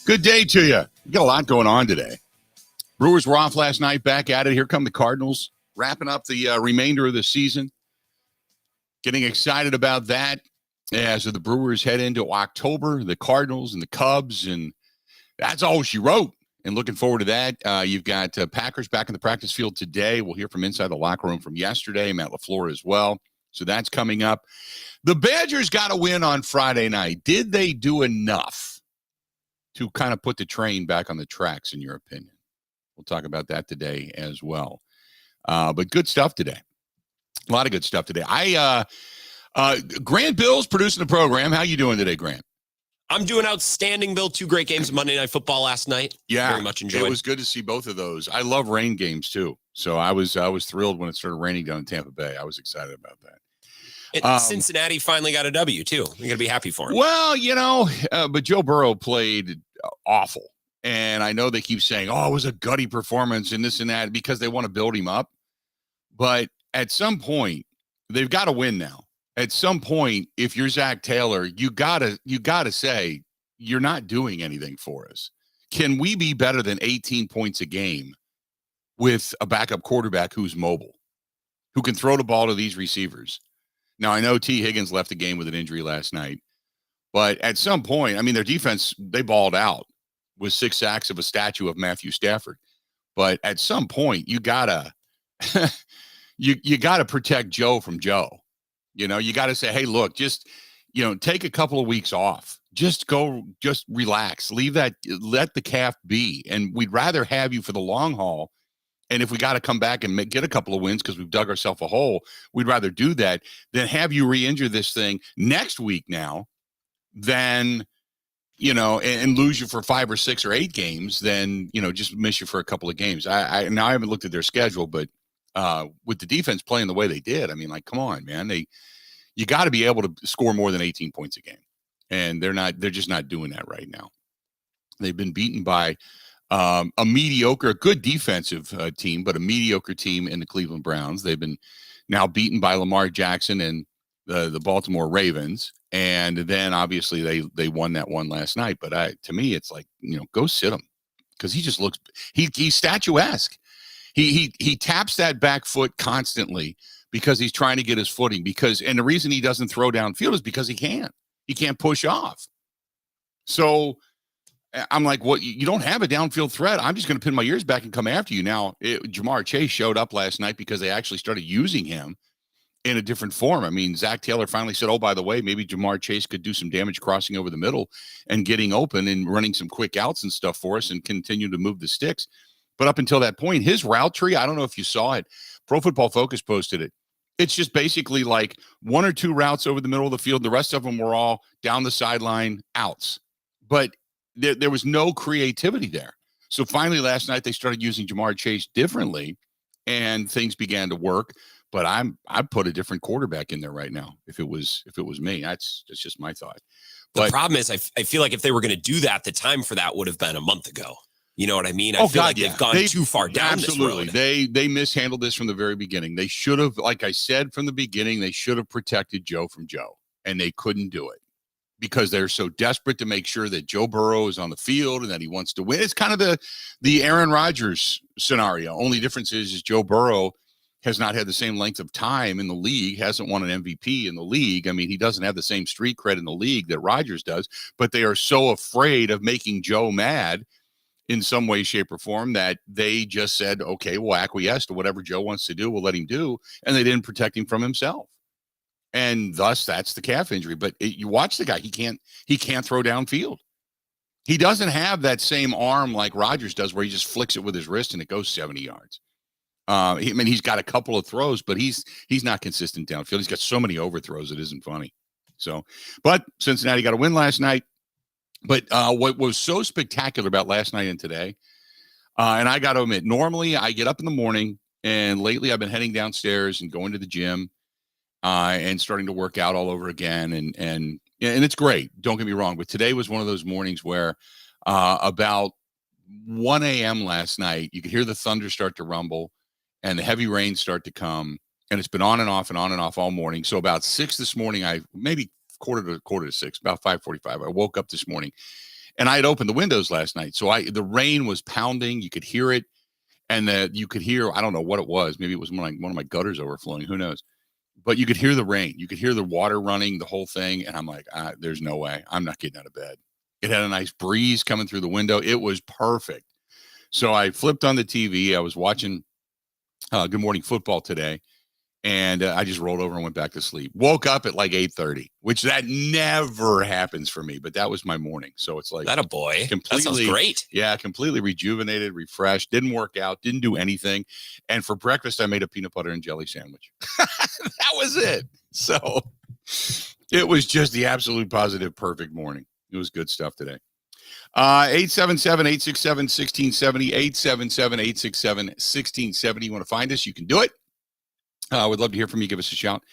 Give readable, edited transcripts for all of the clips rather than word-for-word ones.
Good day to you. We got a lot going on today. Brewers were off last night, back at it. Here come the Cardinals, wrapping up the remainder of the season. Getting excited about that as the Brewers head into October, the Cardinals and the Cubs, and that's all she wrote. And looking forward to that. You've got Packers back in the practice field today. We'll hear from inside the locker room from yesterday, Matt LaFleur as well. So that's coming up. The Badgers got a win on Friday night. Did they do enough to kind of put the train back on the tracks, in your opinion? We'll talk about that today as well. But good stuff today. A lot of good stuff today. Grant Bill's producing the program. How you doing today, Grant? I'm doing outstanding, Bill. 2 great games of Monday Night Football last night. Yeah, very much enjoyed. It was good to see both of those. I love rain games too. So I was thrilled when it started raining down in Tampa Bay. I was excited about that. Cincinnati finally got a W too. You're going to be happy for him. Well, but Joe Burrow played awful. And I know they keep saying, oh, it was a gutty performance and this and that because they want to build him up. But at some point, they've got to win now. At some point, if you're Zach Taylor, you gotta say, you're not doing anything for us. Can we be better than 18 points a game with a backup quarterback who's mobile, who can throw the ball to these receivers? Now, I know T. Higgins left the game with an injury last night, but at some point, I mean, their defense, they balled out with 6 sacks of a statue of Matthew Stafford. But at some point, you gotta you gotta protect Joe from Joe. You know, you got to say, hey, look, just, take a couple of weeks off. Just relax. Let the calf be. And we'd rather have you for the long haul. And if we got to come back and get a couple of wins because we've dug ourselves a hole, we'd rather do that than have you re-injure this thing next week now than, and lose you for 5 or 6 or 8 games, then, just miss you for a couple of games. I haven't looked at their schedule, but with the defense playing the way they did, I mean, like, come on, man, you got to be able to score more than 18 points a game. And they're just not doing that right now. They've been beaten by a good defensive team, but a mediocre team in the Cleveland Browns. They've been now beaten by Lamar Jackson and the Baltimore Ravens. And then obviously they won that one last night. But to me, it's like, go sit him because he just looks, he's statuesque. He taps that back foot constantly because he's trying to get his footing and the reason he doesn't throw downfield is because he can't push off. So I'm like, what? You don't have a downfield threat. I'm just going to pin my ears back and come after you. Now, Jamar Chase showed up last night because they actually started using him in a different form. I mean, Zach Taylor finally said, oh, by the way, maybe Jamar Chase could do some damage crossing over the middle and getting open and running some quick outs and stuff for us and continue to move the sticks. But up until that point, his route tree, I don't know if you saw it. Pro Football Focus posted it. It's just basically like 1 or 2 routes over the middle of the field. The rest of them were all down the sideline outs. But there was no creativity there. So finally last night they started using Jamar Chase differently and things began to work. But I'd put a different quarterback in there right now if it was me. That's just my thought. But the problem is I feel like if they were going to do that, the time for that would have been a month ago. You know what I mean? I feel like they've gone too far down absolutely. this road. They mishandled this from the very beginning. They should have, like I said from the beginning, they should have protected Joe from Joe, and they couldn't do it because they're so desperate to make sure that Joe Burrow is on the field and that he wants to win. It's kind of the Aaron Rodgers scenario. Only difference is Joe Burrow has not had the same length of time in the league, hasn't won an MVP in the league. I mean, he doesn't have the same street cred in the league that Rodgers does, but they are so afraid of making Joe mad in some way, shape, or form that they just said, okay, we'll acquiesce to whatever Joe wants to do. We'll let him do. And they didn't protect him from himself. And thus that's the calf injury. But you watch the guy, he can't throw downfield. He doesn't have that same arm like Rodgers does where he just flicks it with his wrist and it goes 70 yards. He's got a couple of throws, but he's not consistent downfield. He's got so many overthrows. It isn't funny. So, but Cincinnati got a win last night. But what was so spectacular about last night and today, and I got to admit, normally I get up in the morning, and lately I've been heading downstairs and going to the gym and starting to work out all over again. And it's great. Don't get me wrong. But today was one of those mornings where about 1 a.m. last night, you could hear the thunder start to rumble and the heavy rain start to come. And it's been on and off all morning. So about 6 this morning, maybe quarter to 6, about 5:45. I woke up this morning And I had opened the windows last night. So the rain was pounding. You could hear it. And you could hear, I don't know what it was. Maybe it was one of my gutters overflowing. Who knows? But you could hear the rain. You could hear the water running, the whole thing. And I'm like, there's no way. I'm not getting out of bed. It had a nice breeze coming through the window. It was perfect. So I flipped on the TV. I was watching Good Morning Football today. And I just rolled over and went back to sleep. Woke up at like 8:30, which that never happens for me. But that was my morning. So it's like that a boy. That sounds great. Yeah, completely rejuvenated, refreshed. Didn't work out. Didn't do anything. And for breakfast, I made a peanut butter and jelly sandwich. That was it. So it was just the absolute positive, perfect morning. It was good stuff today. 877-867-1670, 877-867-1670. You want to find us? You can do it. I would love to hear from you. Give us a shout.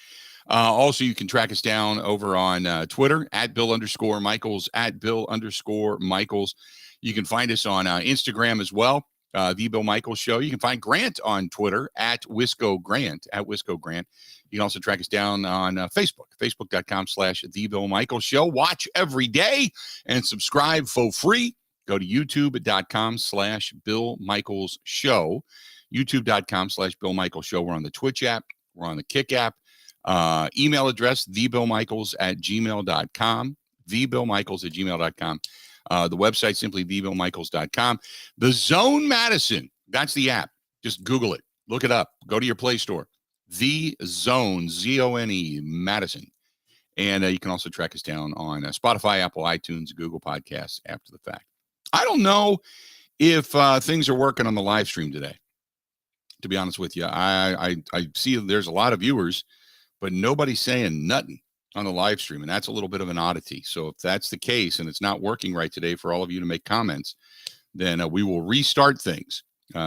Also, you can track us down over on Twitter at Bill_Michaels, at Bill_Michaels. You can find us on Instagram as well, The Bill Michaels Show. You can find Grant on Twitter at Wisco Grant, at Wisco Grant. You can also track us down on Facebook, facebook.com/The Bill Michaels Show. Watch every day and subscribe for free. Go to youtube.com/Bill Michaels Show. youtube.com/Bill Michaels Show. We're on the Twitch app. We're on the Kick app. Email address, thebillmichaels@gmail.com. thebillmichaels@gmail.com. The website, simply thebillmichaels.com. The Zone Madison, that's the app. Just Google it. Look it up. Go to your Play Store. The Zone, Z-O-N-E, Madison. And you can also track us down on Spotify, Apple, iTunes, Google Podcasts after the fact. I don't know if things are working on the live stream today. To be honest with you, I see there's a lot of viewers, but nobody's saying nothing on the live stream, and that's a little bit of an oddity. So if that's the case and it's not working right today for all of you to make comments, then we will restart things.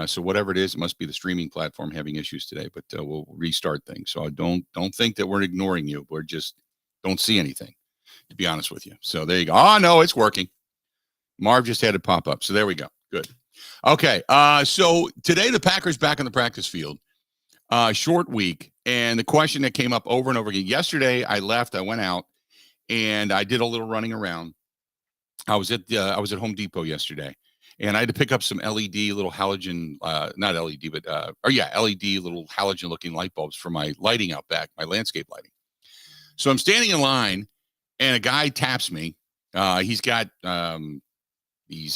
So whatever it is, it must be the streaming platform having issues today, but we'll restart things. So don't think that we're ignoring you. We're just don't see anything, to be honest with you. So there you go. Oh, no, it's working. Marv just had it pop up. So there we go. Good. Okay, so today the Packers back on the practice field. Short week, and the question that came up over and over again. Yesterday, I went out, and I did a little running around. I was at Home Depot yesterday, and I had to pick up some LED little halogen, not LED, but LED little halogen-looking light bulbs for my lighting out back, my landscape lighting. So I'm standing in line, and a guy taps me. He's got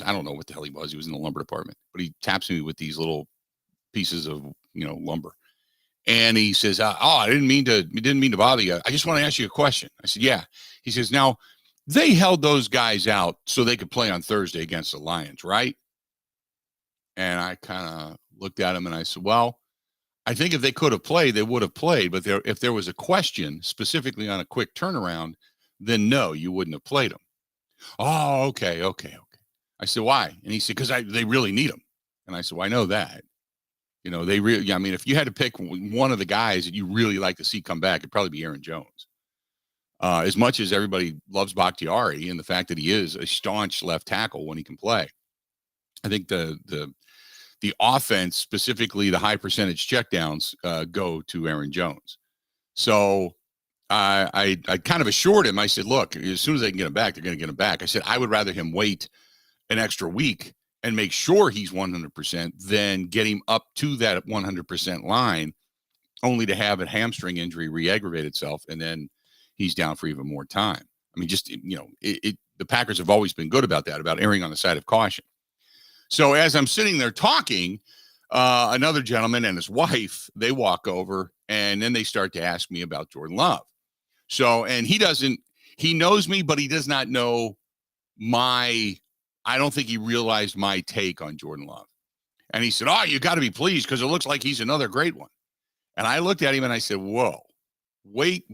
I don't know what the hell he was. He was in the lumber department, but he taps me with these little pieces of, lumber. And he says, I didn't mean to bother you. I just want to ask you a question. I said, yeah. He says, now they held those guys out so they could play on Thursday against the Lions, right? And I kind of looked at him and I said, well, I think if they could have played, they would have played. But if there was a question specifically on a quick turnaround, then no, you wouldn't have played them. Oh, okay. I said, why? And he said, because they really need them. And I said, well, I know that. They really, if you had to pick one of the guys that you really like to see come back, it'd probably be Aaron Jones. As much as everybody loves Bakhtiari and the fact that he is a staunch left tackle when he can play, I think the offense, specifically the high percentage checkdowns, go to Aaron Jones. So I kind of assured him. I said, look, as soon as they can get him back, they're going to get him back. I said, I would rather him wait an extra week and make sure he's 100% than get him up to that 100% line only to have a hamstring injury re-aggravate itself, and then he's down for even more time. I mean, just, the Packers have always been good about that, about erring on the side of caution. So as I'm sitting there talking, another gentleman and his wife, they walk over, and then they start to ask me about Jordan Love. So, and he knows me, but he does not know I don't think he realized my take on Jordan Love. And he said, oh, you got to be pleased because it looks like he's another great one. And I looked at him and I said, whoa, wait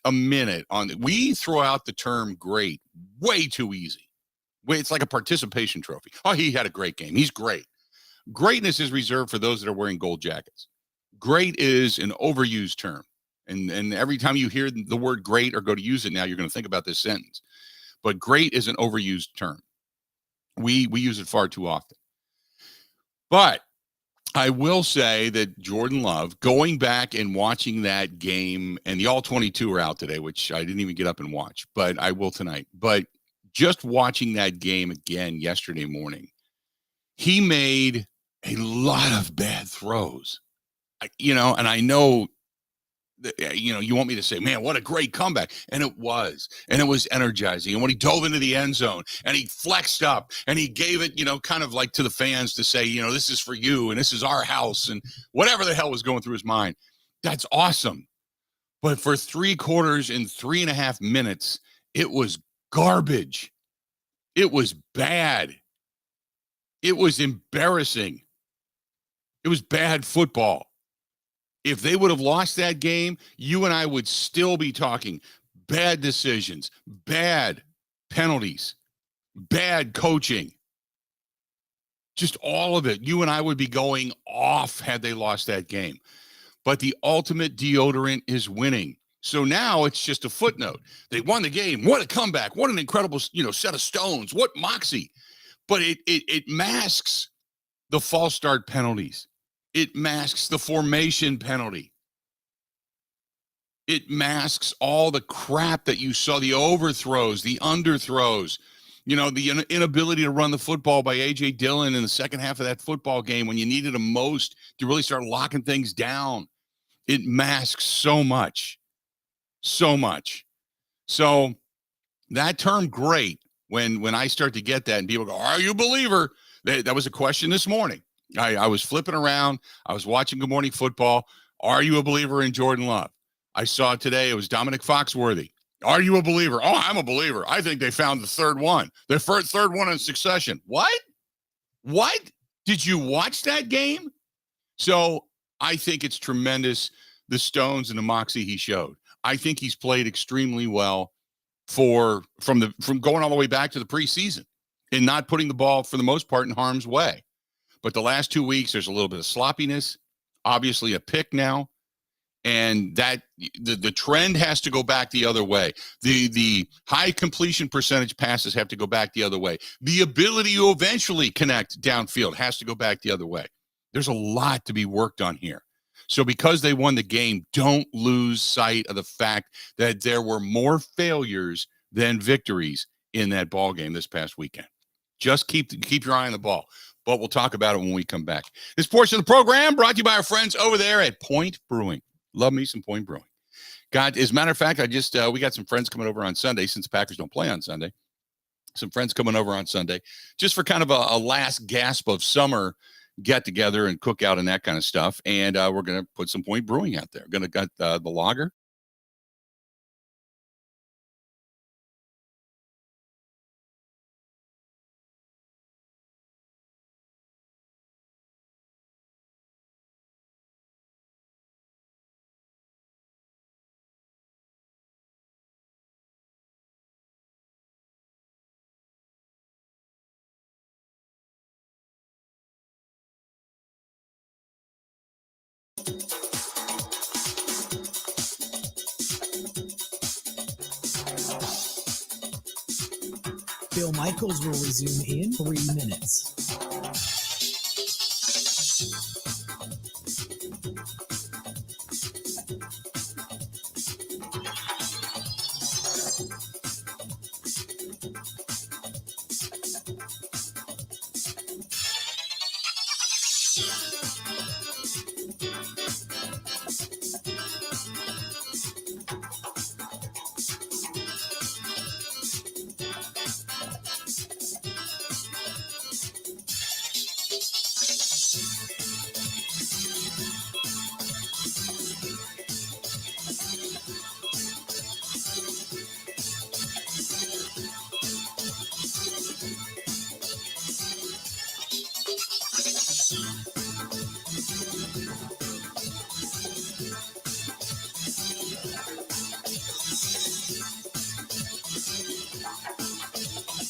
a minute. We throw out the term great way too easy. It's like a participation trophy. Oh, he had a great game. He's great. Greatness is reserved for those that are wearing gold jackets. Great is an overused term. And every time you hear the word great or go to use it now, you're going to think about this sentence. But great is an overused term. We use it far too often. But I will say that Jordan Love, going back and watching that game, and the all 22 are out today, which I didn't even get up and watch, but I will tonight. But just watching that game again yesterday morning, he made a lot of bad throws. And I know, you want me to say, man, what a great comeback. And it was energizing. And when he dove into the end zone and he flexed up and he gave it, kind of like to the fans to say, this is for you and this is our house and whatever the hell was going through his mind. That's awesome. But for 3 quarters and 3.5 minutes, it was garbage. It was bad. It was embarrassing. It was bad football. If they would have lost that game, you and I would still be talking bad decisions, bad penalties, bad coaching. Just all of it. You and I would be going off had they lost that game. But the ultimate deodorant is winning. So now it's just a footnote. They won the game. What a comeback. What an incredible, set of stones. What moxie. But it masks the false start penalties. It masks the formation penalty. It masks all the crap that you saw, the overthrows, the underthrows, the inability to run the football by A.J. Dillon in the second half of that football game when you needed him most to really start locking things down. It masks so much. So much. So that term great, when I start to get that and people go, are you a believer? That was a question this morning. I was flipping around. I was watching Good Morning Football. Are you a believer in Jordan Love? I saw today it was Dominic Foxworthy. Are you a believer? Oh, I'm a believer. I think they found the third one. Their third one in succession. What? Did you watch that game? So I think it's tremendous, the stones and the moxie he showed. I think he's played extremely well from going all the way back to the preseason and not putting the ball, for the most part, in harm's way. But the last 2 weeks, there's a little bit of sloppiness, obviously a pick now, and that the trend has to go back the other way. The high completion percentage passes have to go back the other way. The ability to eventually connect downfield has to go back the other way. There's a lot to be worked on here. So because they won the game, don't lose sight of the fact that there were more failures than victories in that ball game this past weekend. Just keep your eye on the ball. But we'll talk about it when we come back. This portion of the program brought to you by our friends over there at Point Brewing. Love me some Point Brewing. As a matter of fact, we got some friends coming over on Sunday, since the Packers don't play on Sunday. Some friends coming over on Sunday just for kind of a last gasp of summer get together and cook out and that kind of stuff. And we're going to put some Point Brewing out there. Going to got the lager. Bill Michaels will resume in 3 minutes.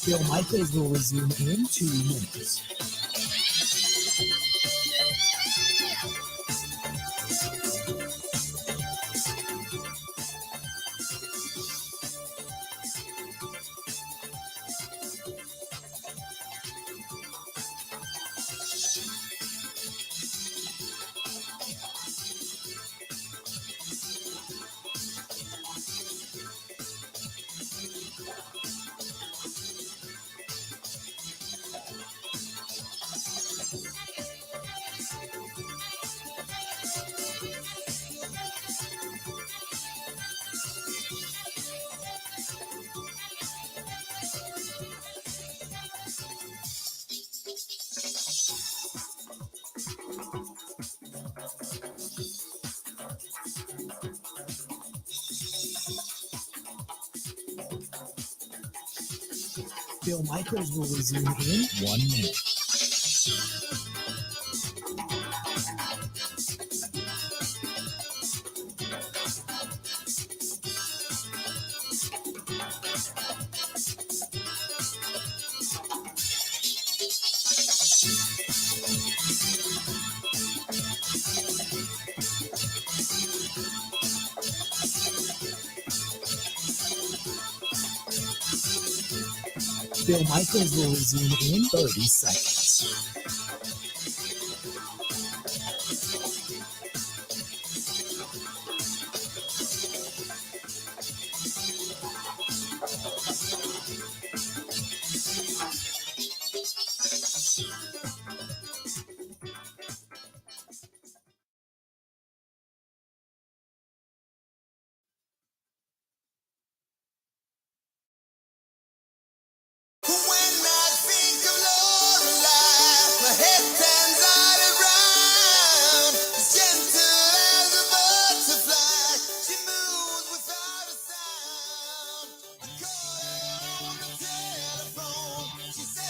Bill Michaels will resume in 2 minutes. Bill Michaels will resume in 1 minute. Bill Michaels will resume in 30 seconds.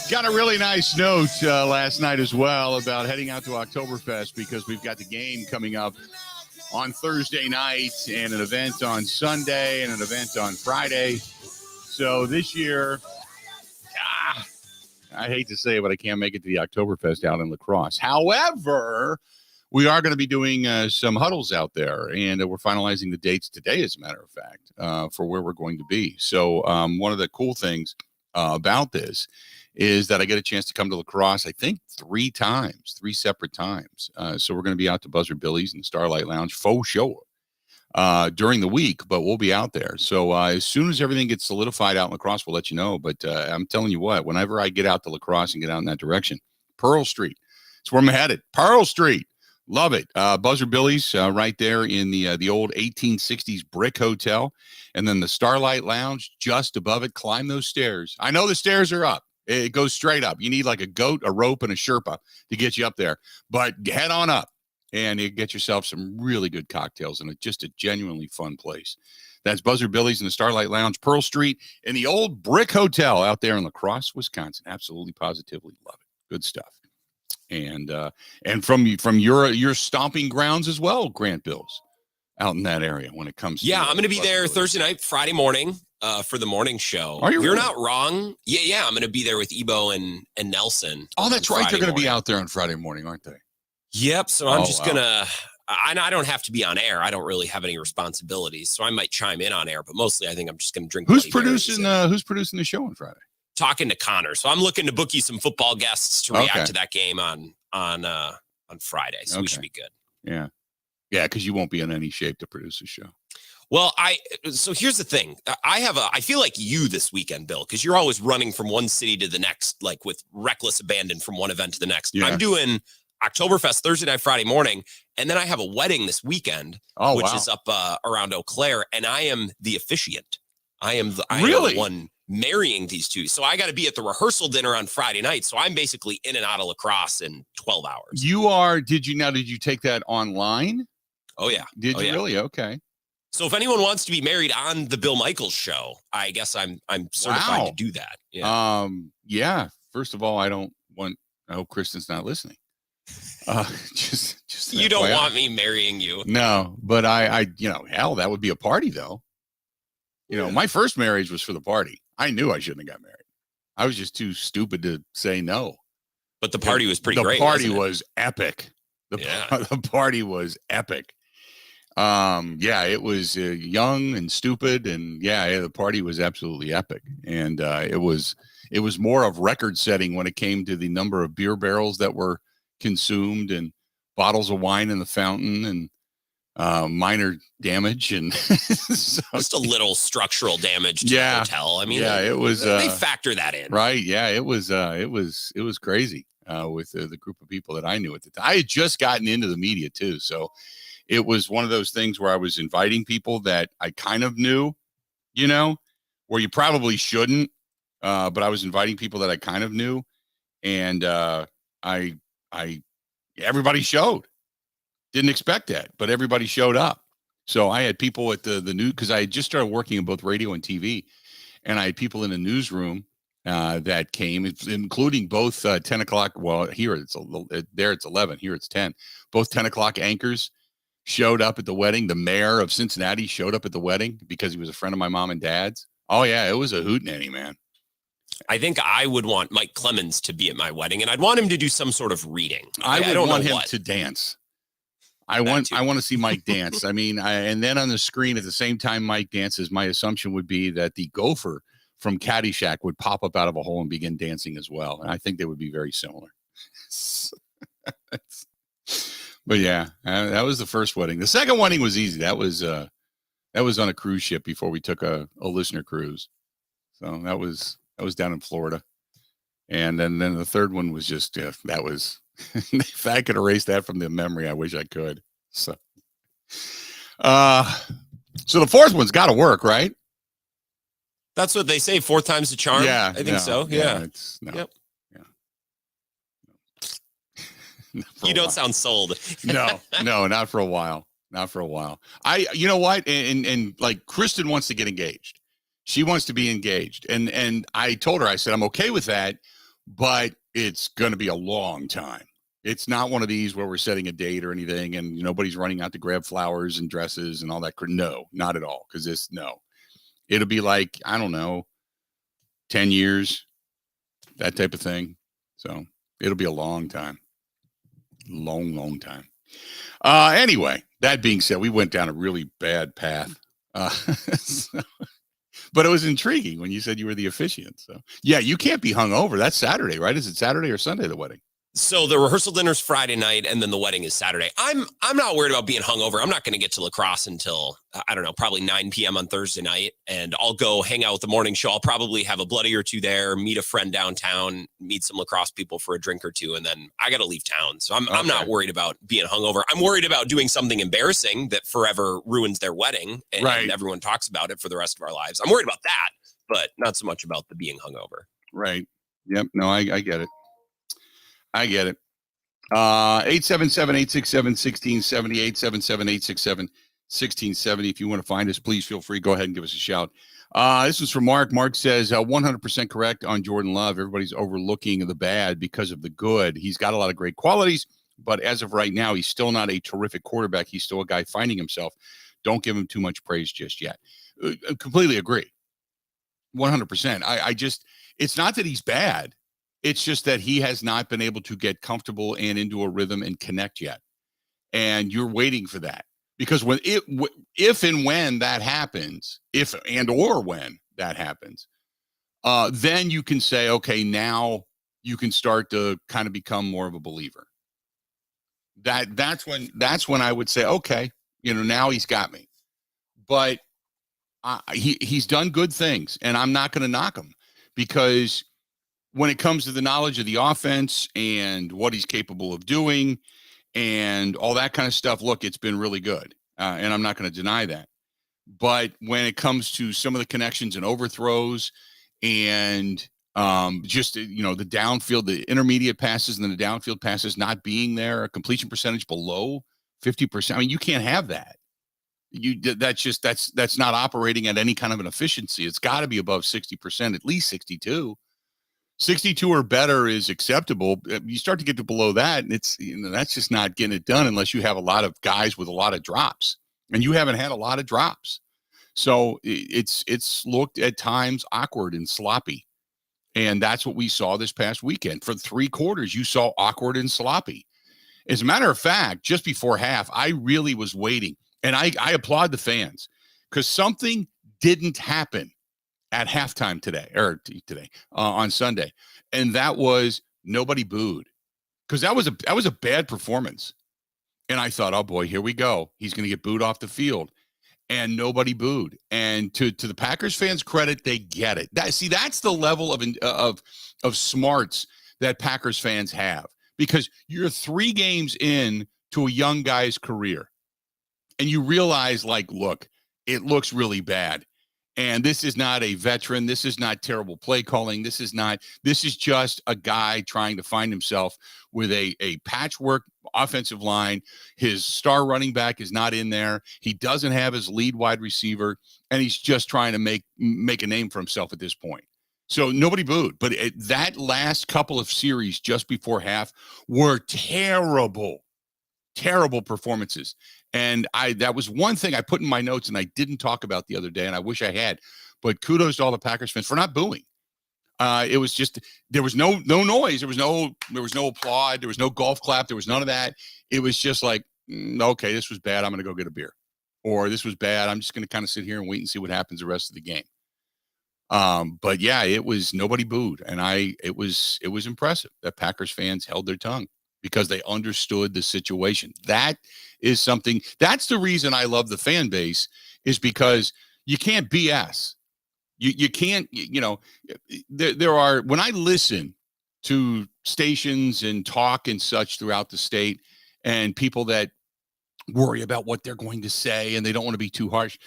Got a really nice note last night as well about heading out to Oktoberfest because we've got the game coming up on Thursday night and an event on Sunday and an event on Friday. So this year, I hate to say it, but I can't make it to the Oktoberfest out in La Crosse. However, we are going to be doing some huddles out there, and we're finalizing the dates today, as a matter of fact, for where we're going to be. So one of the cool things about this is that I get a chance to come to La Crosse, I think 3 separate times. So we're going to be out to Buzzard Billy's and Starlight Lounge faux show during the week, but we'll be out there. So as soon as everything gets solidified out in La Crosse, we'll let you know. But I'm telling you what, whenever I get out to La Crosse and get out in that direction, Pearl Street, it's where I'm headed. Pearl Street. Love it. Buzzard Billy's right there in the old 1860s brick hotel. And then the Starlight Lounge just above it. Climb those stairs. I know the stairs are up. It goes straight up. You need like a goat, a rope, and a Sherpa to get you up there. But head on up and you get yourself some really good cocktails and just a genuinely fun place. That's Buzzard Billy's in the Starlight Lounge, Pearl Street, in the old brick hotel out there in La Crosse, Wisconsin. Absolutely, positively love it. Good stuff. And from your stomping grounds as well, Grant Bills, out in that area when it comes to I'm going to be there Thursday night, Friday morning for the morning show. Are you? You're really? not wrong. Yeah. I'm going to be there with Ebo and Nelson. Oh, that's right. They're going to be out there on Friday morning, aren't they? Yep. So I'm just going to, I don't have to be on air. I don't really have any responsibilities. So I might chime in on air, but mostly I think I'm just going to drink. Who's producing the show on Friday? Talking to Connor. So I'm looking to book you some football guests to react to that game on Friday. So we should be good. Yeah. Yeah. Cause you won't be in any shape to produce a show. Well, so here's the thing. I feel like you this weekend, Bill, because you're always running from one city to the next, like with reckless abandon from one event to the next. Yeah. I'm doing Oktoberfest Thursday night, Friday morning, and then I have a wedding this weekend, which is up around Eau Claire, and I am the officiant. I am the one marrying these two. So I got to be at the rehearsal dinner on Friday night. So I'm basically in and out of La Crosse in 12 hours. Did you take that online? Oh yeah. Did you really? Okay. So if anyone wants to be married on the Bill Michaels show, I guess I'm certified to do that. Yeah. Yeah. First of all, I hope Kristen's not listening. Just you don't want me marrying you. No, but I hell, that would be a party though. My first marriage was for the party. I knew I shouldn't have got married. I was just too stupid to say no. But the party was pretty great. The party was epic. The party was epic. It was young and stupid, and the party was absolutely epic. And it was more of record setting when it came to the number of beer barrels that were consumed and bottles of wine in the fountain and minor damage and just a little structural damage to the hotel. I mean, it was they factor that in, right? Yeah, it was crazy with the group of people that I knew at the time. I had just gotten into the media too, so it was one of those things where I was inviting people that I kind of knew, where you probably shouldn't, but I was inviting people that I kind of knew, and everybody showed. Didn't expect that, but everybody showed up. So I had people at the news, because I had just started working in both radio and TV, and I had people in the newsroom that came, including both 10 o'clock. Well, here there it's 11. Here it's 10. Both 10 o'clock anchors showed up at the wedding. The mayor of Cincinnati showed up at the wedding because he was a friend of my mom and dad's. Oh, yeah, it was a hootenanny, man. I think I would want Mike Clemens to be at my wedding, and I'd want him to do some sort of reading. I don't want him to dance. I want to see Mike dance. I mean, and then on the screen at the same time Mike dances, my assumption would be that the gopher from Caddyshack would pop up out of a hole and begin dancing as well. And I think they would be very similar. But yeah, that was the first wedding. The second wedding was easy. That was on a cruise ship before we took a listener cruise. So that was down in Florida. And then the third one was just, that was, if I could erase that from the memory, I wish I could. So the fourth one's got to work, right? That's what they say. Fourth time's the charm. Yeah, I think so. Yeah. Yep. Yeah. You don't sound sold. No, not for a while. Not for a while. You know what? And like Kristen wants to get engaged. She wants to be engaged. And I told her, I said, I'm okay with that, but it's going to be a long time. It's not one of these where we're setting a date or anything and nobody's running out to grab flowers and dresses and all that. No, not at all. Because it'll be like, I don't know, 10 years, that type of thing. So it'll be a long time. Long time. Anyway, that being said, we went down a really bad path. But it was intriguing when you said you were the officiant. So yeah, you can't be hungover. That's Saturday, right? Is it Saturday or Sunday, the wedding? So the rehearsal dinner's Friday night, and then the wedding is Saturday. I'm not worried about being hungover. I'm not going to get to lacrosse until, I don't know, probably 9 p.m. on Thursday night, and I'll go hang out with the morning show. I'll probably have a bloody or two there, meet a friend downtown, meet some lacrosse people for a drink or two, and then I got to leave town. So I'm not worried about being hungover. I'm worried about doing something embarrassing that forever ruins their wedding, and everyone talks about it for the rest of our lives. I'm worried about that, but not so much about the being hungover. Right. Yep. No, I get it. 877-867-1670, 877-867-1670. If you want to find us, please feel free. Go ahead and give us a shout. This is from Mark. Mark says 100% correct on Jordan Love. Everybody's overlooking the bad because of the good. He's got a lot of great qualities, but as of right now, he's still not a terrific quarterback. He's still a guy finding himself. Don't give him too much praise just yet. Completely agree. 100%. I just, it's not that he's bad. It's just that he has not been able to get comfortable and into a rhythm and connect yet. And you're waiting for that because if and when that happens, when that happens, then you can say, okay, now you can start to kind of become more of a believer. That's when I would say, okay, now he's got me. But he's done good things, and I'm not going to knock him because when it comes to the knowledge of the offense and what he's capable of doing and all that kind of stuff, look, it's been really good. And I'm not going to deny that. But when it comes to some of the connections and overthrows and just, the downfield, the intermediate passes and then the downfield passes not being there, a completion percentage below 50%. I mean, you can't have that. That's not operating at any kind of an efficiency. It's got to be above 60%, at least 62. 62 or better is acceptable. You start to get to below that, and it's that's just not getting it done unless you have a lot of guys with a lot of drops, and you haven't had a lot of drops. So it's looked at times awkward and sloppy, and that's what we saw this past weekend. For 3 quarters, you saw awkward and sloppy. As a matter of fact, just before half, I really was waiting, and I applaud the fans because something didn't happen at halftime today on Sunday. And that was nobody booed because that was a bad performance. And I thought, oh boy, here we go. He's going to get booed off the field, and nobody booed. And to the Packers fans' credit, they get it. That's the level of smarts that Packers fans have, because you're 3 games in to a young guy's career and you realize, like, look, it looks really bad. And this is not a veteran. This is not terrible play calling. This is just a guy trying to find himself with a patchwork offensive line. His star running back is not in there. He doesn't have his lead wide receiver, and he's just trying to make a name for himself at this point. So nobody booed. But that last couple of series just before half were terrible, terrible performances. And that was one thing I put in my notes and I didn't talk about the other day, and I wish I had. But kudos to all the Packers fans for not booing. It was just, there was no noise. There was no applaud. There was no golf clap. There was none of that. It was just like, okay, this was bad. I'm going to go get a beer. Or this was bad. I'm just going to kind of sit here and wait and see what happens the rest of the game. But yeah, it was, nobody booed. And it was impressive that Packers fans held their tongue because they understood the situation. That is something, that's the reason I love the fan base, is because you can't BS. You can't, there are, when I listen to stations and talk and such throughout the state, and people that worry about what they're going to say and they don't want to be too harsh.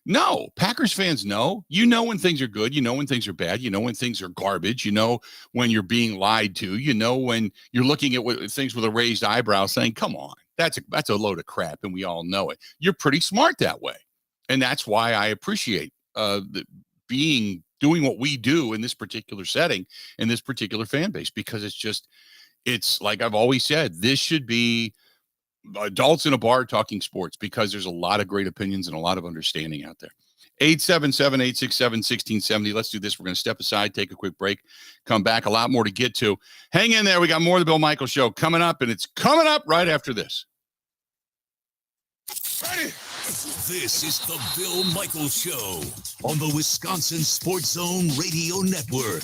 No, Packers fans know. You know when things are good. You know when things are bad. You know when things are garbage. You know when you're being lied to. You know when you're looking at things with a raised eyebrow saying, come on, that's a load of crap, and we all know it. You're pretty smart that way. And that's why I appreciate doing what we do in this particular setting, in this particular fan base, because it's like I've always said, this should be adults in a bar talking sports, because there's a lot of great opinions and a lot of understanding out there. 877-867-1670. Let's do this. We're going to step aside, take a quick break, come back. A lot more to get to. Hang in there. We got more of the Bill Michaels Show coming up, and it's coming up right after this. Ready? This is the Bill Michaels Show on the Wisconsin Sports Zone Radio Network.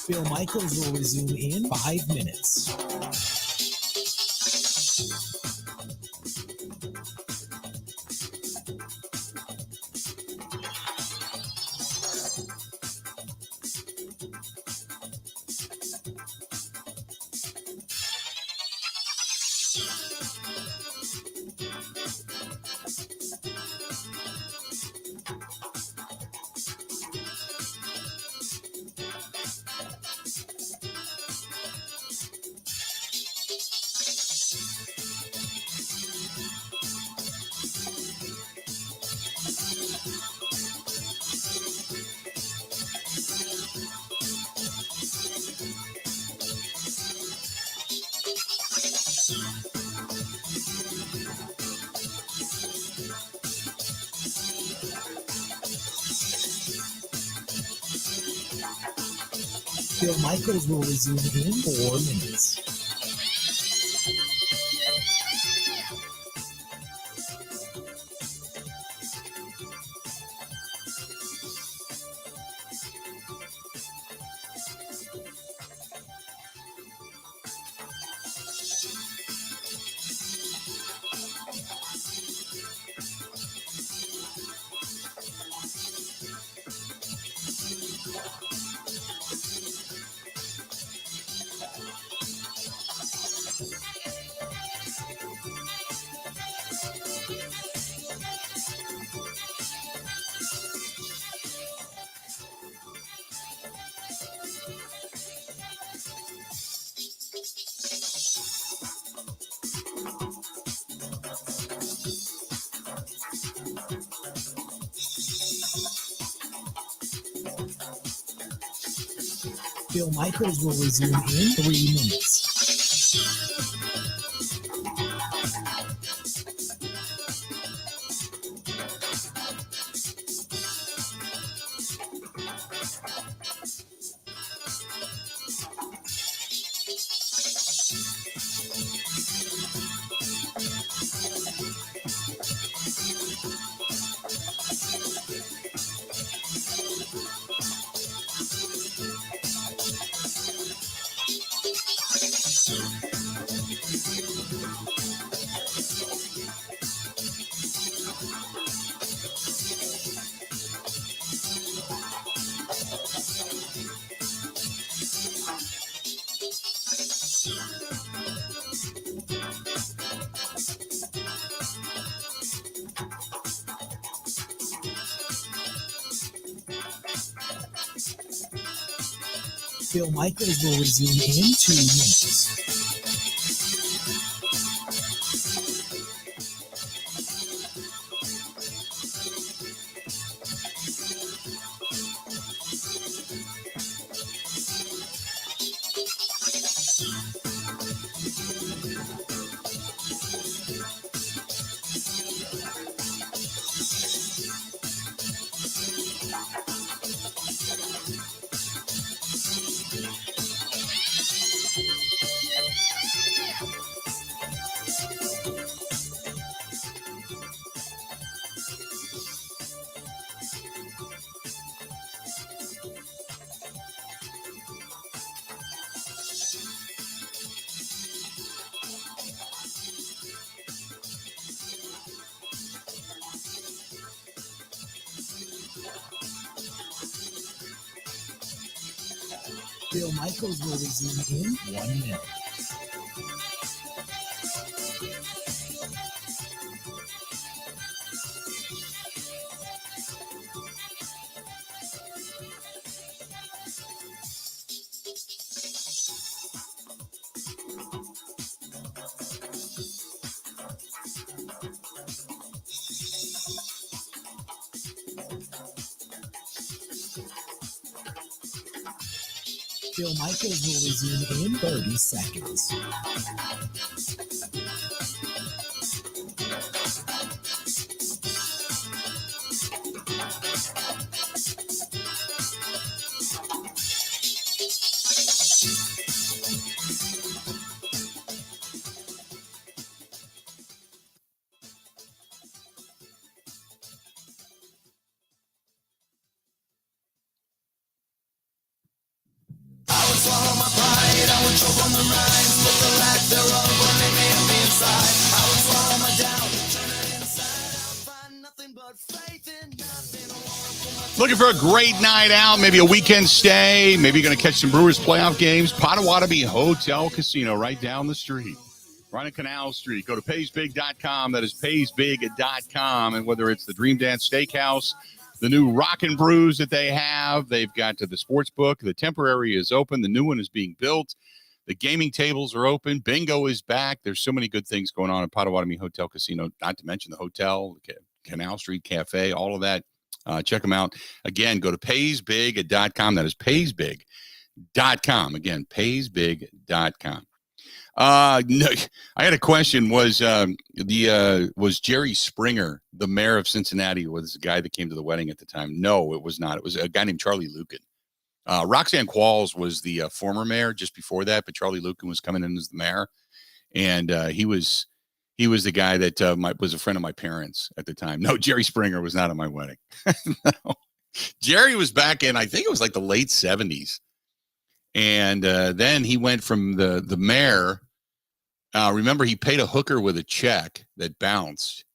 Bill Michaels will resume in 5 minutes. Bill Michaels will resume in 4 minutes. Bill Michaels will resume in 3 minutes. Bill Michaels will resume in 2 minutes. Bill Michaels will resume in 1 minute. Bill Michaels will resume in 30 seconds. Looking for a great night out, maybe a weekend stay, maybe you're going to catch some Brewers playoff games. Potawatomi Hotel Casino right down the street, right on Canal Street. Go to paysbig.com. That is paysbig.com. And whether it's the Dream Dance Steakhouse, the new Rockin' Brews that they have, they've got the sports book. The temporary is open. The new one is being built. The gaming tables are open. Bingo is back. There's so many good things going on at Potawatomi Hotel Casino, not to mention the hotel, Canal Street Cafe, all of that. Check them out. Again, go to paysbig.com. That is paysbig.com. Again, paysbig.com. No, I had a question. Was Jerry Springer, the mayor of Cincinnati, was the guy that came to the wedding at the time? No, it was not. It was a guy named Charlie Lucan. Roxanne Qualls was the former mayor just before that, but Charlie Lucan was coming in as the mayor, and he was the guy that was a friend of my parents at the time. No, Jerry Springer was not at my wedding. No. Jerry was back in, I think it was like the late 70s. And then he went from the mayor. Remember, he paid a hooker with a check that bounced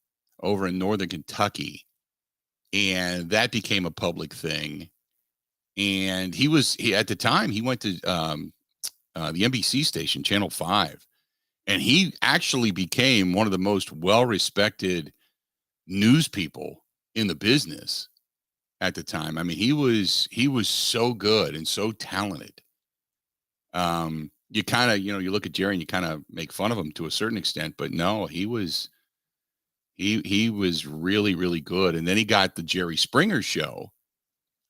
over in northern Kentucky. And that became a public thing. And he at the time, he went to the NBC station, Channel 5. And he actually became one of the most well-respected news people in the business at the time. I mean, he was so good and so talented. You kind of, you look at Jerry and you kind of make fun of him to a certain extent, but no, he was really, really good. And then he got the Jerry Springer show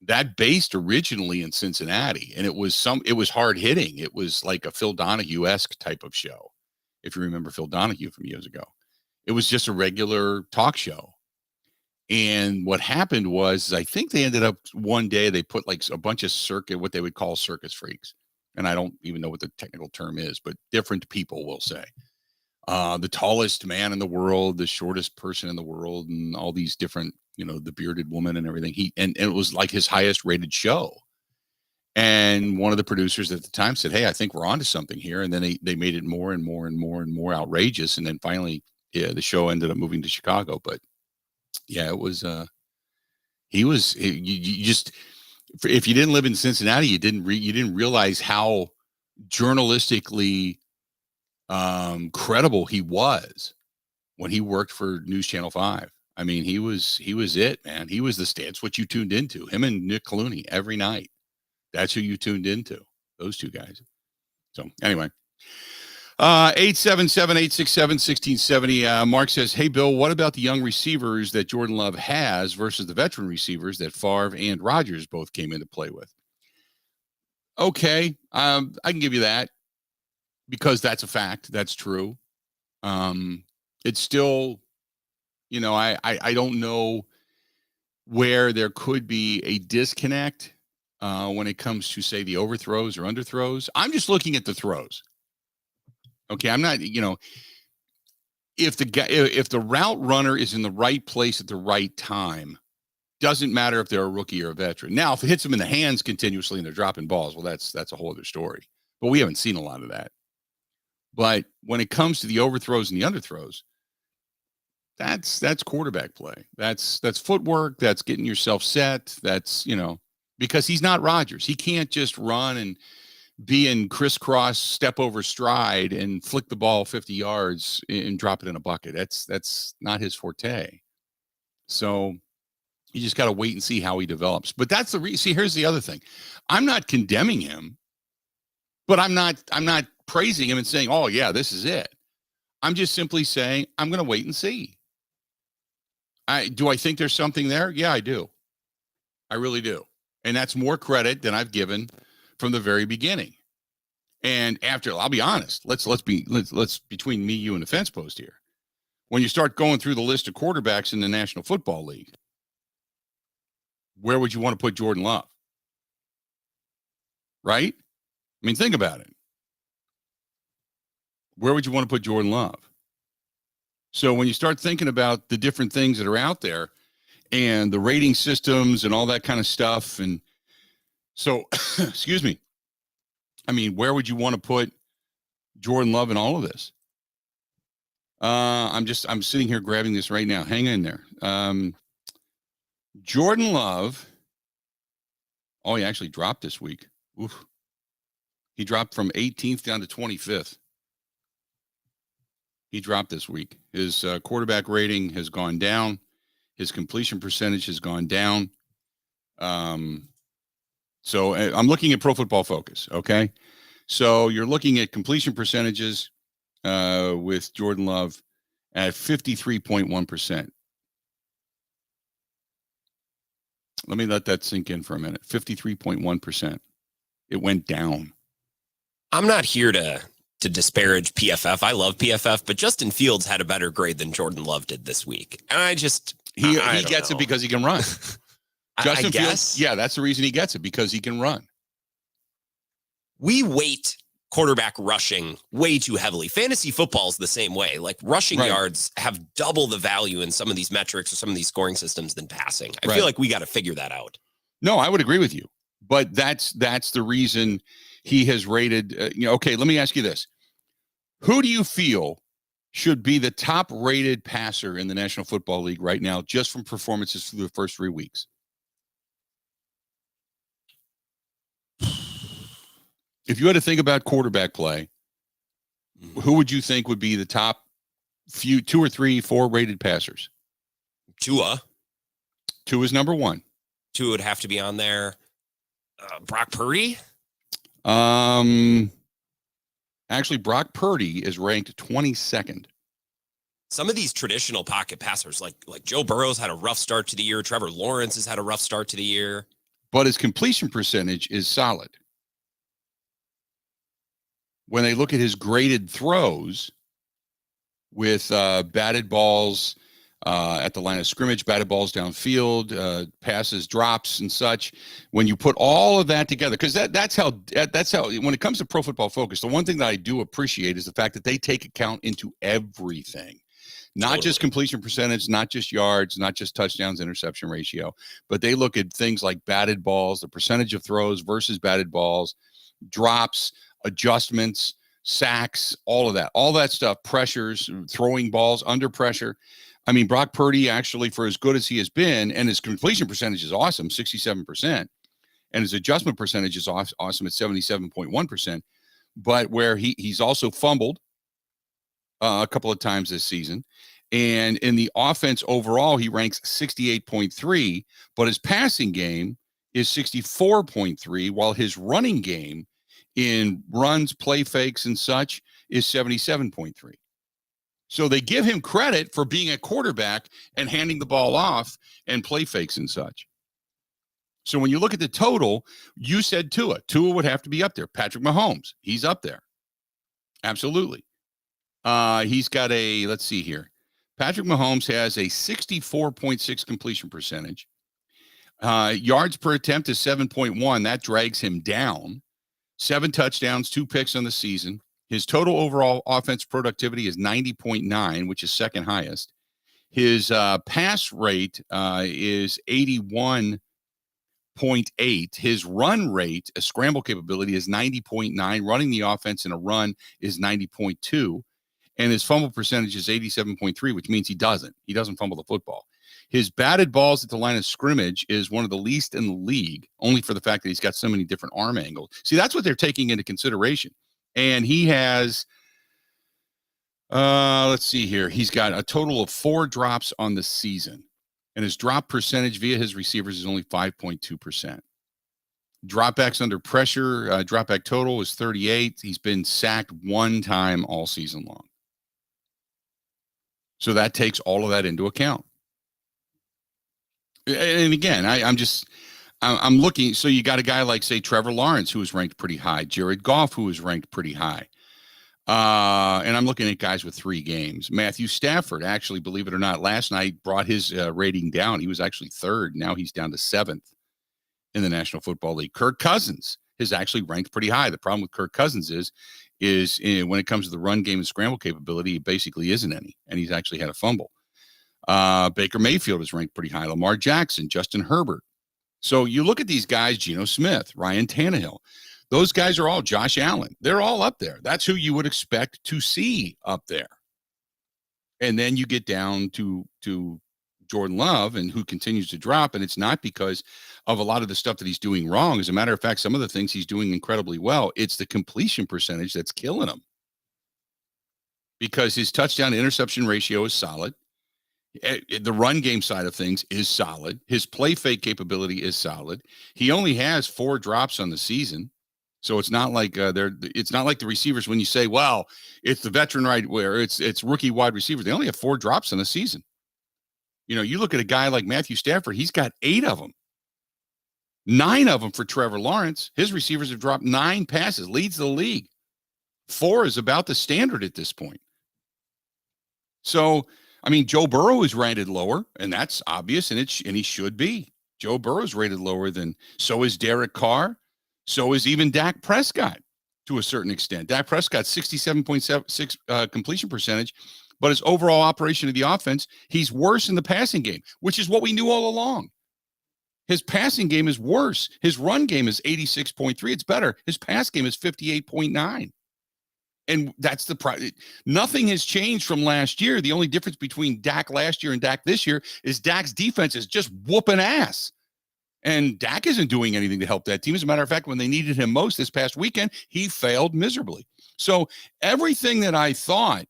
that based originally in Cincinnati. And it was hard hitting. It was like a Phil Donahue-esque type of show. If you remember Phil Donahue from years ago, it was just a regular talk show. And what happened was, I think they ended up one day, they put like a bunch of what they would call circus freaks. And I don't even know what the technical term is, but different people will say, the tallest man in the world, the shortest person in the world, and all these different, the bearded woman and everything. And it was like his highest rated show. And one of the producers at the time said, "Hey, I think we're onto something here." And then they made it more and more and more and more outrageous. And then finally, the show ended up moving to Chicago. But yeah, it was, you just, if you didn't live in Cincinnati, you didn't realize how journalistically credible he was when he worked for News Channel 5. I mean, he was it, man. He was that's what you tuned into. Him and Nick Clooney every night. That's who you tuned into. those two guys. So anyway, 877-867-1670. Mark says, hey, Bill, what about the young receivers that Jordan Love has versus the veteran receivers that Favre and Rodgers both came into play with? Okay, I can give you that because that's a fact. That's true. It's still, I don't know where there could be a disconnect when it comes to, say, the overthrows or underthrows. I'm just looking at the throws. Okay, I'm not, if the route runner is in the right place at the right time, doesn't matter if they're a rookie or a veteran. Now, if it hits them in the hands continuously and they're dropping balls, well, that's a whole other story. But we haven't seen a lot of that. But when it comes to the overthrows and the underthrows, that's quarterback play. That's footwork. That's getting yourself set. That's, because he's not Rodgers. He can't just run and be in crisscross, step over stride and flick the ball 50 yards and drop it in a bucket. That's not his forte. So you just got to wait and see how he develops. But that's the reason. See, here's the other thing. I'm not condemning him, but I'm not praising him and saying, oh yeah, this is it. I'm just simply saying, I'm going to wait and see. Do I think there's something there? Yeah, I do. I really do. And that's more credit than I've given from the very beginning. And after, I'll be honest, let's between me, you, and the fence post here. When you start going through the list of quarterbacks in the National Football League, where would you want to put Jordan Love? Right? I mean, think about it. Where would you want to put Jordan Love? So when you start thinking about the different things that are out there and the rating systems and all that kind of stuff, and so, excuse me, I mean, where would you want to put Jordan Love in all of this? I'm sitting here grabbing this right now. Hang in there. Jordan Love. Oh, he actually dropped this week. Oof. He dropped from 18th down to 25th. He dropped this week. His quarterback rating has gone down. His completion percentage has gone down. So I'm looking at Pro Football Focus, okay? So you're looking at completion percentages with Jordan Love at 53.1%. Let me let that sink in for a minute. 53.1%. It went down. I'm not here to disparage PFF. I love PFF, but Justin Fields had a better grade than Jordan Love did this week. And I gets it because he can run. Justin Fields, yeah, that's the reason he gets it, because he can run. We weight quarterback rushing way too heavily. Fantasy football is the same way. Like rushing yards have double the value in some of these metrics or some of these scoring systems than passing. I feel like we got to figure that out. No, I would agree with you, but that's the reason he has rated. Okay, let me ask you this: who do you feel should be the top rated passer in the National Football League right now, just from performances through the first 3 weeks? If you had to think about quarterback play, who would you think would be the top 2 or 3, 4 rated passers? Tua. Tua is number 1. Tua would have to be on there. Brock Purdy? Actually, Brock Purdy is ranked 22nd. Some of these traditional pocket passers, like Joe Burrow's had a rough start to the year. Trevor Lawrence has had a rough start to the year. But his completion percentage is solid. When they look at his graded throws with batted balls at the line of scrimmage, batted balls downfield, passes, drops, and such, when you put all of that together, because that's how when it comes to Pro Football Focus, the one thing that I do appreciate is the fact that they take account into everything. Not just completion percentage, not just yards, not just touchdowns, interception ratio, but they look at things like batted balls, the percentage of throws versus batted balls, drops, adjustments, sacks, all of that stuff, pressures, throwing balls under pressure. I mean, Brock Purdy actually, for as good as he has been, and his completion percentage is awesome, 67%, and his adjustment percentage is awesome at 77.1%, but where he's also fumbled a couple of times this season. And in the offense overall, he ranks 68.3, but his passing game is 64.3, while his running game in runs, play fakes, and such is 77.3. So they give him credit for being a quarterback and handing the ball off and play fakes and such. So when you look at the total, you said Tua. Tua would have to be up there. Patrick Mahomes, he's up there. Absolutely. He's got a, let's see here. Patrick Mahomes has a 64.6 completion percentage. Yards per attempt is 7.1. That drags him down. 7 touchdowns, 2 picks on the season. His total overall offense productivity is 90.9, which is second highest. His pass rate is 81.8. His run rate, a scramble capability, is 90.9. Running the offense in a run is 90.2. And his fumble percentage is 87.3, which means he doesn't fumble the football. His batted balls at the line of scrimmage is one of the least in the league, only for the fact that he's got so many different arm angles. See, that's what they're taking into consideration. And he has, let's see here. He's got a total of 4 drops on the season. And his drop percentage via his receivers is only 5.2%. Dropbacks under pressure, dropback total is 38. He's been sacked 1 time all season long. So that takes all of that into account. And again, I'm looking. So you got a guy like, say, Trevor Lawrence, who is ranked pretty high. Jared Goff, who is ranked pretty high. And I'm looking at guys with 3 games. Matthew Stafford, actually, believe it or not, last night brought his rating down. He was actually 3rd. Now he's down to 7th in the National Football League. Kirk Cousins is actually ranked pretty high. The problem with Kirk Cousins is when it comes to the run game and scramble capability, he basically isn't any, and he's actually had a fumble. Baker Mayfield is ranked pretty high. Lamar Jackson, Justin Herbert. So you look at these guys, Geno Smith, Ryan Tannehill. Those guys are all Josh Allen. They're all up there. That's who you would expect to see up there. And then you get down to Jordan Love, and who continues to drop, and it's not because of a lot of the stuff that he's doing wrong. As a matter of fact, some of the things he's doing incredibly well. It's the completion percentage that's killing him, because his touchdown to interception ratio is solid. The run game side of things is solid. His play fake capability is solid. He only has 4 drops on the season. So it's not like it's not like the receivers when you say, well, it's the veteran right where it's rookie wide receivers. They only have 4 drops in the season. You know, you look at a guy like Matthew Stafford, he's got 8 of them. 9 of them for Trevor Lawrence. His receivers have dropped 9 passes, leads the league. 4 is about the standard at this point. So, I mean, Joe Burrow is rated lower, and that's obvious, and he should be. Joe Burrow is rated lower so is Derek Carr. So is even Dak Prescott to a certain extent. Dak Prescott, 67.6 completion percentage, but his overall operation of the offense, he's worse in the passing game, which is what we knew all along. His passing game is worse. His run game is 86.3. It's better. His pass game is 58.9. And that's the nothing has changed from last year. The only difference between Dak last year and Dak this year is Dak's defense is just whooping ass. And Dak isn't doing anything to help that team. As a matter of fact, when they needed him most this past weekend, he failed miserably. So everything that I thought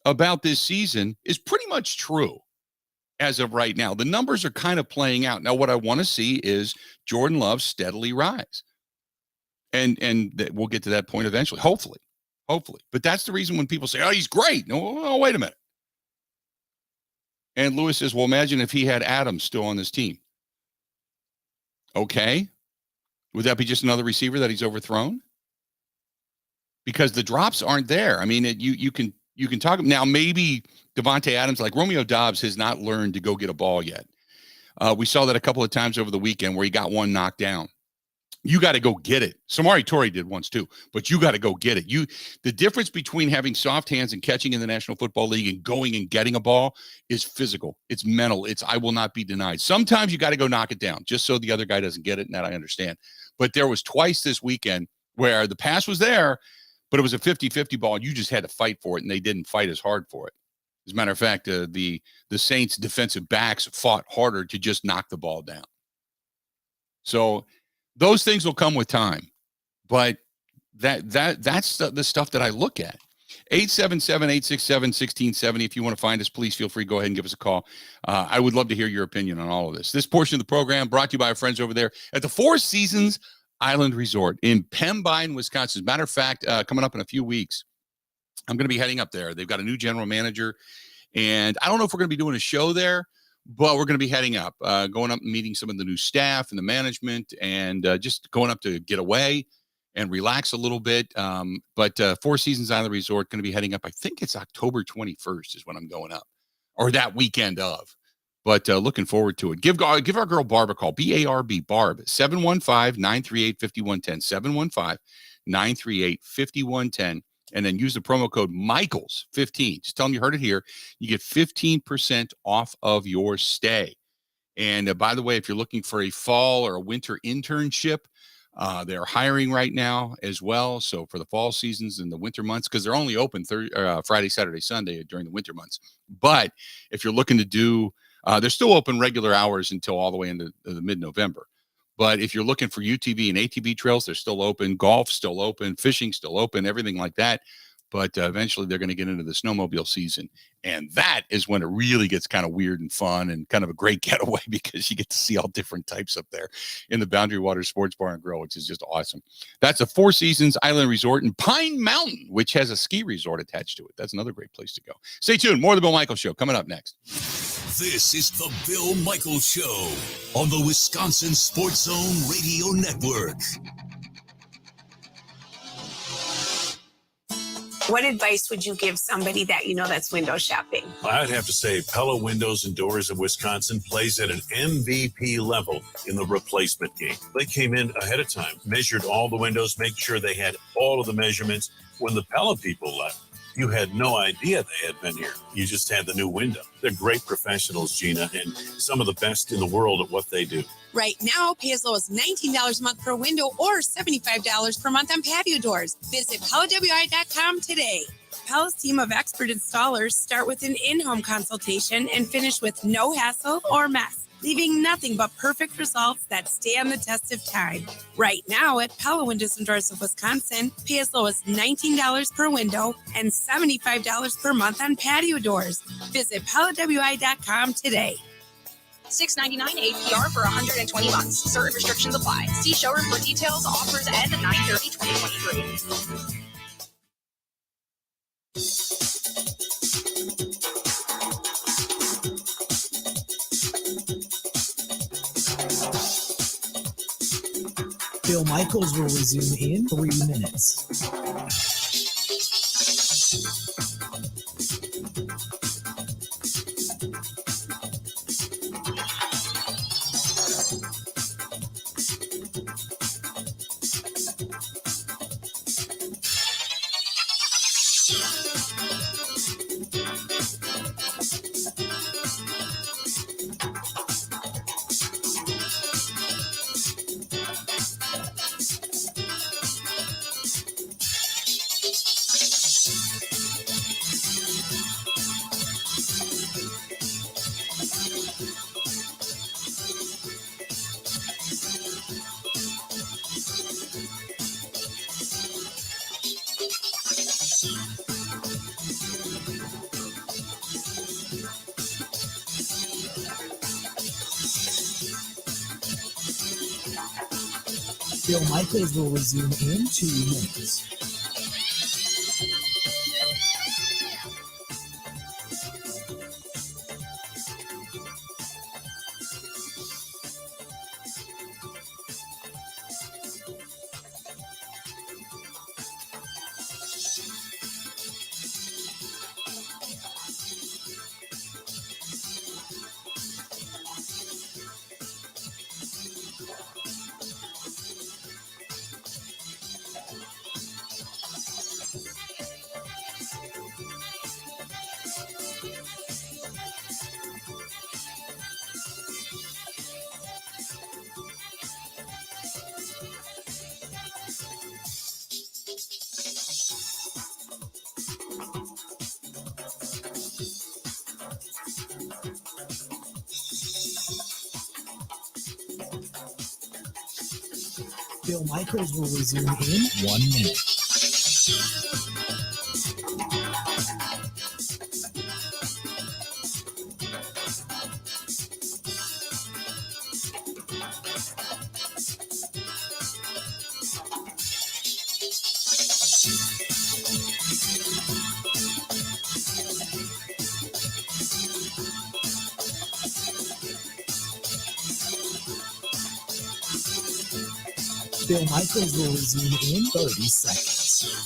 about this season is pretty much true as of right now. The numbers are kind of playing out. Now, what I want to see is Jordan Love steadily rise. And we'll get to that point eventually, hopefully. But that's the reason when people say, oh, he's great. No, wait a minute. And Lewis says, well, imagine if he had Adams still on this team. Okay. Would that be just another receiver that he's overthrown? Because the drops aren't there. I mean, you can talk now. Maybe Devontae Adams, like Romeo Doubs, has not learned to go get a ball yet. We saw that a couple of times over the weekend where he got one knocked down. You got to go get it. Samari Torrey did once too, but you got to go get it. The difference between having soft hands and catching in the National Football League and going and getting a ball is physical. It's mental. I will not be denied. Sometimes you got to go knock it down just so the other guy doesn't get it, and that I understand. But there was twice this weekend where the pass was there, but it was a 50-50 ball, and you just had to fight for it, and they didn't fight as hard for it. As a matter of fact, the Saints defensive backs fought harder to just knock the ball down. So those things will come with time, but that's the stuff that I look at. 877-867-1670. If you want to find us, please feel free. Go ahead and give us a call. I would love to hear your opinion on all of this. This portion of the program brought to you by our friends over there at the Four Seasons Island Resort in Pembine, Wisconsin. As a matter of fact, coming up in a few weeks, I'm going to be heading up there. They've got a new general manager, and I don't know if we're going to be doing a show there, but we're going to be heading up, going up and meeting some of the new staff and the management, and just going up to get away and relax a little bit. But Four Seasons Island Resort going to be heading up. I think it's October 21st is when I'm going up, or that weekend of. But looking forward to it. Give our girl Barb a call. B-A-R-B, Barb, 715-938-5110. 715-938-5110. And then use the promo code Michaels15. Just tell them you heard it here. You get 15% off of your stay. And by the way, if you're looking for a fall or a winter internship, they're hiring right now as well. So for the fall seasons and the winter months, because they're only open Friday, Saturday, Sunday during the winter months. But if you're looking to do, they're still open regular hours until all the way into the mid-November. But if you're looking for UTV and ATV trails, they're still open. Golf still open. Fishing still open. Everything like that. But eventually they're going to get into the snowmobile season. And that is when it really gets kind of weird and fun and kind of a great getaway, because you get to see all different types up there in the Boundary Waters Sports Bar and Grill, which is just awesome. That's a Four Seasons Island Resort in Pine Mountain, which has a ski resort attached to it. That's another great place to go. Stay tuned. More of the Bill Michaels Show coming up next. This is the Bill Michaels Show on the Wisconsin Sports Zone Radio Network. What advice would you give somebody that that's window shopping? I'd have to say Pella Windows and Doors of Wisconsin plays at an MVP level in the replacement game. They came in ahead of time, measured all the windows, make sure they had all of the measurements. When the Pella people left, you had no idea they had been here. You just had the new window. They're great professionals, Gina, and some of the best in the world at what they do. Right now, pay as low as $19 a month per window or $75 per month on patio doors. Visit PellaWI.com today. Pella's team of expert installers start with an in-home consultation and finish with no hassle or mess, leaving nothing but perfect results that stay on the test of time. Right now at Pella Windows and Doors of Wisconsin, pay as low as $19 per window and $75 per month on patio doors. Visit PellaWI.com today. $6.99 APR for 120 months. Certain restrictions apply. See showroom for details. Offers end 9/30/2023. Bill Michaels will resume in 3 minutes. Bill Michaels will resume in 2 minutes. Bill Michaels will resume in 1 minute. Bill Michaels will resume in 30 seconds.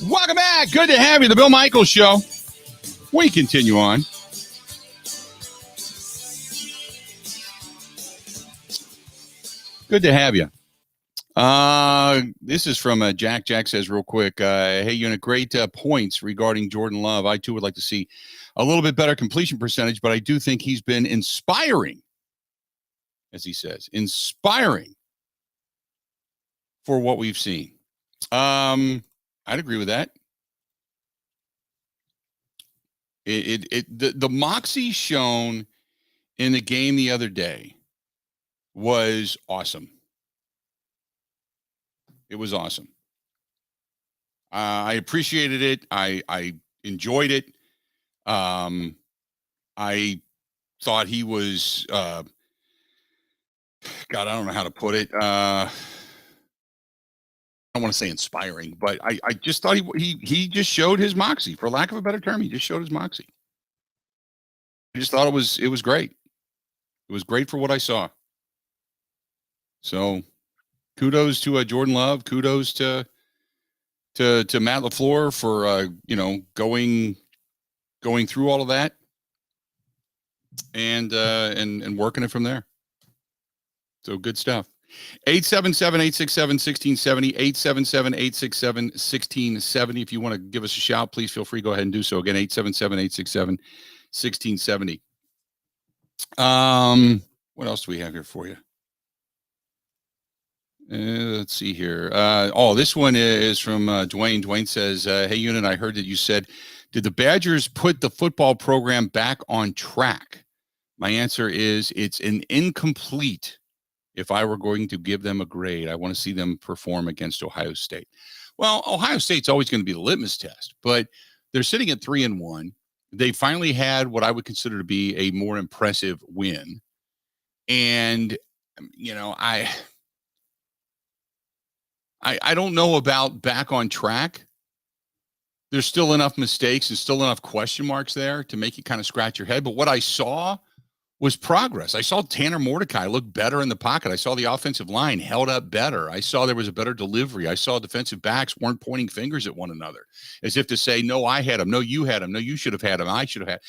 Welcome back. Good to have you. The Bill Michaels Show. We continue on. Good to have you. This is from Jack. Jack says real quick, hey, unit, great points regarding Jordan Love. I, too, would like to see a little bit better completion percentage, but I do think he's been inspiring, as he says, inspiring for what we've seen. I'd agree with that. The moxie shown in the game the other day was awesome. It was awesome. I appreciated it. I enjoyed it. I thought he was, God, I don't know how to put it. I don't want to say inspiring, but I just thought he just showed his moxie, for lack of a better term. He just showed his moxie. I just thought it was great. It was great for what I saw. So kudos to Jordan Love. Kudos to Matt LaFleur for going through all of that and working it from there. So good stuff. 877-867-1670, 877-867-1670. If you want to give us a shout, please feel free. Go ahead and do so. Again, 877-867-1670. What else do we have here for you? Let's see here. This one is from Dwayne. Dwayne says, hey, unit, I heard that you said, did the Badgers put the football program back on track? My answer is it's an incomplete. If I were going to give them a grade, I want to see them perform against Ohio State. Well, Ohio State's always going to be the litmus test, but they're sitting at 3-1. They finally had what I would consider to be a more impressive win. And, I don't know about back on track. There's still enough mistakes and still enough question marks there to make you kind of scratch your head. But what I saw was progress. I saw Tanner Mordecai look better in the pocket. I saw the offensive line held up better. I saw there was a better delivery. I saw defensive backs weren't pointing fingers at one another as if to say, no, I had him. No, you had him. No, you should have had him. I should have had.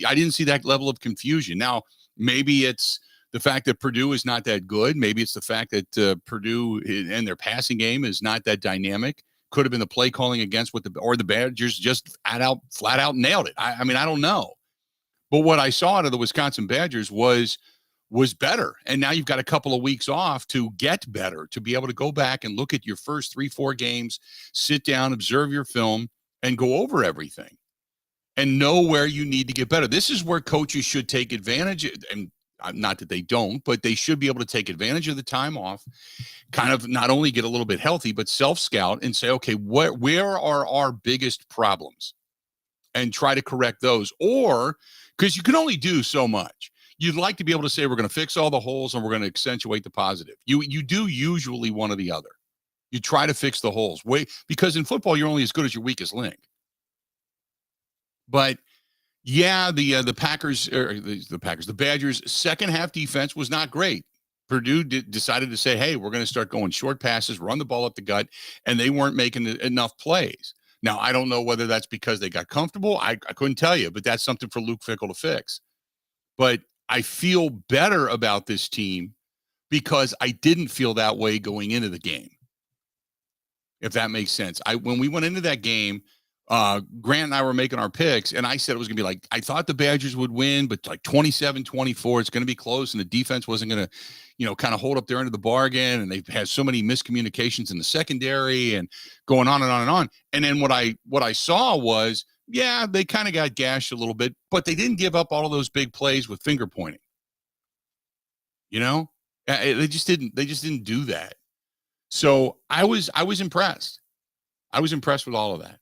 I didn't see that level of confusion. Now, maybe it's the fact that Purdue is not that good. Maybe it's the fact that Purdue and their passing game is not that dynamic. Could have been the play calling against the Badgers just flat out nailed it. I mean, I don't know. But what I saw out of the Wisconsin Badgers was better. And now you've got a couple of weeks off to get better, to be able to go back and look at your first 3-4 games, sit down, observe your film, and go over everything and know where you need to get better. This is where coaches should take advantage, and not that they don't, but they should be able to take advantage of the time off, kind of not only get a little bit healthy, but self-scout and say, okay, where are our biggest problems? And try to correct those. Or, because you can only do so much. You'd like to be able to say, we're going to fix all the holes and we're going to accentuate the positive. You do usually one or the other. You try to fix the holes. Because in football, you're only as good as your weakest link. But yeah, the Badgers' second half defense was not great. Purdue decided to say, hey, we're going to start going short passes, run the ball up the gut, and they weren't making enough plays. Now, I don't know whether that's because they got comfortable. I couldn't tell you, but that's something for Luke Fickell to fix. But I feel better about this team because I didn't feel that way going into the game, if that makes sense. When we went into that game, Grant and I were making our picks, and I said it was going to be like, I thought the Badgers would win, but like 27-24, it's going to be close, and the defense wasn't going to, kind of hold up their end of the bargain, and they've had so many miscommunications in the secondary and going on and on and on. And then what I saw was, yeah, they kind of got gashed a little bit, but they didn't give up all of those big plays with finger pointing. They just didn't do that. So I was impressed. I was impressed with all of that.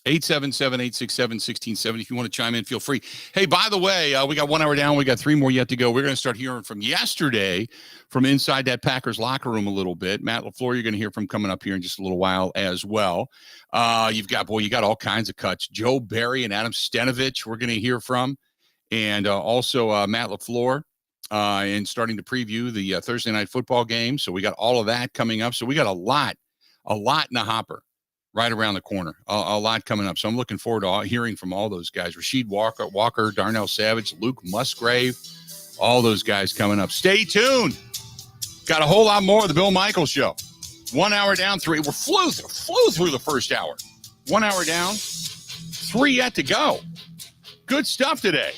877-867-1670. If you want to chime in, feel free. Hey, by the way, we got 1 hour down. We got 3 more yet to go. We're going to start hearing from yesterday from inside that Packers locker room a little bit. Matt LaFleur, you're going to hear from coming up here in just a little while as well. You got all kinds of cuts. Joe Barry and Adam Stenovich, we're going to hear from. And also Matt LaFleur and starting to preview the Thursday night football game. So we got all of that coming up. So we got a lot in the hopper right around the corner. A lot coming up. So I'm looking forward to hearing from all those guys. Rasheed Walker, Darnell Savage, Luke Musgrave, all those guys coming up. Stay tuned. Got a whole lot more of the Bill Michaels Show. 1 hour down, 3. We flew through the first hour. 1 hour down, 3 yet to go. Good stuff today.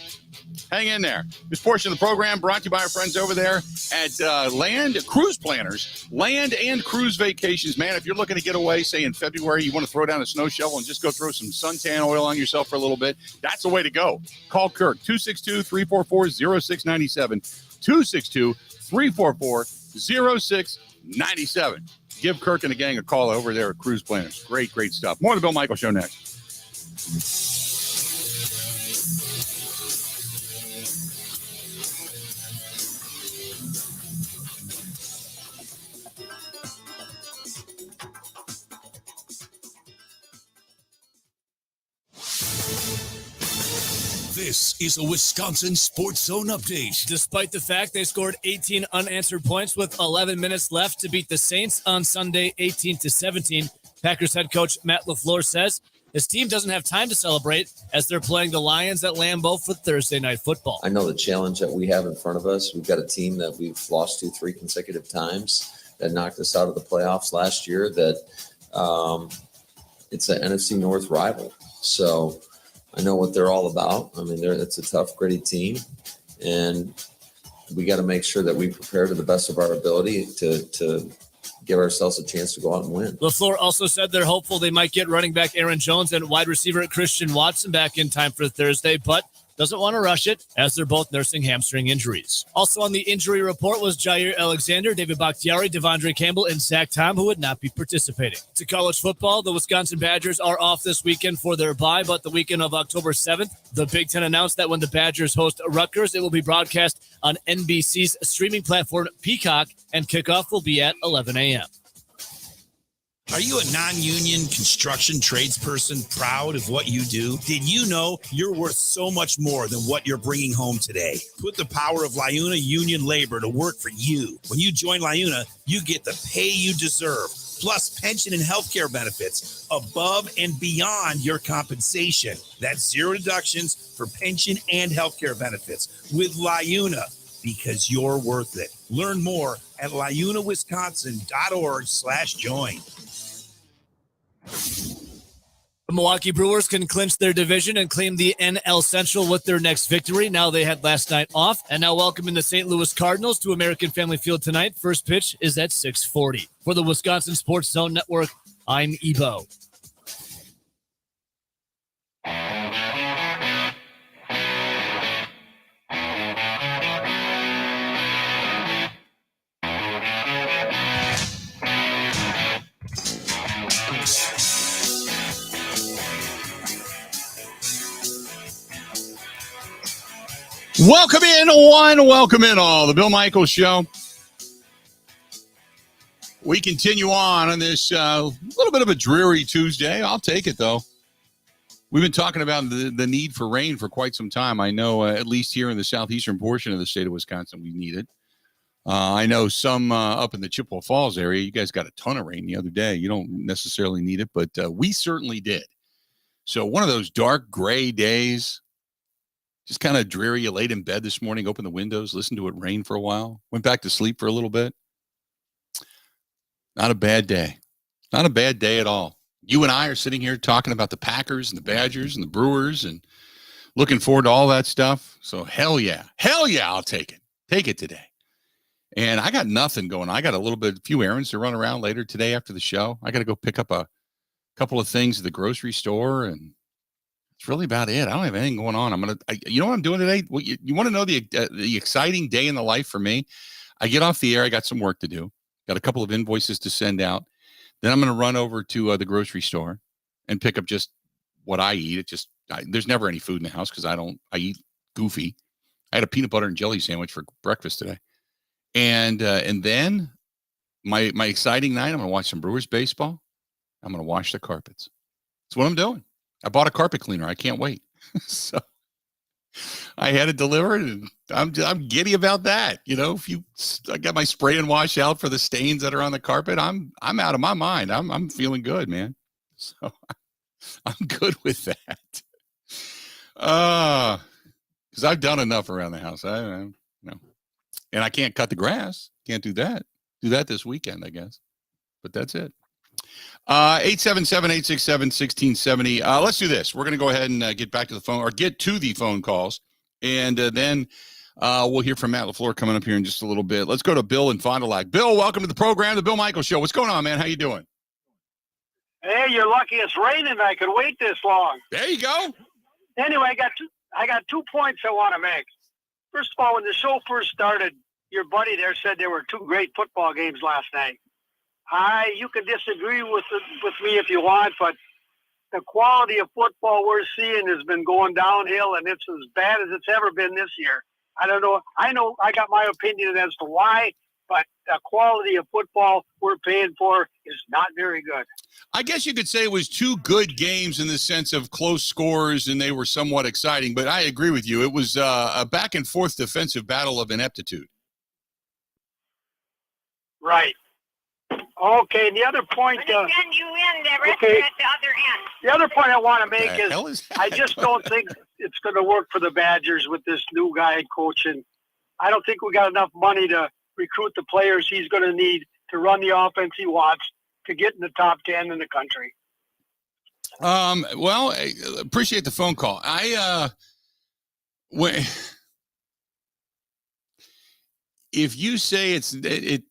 Hang in there. This portion of the program brought to you by our friends over there at Land Cruise Planners, Land and Cruise Vacations. Man, if you're looking to get away, say in February, you want to throw down a snow shovel and just go throw some suntan oil on yourself for a little bit, that's the way to go. Call Kirk, 262-344-0697, 262-344-0697. Give Kirk and the gang a call over there at Cruise Planners. Great stuff. More of the Bill Michaels Show next. This is a Wisconsin Sports Zone update. Despite the fact they scored 18 unanswered points with 11 minutes left to beat the Saints on Sunday 18-17, Packers head coach Matt LaFleur says his team doesn't have time to celebrate as they're playing the Lions at Lambeau for Thursday night football. I know the challenge that we have in front of us. We've got a team that we've lost to 3 consecutive times that knocked us out of the playoffs last year, that it's an NFC North rival. So I know what they're all about. I mean, it's a tough, gritty team, and we got to make sure that we prepare to the best of our ability to give ourselves a chance to go out and win. LaFleur also said they're hopeful they might get running back Aaron Jones and wide receiver Christian Watson back in time for Thursday, but doesn't want to rush it as they're both nursing hamstring injuries. Also on the injury report was Jair Alexander, David Bakhtiari, Devondre Campbell, and Zach Tom, who would not be participating. To college football, the Wisconsin Badgers are off this weekend for their bye, but the weekend of October 7th, the Big Ten announced that when the Badgers host Rutgers, it will be broadcast on NBC's streaming platform Peacock, and kickoff will be at 11 a.m. Are you a non-union construction tradesperson proud of what you do? Did you know you're worth so much more than what you're bringing home today? Put the power of LiUNA union labor to work for you. When you join LiUNA, you get the pay you deserve, plus pension and healthcare benefits above and beyond your compensation. That's 0 deductions for pension and healthcare benefits with LiUNA, because you're worth it. Learn more at liunawisconsin.org/join. The Milwaukee Brewers can clinch their division and claim the NL Central with their next victory. Now they had last night off, and now welcoming the St. Louis Cardinals to American Family Field tonight. First pitch is at 6:40. For the Wisconsin Sports Zone Network, I'm Ebo. Welcome in one, welcome in all. The Bill Michaels Show. We continue on this little bit of a dreary Tuesday. I'll take it, though. We've been talking about the need for rain for quite some time. I know at least here in the southeastern portion of the state of Wisconsin, we need it. I know some up in the Chippewa Falls area, you guys got a ton of rain the other day. You don't necessarily need it, but we certainly did. So one of those dark gray days, just kind of dreary. You laid in bed this morning, opened the windows, listened to it rain for a while, went back to sleep for a little bit. Not a bad day. Not a bad day at all. You and I are sitting here talking about the Packers and the Badgers and the Brewers and looking forward to all that stuff. So hell yeah, I'll take it. Take it today. And I got nothing going. I got a few errands to run around later today after the show. I got to go pick up a couple of things at the grocery store, and it's really about it. I don't have anything going on. You know what I'm doing today? Well, you want to know the exciting day in the life for me? I get off the air. I got some work to do. Got a couple of invoices to send out. Then I'm going to run over to the grocery store and pick up just what I eat. There's never any food in the house because I eat goofy. I had a peanut butter and jelly sandwich for breakfast today. And then my exciting night, I'm going to watch some Brewers baseball. I'm going to wash the carpets. That's what I'm doing. I bought a carpet cleaner. I can't wait. So I had it delivered, and I'm giddy about that. You know, I got my spray and wash out for the stains that are on the carpet. I'm out of my mind. I'm feeling good, man. So I'm good with that. Because I've done enough around the house. And I can't cut the grass. Can't do that. Do that this weekend, I guess. But that's it. 877-867-1670. Let's do this. We're going to go ahead and get back to the phone, or get to the phone calls. And then we'll hear from Matt LaFleur coming up here in just a little bit. Let's go to Bill in Fond du Lac. Bill, welcome to the program, The Bill Michaels Show. What's going on, man? How you doing? Hey, you're lucky it's raining. I could wait this long. There you go. Anyway, I got 2 points I want to make. First of all, when the show first started, your buddy there said there were 2 great football games last night. You can disagree with me if you want, but the quality of football we're seeing has been going downhill, and it's as bad as it's ever been this year. I don't know. I know I got my opinion as to why, but the quality of football we're paying for is not very good. I guess you could say it was 2 good games in the sense of close scores, and they were somewhat exciting. But I agree with you. It was a back-and-forth defensive battle of ineptitude. Right. Okay, the other point. Send you in the rest okay. at the other end. The other point I want to make is I just don't think it's going to work for the Badgers with this new guy coaching. I don't think we got enough money to recruit the players he's going to need to run the offense he wants to get in the top 10 in the country. Well, I appreciate the phone call. If you say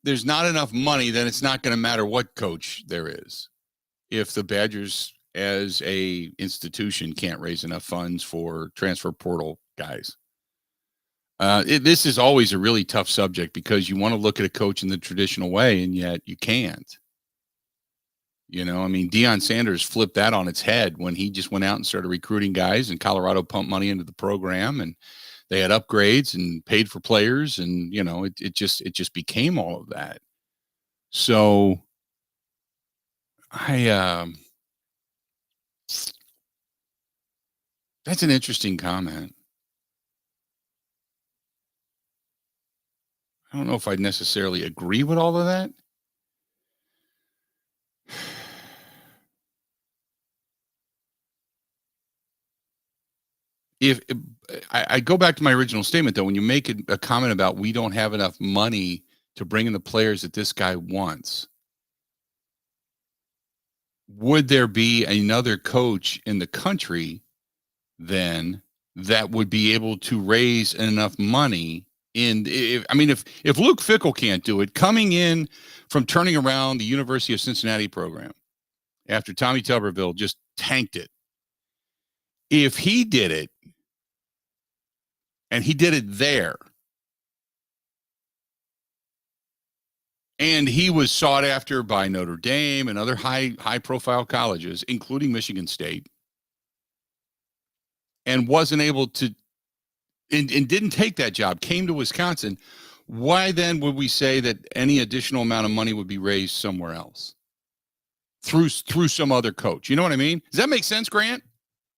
there's not enough money, then it's not going to matter what coach there is. If the Badgers as a institution can't raise enough funds for transfer portal guys. This is always a really tough subject because you want to look at a coach in the traditional way, and yet you can't. You know, I mean, Deion Sanders flipped that on its head when he just went out and started recruiting guys, and Colorado pumped money into the program, and they had upgrades and paid for players, and you know, it just became all of that. So that's an interesting comment. I don't know if I'd necessarily agree with all of that. If I go back to my original statement, though, when you make a comment about we don't have enough money to bring in the players that this guy wants, would there be another coach in the country then that would be able to raise enough money? If Luke Fickell can't do it, coming in from turning around the University of Cincinnati program after Tommy Tuberville just tanked it, if he did it, and he did it there, and he was sought after by Notre Dame and other high-profile colleges, including Michigan State, and wasn't able to, and didn't take that job, came to Wisconsin, why then would we say that any additional amount of money would be raised somewhere else through some other coach? You know what I mean? Does that make sense, Grant?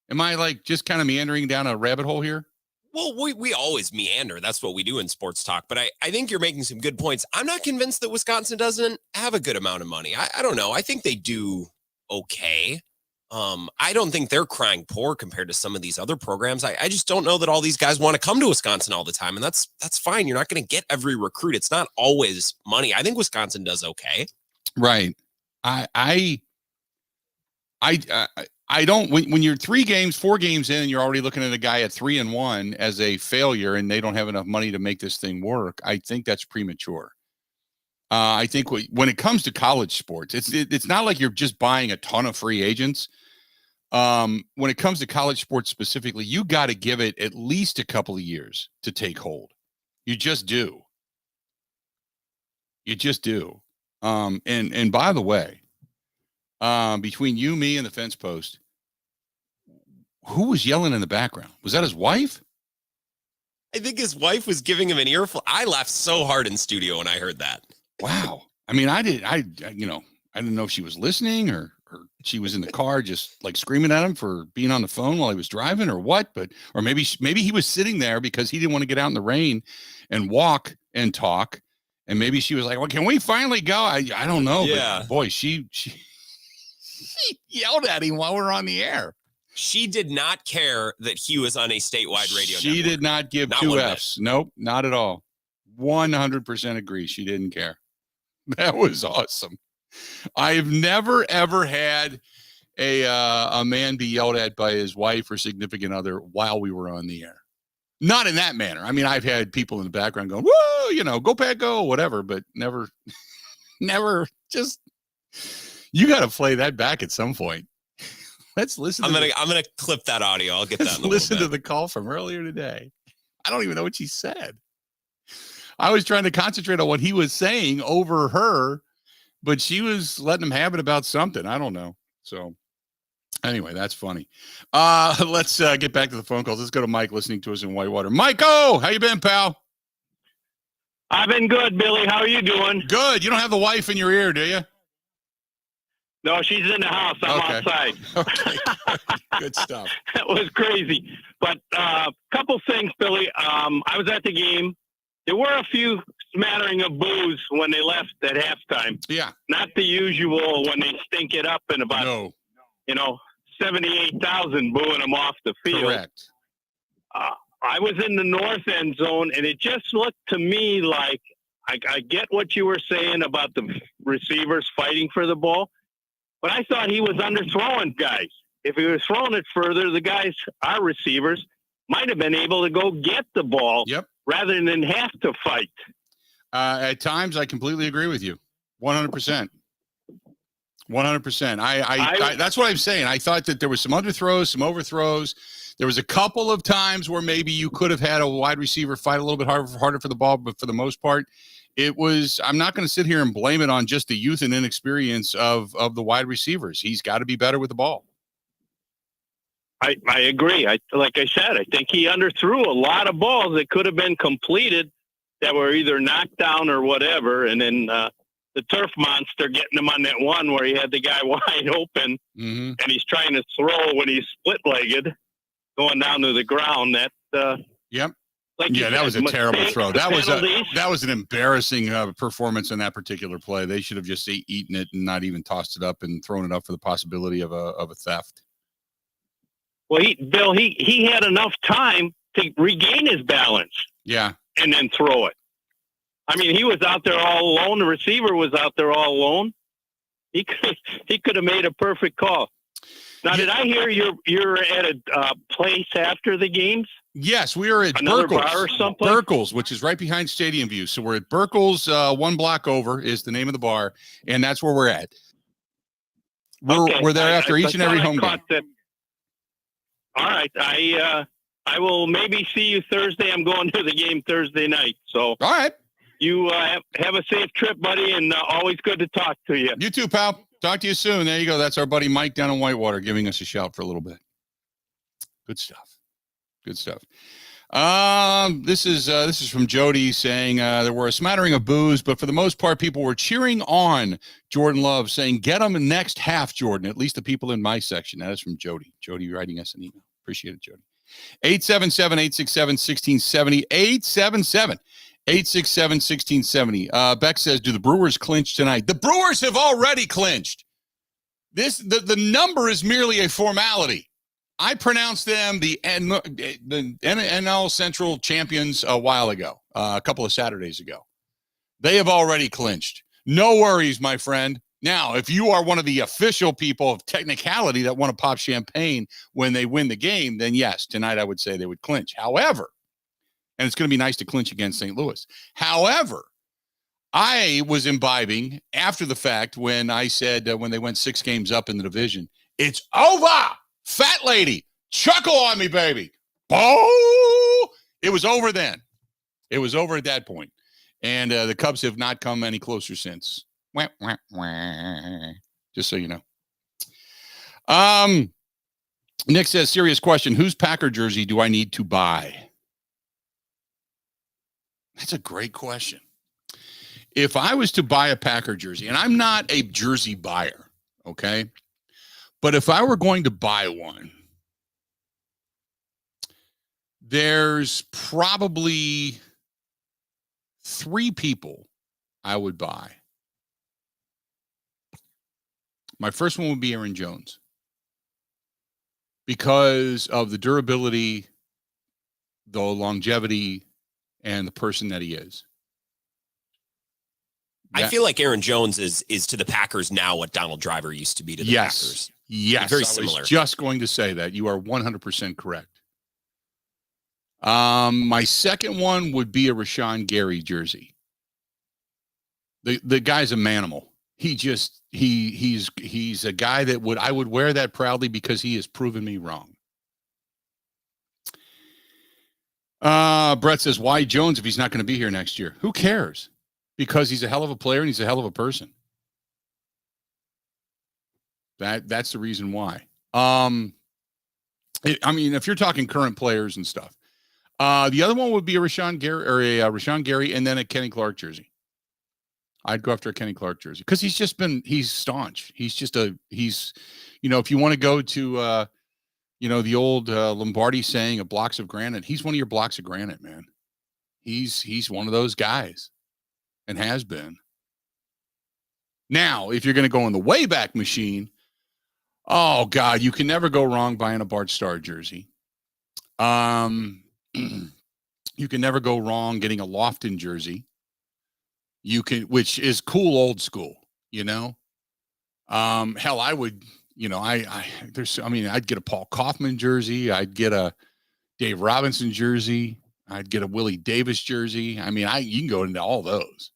Am I like just kind of meandering down a rabbit hole here? Well, we always meander. That's what we do in sports talk. But I think you're making some good points. I'm not convinced that Wisconsin doesn't have a good amount of money. I don't know. I think they do okay. I don't think they're crying poor compared to some of these other programs. I just don't know that all these guys want to come to Wisconsin all the time. And that's fine. You're not going to get every recruit. It's not always money. I think Wisconsin does okay. Right. I don't, when you're 4 games in, and you're already looking at a guy at 3-1 as a failure, and they don't have enough money to make this thing work. I think that's premature. I think when it comes to college sports, it's not like you're just buying a ton of free agents. When it comes to college sports specifically, you got to give it at least a couple of years to take hold. You just do. You just do. And by the way, between you, me, and the fence post, who was yelling in the background? Was that his wife? I think his wife was giving him an earful. I laughed so hard in studio when I heard that. Wow. I mean, I didn't know if she was listening or she was in the car just like screaming at him for being on the phone while he was driving or what, or maybe he was sitting there because he didn't want to get out in the rain and walk and talk. And maybe she was like, well, can we finally go? I don't know. Yeah. But boy, she yelled at him while we were on the air. She did not care that he was on a statewide radio She network. did not give Not 2 one Fs. Nope, not at all. 100% agree. She didn't care. That was awesome. I've never, ever had a man be yelled at by his wife or significant other while we were on the air. Not in that manner. I mean, I've had people in the background going, whoa, go Pat, go, whatever, but never just, you got to play that back at some point. Let's listen. I'm gonna clip that audio. I'll get that. Listen to the call from earlier today. I don't even know what she said. I was trying to concentrate on what he was saying over her, but she was letting him have it about something. I don't know. So anyway, that's funny. Let's get back to the phone calls. Let's go to Mike listening to us in Whitewater. Mike-o, how you been, pal? I've been good, Billy. How are you doing? Good. You don't have the wife in your ear, do you? No, she's in the house. I'm outside. Okay. Good stuff. That was crazy. But couple things, Billy. I was at the game. There were a few smattering of boos when they left at halftime. Yeah. Not the usual when they stink it up in about, 78,000 booing them off the field. Correct. I was in the north end zone, and it just looked to me like I get what you were saying about the receivers fighting for the ball, but I thought he was underthrowing guys. If he was throwing it further, the guys, our receivers, might have been able to go get the ball rather than have to fight. At times, I completely agree with you. 100%. 100%. I that's what I'm saying. I thought that there was some underthrows, some overthrows. There was a couple of times where maybe you could have had a wide receiver fight a little bit harder for the ball, but for the most part, it was, I'm not going to sit here and blame it on just the youth and inexperience of the wide receivers. He's got to be better with the ball. I agree. Like I said, I think he underthrew a lot of balls that could have been completed that were either knocked down or whatever. And then the turf monster getting him on that one where he had the guy wide open and he's trying to throw when he's split-legged going down to the ground. That like that was a terrible throw. That was an embarrassing performance in that particular play. They should have just eaten it and not even tossed it up and thrown it up for the possibility of a theft. Well, he had enough time to regain his balance. Yeah. And then throw it. I mean, he was out there all alone. The receiver was out there all alone. He could have made a perfect call. Now, did I hear you're at a place after the games? Yes, we are at Another Burkle's. bar or someplace? Burkle's, which is right behind Stadium View. So we're at Burkle's, one block over is the name of the bar, and that's where we're at. We're there after each and every home game. All right, I will maybe see you Thursday. I'm going to the game Thursday night. So all right, you have a safe trip, buddy, and always good to talk to you. You too, pal. Talk to you soon. There you go. That's our buddy Mike down in Whitewater giving us a shout for a little bit. Good stuff. Good stuff. This is from Jody saying there were a smattering of boos, but for the most part, people were cheering on Jordan Love, saying, "Get him next half, Jordan." At least the people in my section. That is from Jody. Jody writing us an email. Appreciate it, Jody. 877-867-1670. 877-867-1670. Beck says, "Do the Brewers clinch tonight?" The Brewers have already clinched. The number is merely a formality. I pronounced them the NL Central champions a while ago, a couple of Saturdays ago. They have already clinched. No worries, my friend. Now, if you are one of the official people of technicality that want to pop champagne when they win the game, then yes, tonight I would say they would clinch. However, and it's going to be nice to clinch against St. Louis. However, I was imbibing after the fact when I said when they went 6 games up in the division, it's over. Fat lady, chuckle on me, baby. Oh, it was over then. It was over at that point. And the Cubs have not come any closer since. Wah, wah, wah. Just so you know. Nick says, serious question. Whose Packer jersey do I need to buy? That's a great question. If I was to buy a Packer jersey, and I'm not a jersey buyer, okay? But if I were going to buy one, there's probably 3 people I would buy. My first one would be Aaron Jones because of the durability, the longevity, and the person that he is. I feel like Aaron Jones is to the Packers now what Donald Driver used to be to the Packers. Yes, very I similar. was just going to say that. You are 100% correct. My second one would be a Rashawn Gary jersey. The guy's a manimal. He's a guy that I would wear that proudly because he has proven me wrong. Brett says, why Jones if he's not going to be here next year? Who cares? Because he's a hell of a player and he's a hell of a person. That's the reason why. If you're talking current players and stuff, the other one would be a Rashawn Gary and then a Kenny Clark jersey. I'd go after a Kenny Clark jersey because he's staunch. If you want to go to, the old Lombardi saying of blocks of granite, he's one of your blocks of granite, man. He's one of those guys and has been. Now, if you're going to go in the Wayback Machine, oh God, you can never go wrong buying a Bart Starr jersey. You can never go wrong getting a Lofton jersey. Which is cool old school, hell, I would, I'd get a Paul Kaufman jersey. I'd get a Dave Robinson jersey. I'd get a Willie Davis jersey. You can go into all those.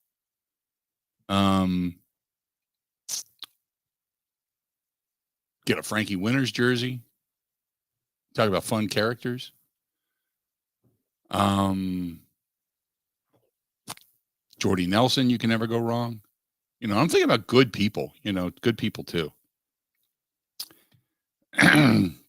Get a Frankie Winters jersey. Talk about fun characters. Jordy Nelson, you can never go wrong. I'm thinking about good people, good people too. Then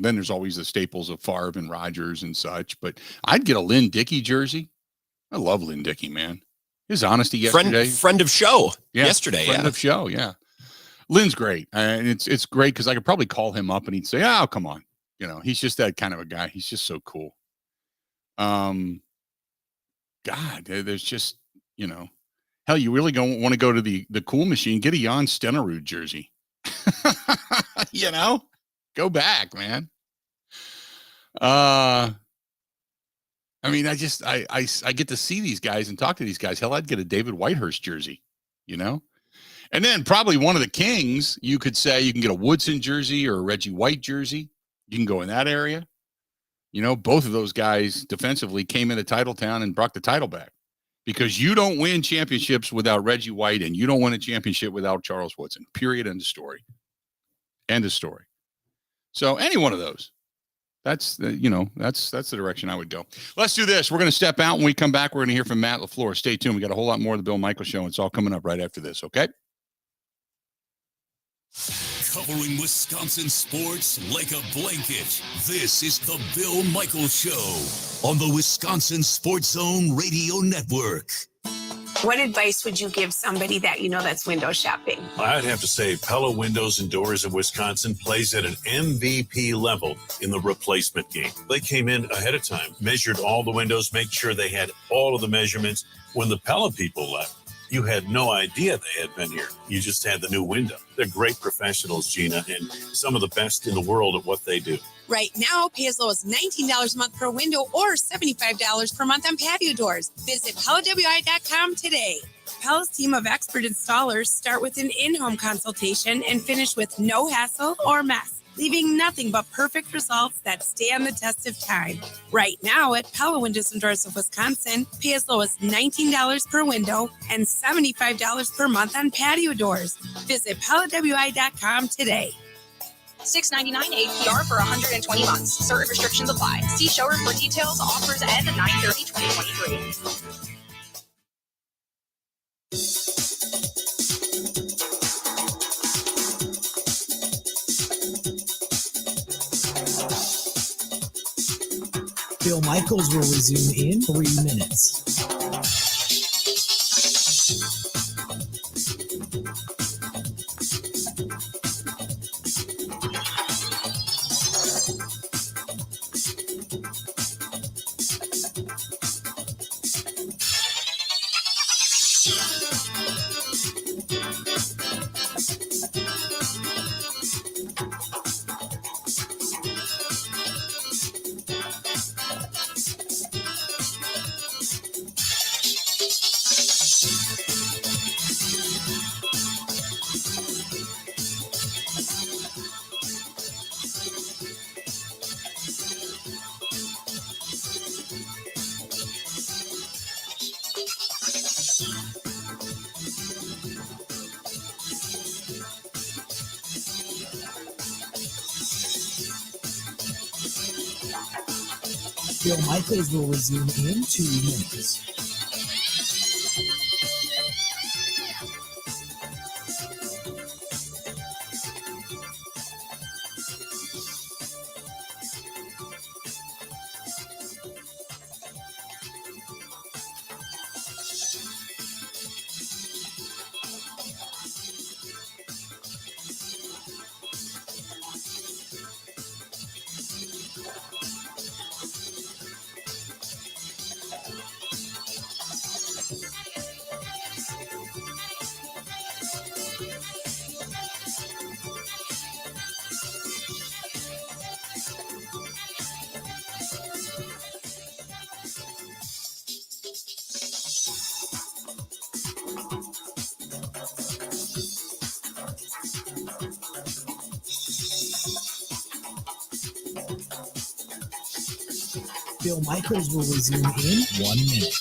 there's always the staples of Favre and Rodgers and such, but I'd get a Lynn Dickey jersey. I love Lynn Dickey, man. His honesty yesterday. Friend of show yesterday. Friend of show, yeah. Lynn's great. And it's great because I could probably call him up and he'd say, oh, come on. He's just that kind of a guy. He's just so cool. God, there's just, hell, you really don't want to go to the cool machine. Get a Jan Stenerud jersey. Go back, man. I get to see these guys and talk to these guys. Hell, I'd get a David Whitehurst jersey, and then probably one of the Kings, you could say you can get a Woodson jersey or a Reggie White jersey. You can go in that area. Both of those guys defensively came into Titletown and brought the title back because you don't win championships without Reggie White and you don't win a championship without Charles Woodson. Period. End of story. End of story. So any one of those, that's the direction I would go. Let's do this. We're going to step out. When we come back, we're going to hear from Matt LaFleur. Stay tuned. We got a whole lot more of the Bill Michaels Show. It's all coming up right after this. Okay. Covering Wisconsin sports like a blanket. This is the Bill Michaels Show on the Wisconsin Sports Zone Radio Network. What advice would you give somebody that that's window shopping? I'd have to say Pella Windows and Doors of Wisconsin plays at an MVP level in the replacement game. They came in ahead of time, measured all the windows, made sure they had all of the measurements. When the Pella people left, you had no idea they had been here. You just had the new window. They're great professionals, Gina, and some of the best in the world at what they do. Right now, pay as low as $19 a month per window or $75 per month on patio doors. Visit PellaWI.com today. Pell's team of expert installers start with an in-home consultation and finish with no hassle or mess, leaving nothing but perfect results that stand the test of time. Right now at Pella Windows and Doors of Wisconsin, pay as low as $19 per window and $75 per month on patio doors. Visit PellaWI.com today. $6.99 APR for 120 months. Certain restrictions apply. See showroom for details. Offers end 9/30/2023. Bill Michaels will resume in 3 minutes. Bill Michaels will resume in 2 minutes. Bill Michaels will resume in 1 minute.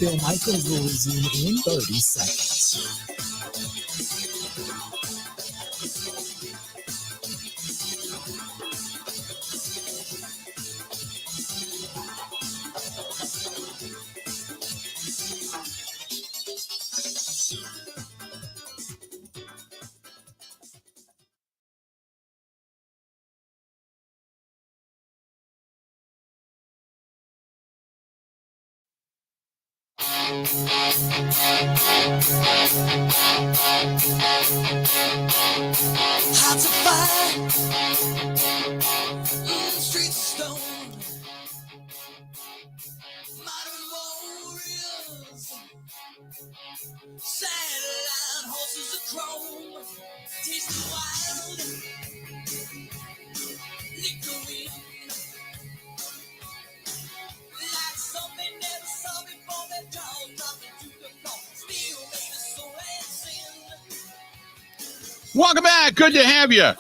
Bill Michaels will resume in 30 seconds. Hard to find, streets of stone, modern warriors, satellite horses of chrome, tasting wild, liquor like something never saw before. That jaws dropping to the floor, still made us so and sin. Welcome back. Good to have you.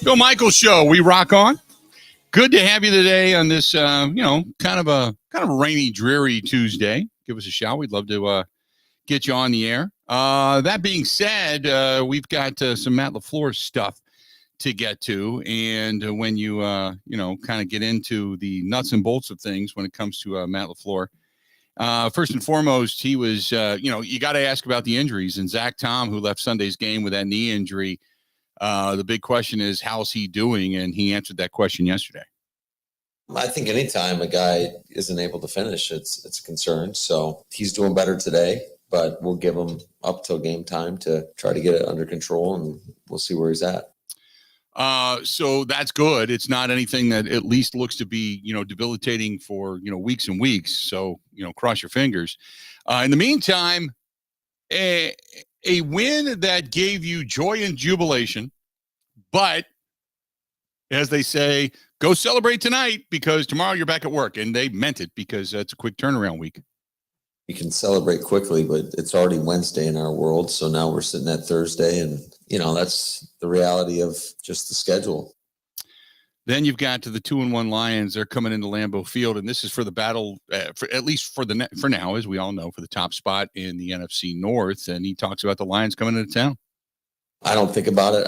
Bill Michaels Show. We rock on. Good to have you today on this, kind of a rainy, dreary Tuesday. Give us a shout. We'd love to get you on the air. That being said, we've got some Matt LaFleur stuff to get to, and when you kind of get into the nuts and bolts of things when it comes to Matt LaFleur, first and foremost, he was you got to ask about the injuries, and Zach Tom, who left Sunday's game with that knee injury, The big question is, how's he doing? And he answered that question yesterday. I think anytime a guy isn't able to finish, it's a concern. So he's doing better today, but we'll give him up till game time to try to get it under control, and we'll see where he's at. So that's good. It's not anything that at least looks to be, debilitating for, weeks and weeks. So, cross your fingers. In the meantime, a win that gave you joy and jubilation, but as they say, go celebrate tonight because tomorrow you're back at work. And they meant it because it's a quick turnaround week. You can celebrate quickly, but it's already Wednesday in our world. So now we're sitting at Thursday, and, that's the reality of just the schedule. Then you've got to the 2-1 Lions. They're coming into Lambeau Field, and this is for the battle, at least for now, as we all know, for the top spot in the NFC North. And he talks about the Lions coming into town. I don't think about it.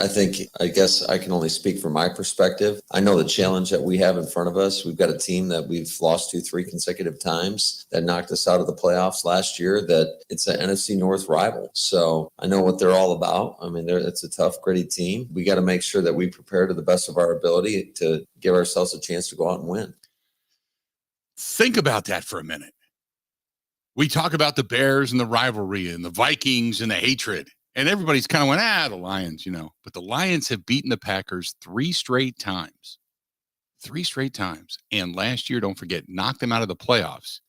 I guess I can only speak from my perspective. I know the challenge that we have in front of us. We've got a team that we've lost 2-3 consecutive times that knocked us out of the playoffs last year, that it's an NFC North rival. So I know what they're all about. I mean, it's a tough, gritty team. We got to make sure that we prepare to the best of our ability to give ourselves a chance to go out and win. Think about that for a minute. We talk about the Bears and the rivalry and the Vikings and the hatred. And everybody's kind of went, the Lions, But the Lions have beaten the Packers 3 straight times. 3 straight times. And last year, don't forget, knocked them out of the playoffs.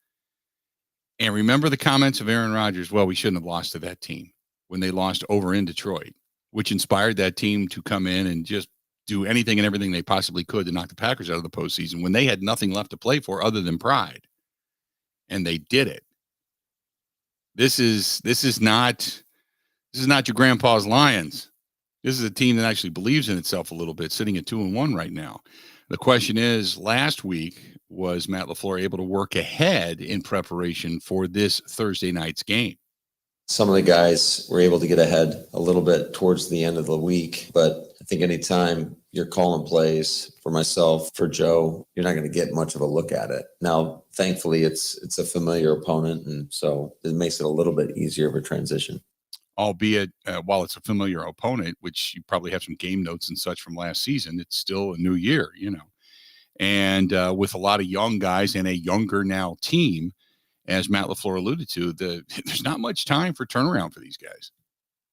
And remember the comments of Aaron Rodgers, well, we shouldn't have lost to that team when they lost over in Detroit, which inspired that team to come in and just do anything and everything they possibly could to knock the Packers out of the postseason when they had nothing left to play for other than pride. And they did it. This is not your grandpa's Lions. This is a team that actually believes in itself a little bit, sitting at 2-1 right now. The question is, last week, was Matt LaFleur able to work ahead in preparation for this Thursday night's game? Some of the guys were able to get ahead a little bit towards the end of the week, but I think anytime you're calling plays, for myself, for Joe, you're not going to get much of a look at it. Now, thankfully, it's a familiar opponent, and so it makes it a little bit easier of a transition. Albeit, while it's a familiar opponent, which you probably have some game notes and such from last season, it's still a new year, And with a lot of young guys and a younger now team, as Matt LaFleur alluded to, there's not much time for turnaround for these guys.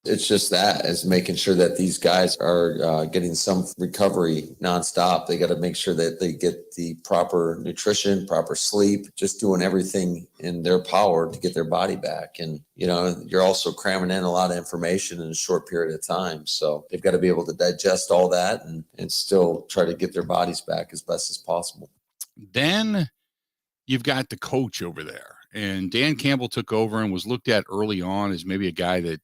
It's just that, is making sure that these guys are getting some recovery nonstop. They got to make sure that they get the proper nutrition, proper sleep, just doing everything in their power to get their body back. And, you're also cramming in a lot of information in a short period of time. So they've got to be able to digest all that and still try to get their bodies back as best as possible. Then you've got the coach over there. And Dan Campbell took over and was looked at early on as maybe a guy that,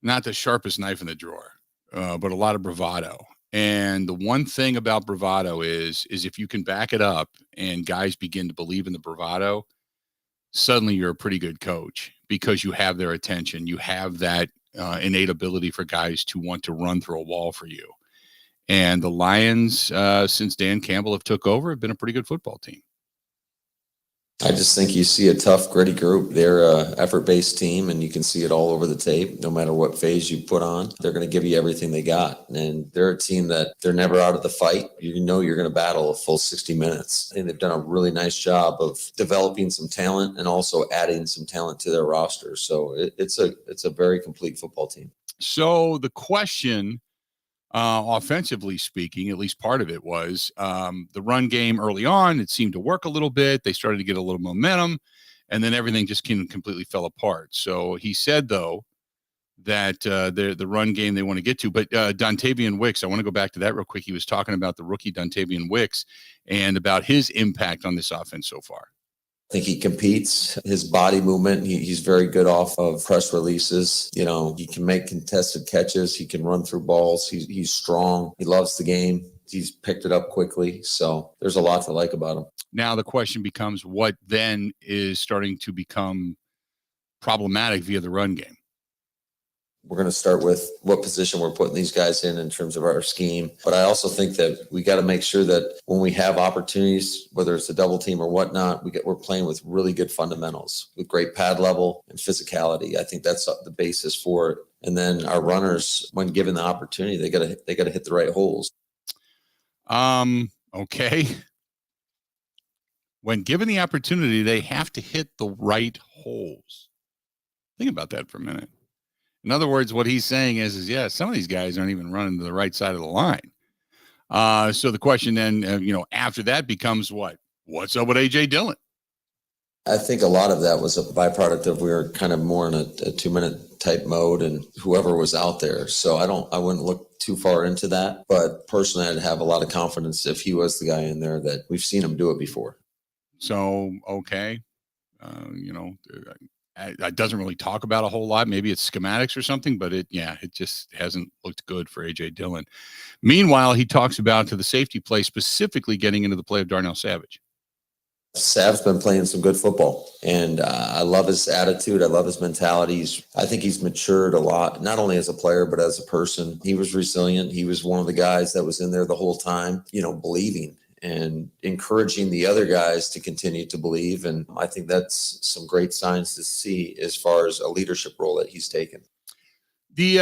not the sharpest knife in the drawer, but a lot of bravado. And the one thing about bravado is if you can back it up and guys begin to believe in the bravado, suddenly you're a pretty good coach because you have their attention. You have that innate ability for guys to want to run through a wall for you. And the Lions, since Dan Campbell have took over, have been a pretty good football team. I just think you see a tough, gritty group. They're an effort-based team, and you can see it all over the tape. No matter what phase you put on, they're going to give you everything they got. And they're a team that they're never out of the fight. You know you're going to battle a full 60 minutes. And they've done a really nice job of developing some talent and also adding some talent to their roster. So it's a very complete football team. So the question, offensively speaking, at least part of it was the run game early on. It seemed to work a little bit. They started to get a little momentum, and then everything just completely fell apart. So he said, though, that the run game they want to get to. But Dontavian Wicks, I want to go back to that real quick. He was talking about the rookie Dontavian Wicks and about his impact on this offense so far. I think he competes. His body movement, he's very good off of press releases. He can make contested catches. He can run through balls. He's strong. He loves the game. He's picked it up quickly. So there's a lot to like about him. Now the question becomes, what then is starting to become problematic via the run game? we're going to start with what position we're putting these guys in terms of our scheme. But I also think that we got to make sure that when we have opportunities, whether it's a double team or whatnot, we're playing with really good fundamentals, with great pad level and physicality. I think that's the basis for it. And then our runners, when given the opportunity, they got to hit the right holes. Okay. When given the opportunity, they have to hit the right holes. Think about that for a minute. In other words, what he's saying is yeah, some of these guys aren't even running to the right side of the line. So the question then, after that becomes what's up with A.J. Dillon? I think a lot of that was a byproduct of we were kind of more in a 2-minute type mode and whoever was out there. So I wouldn't look too far into that. But personally, I'd have a lot of confidence if he was the guy in there that we've seen him do it before. So, okay. It doesn't really talk about a whole lot. Maybe it's schematics or something, but it just hasn't looked good for A.J. Dillon. Meanwhile, he talks about to the safety play, specifically getting into the play of Darnell Savage. Sav's been playing some good football, and I love his attitude. I love his mentality. I think he's matured a lot, not only as a player, but as a person. He was resilient. He was one of the guys that was in there the whole time, believing and encouraging the other guys to continue to believe. And I think that's some great signs to see as far as a leadership role that he's taken. The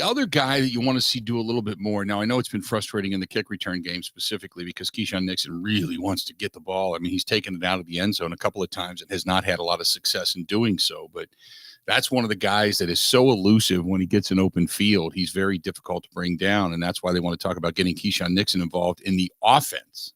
other guy that you want to see do a little bit more. Now, I know it's been frustrating in the kick return game specifically because Keyshawn Nixon really wants to get the ball. I mean, he's taken it out of the end zone a couple of times and has not had a lot of success in doing so. But that's one of the guys that is so elusive when he gets an open field. He's very difficult to bring down, and that's why they want to talk about getting Keyshawn Nixon involved in the offense.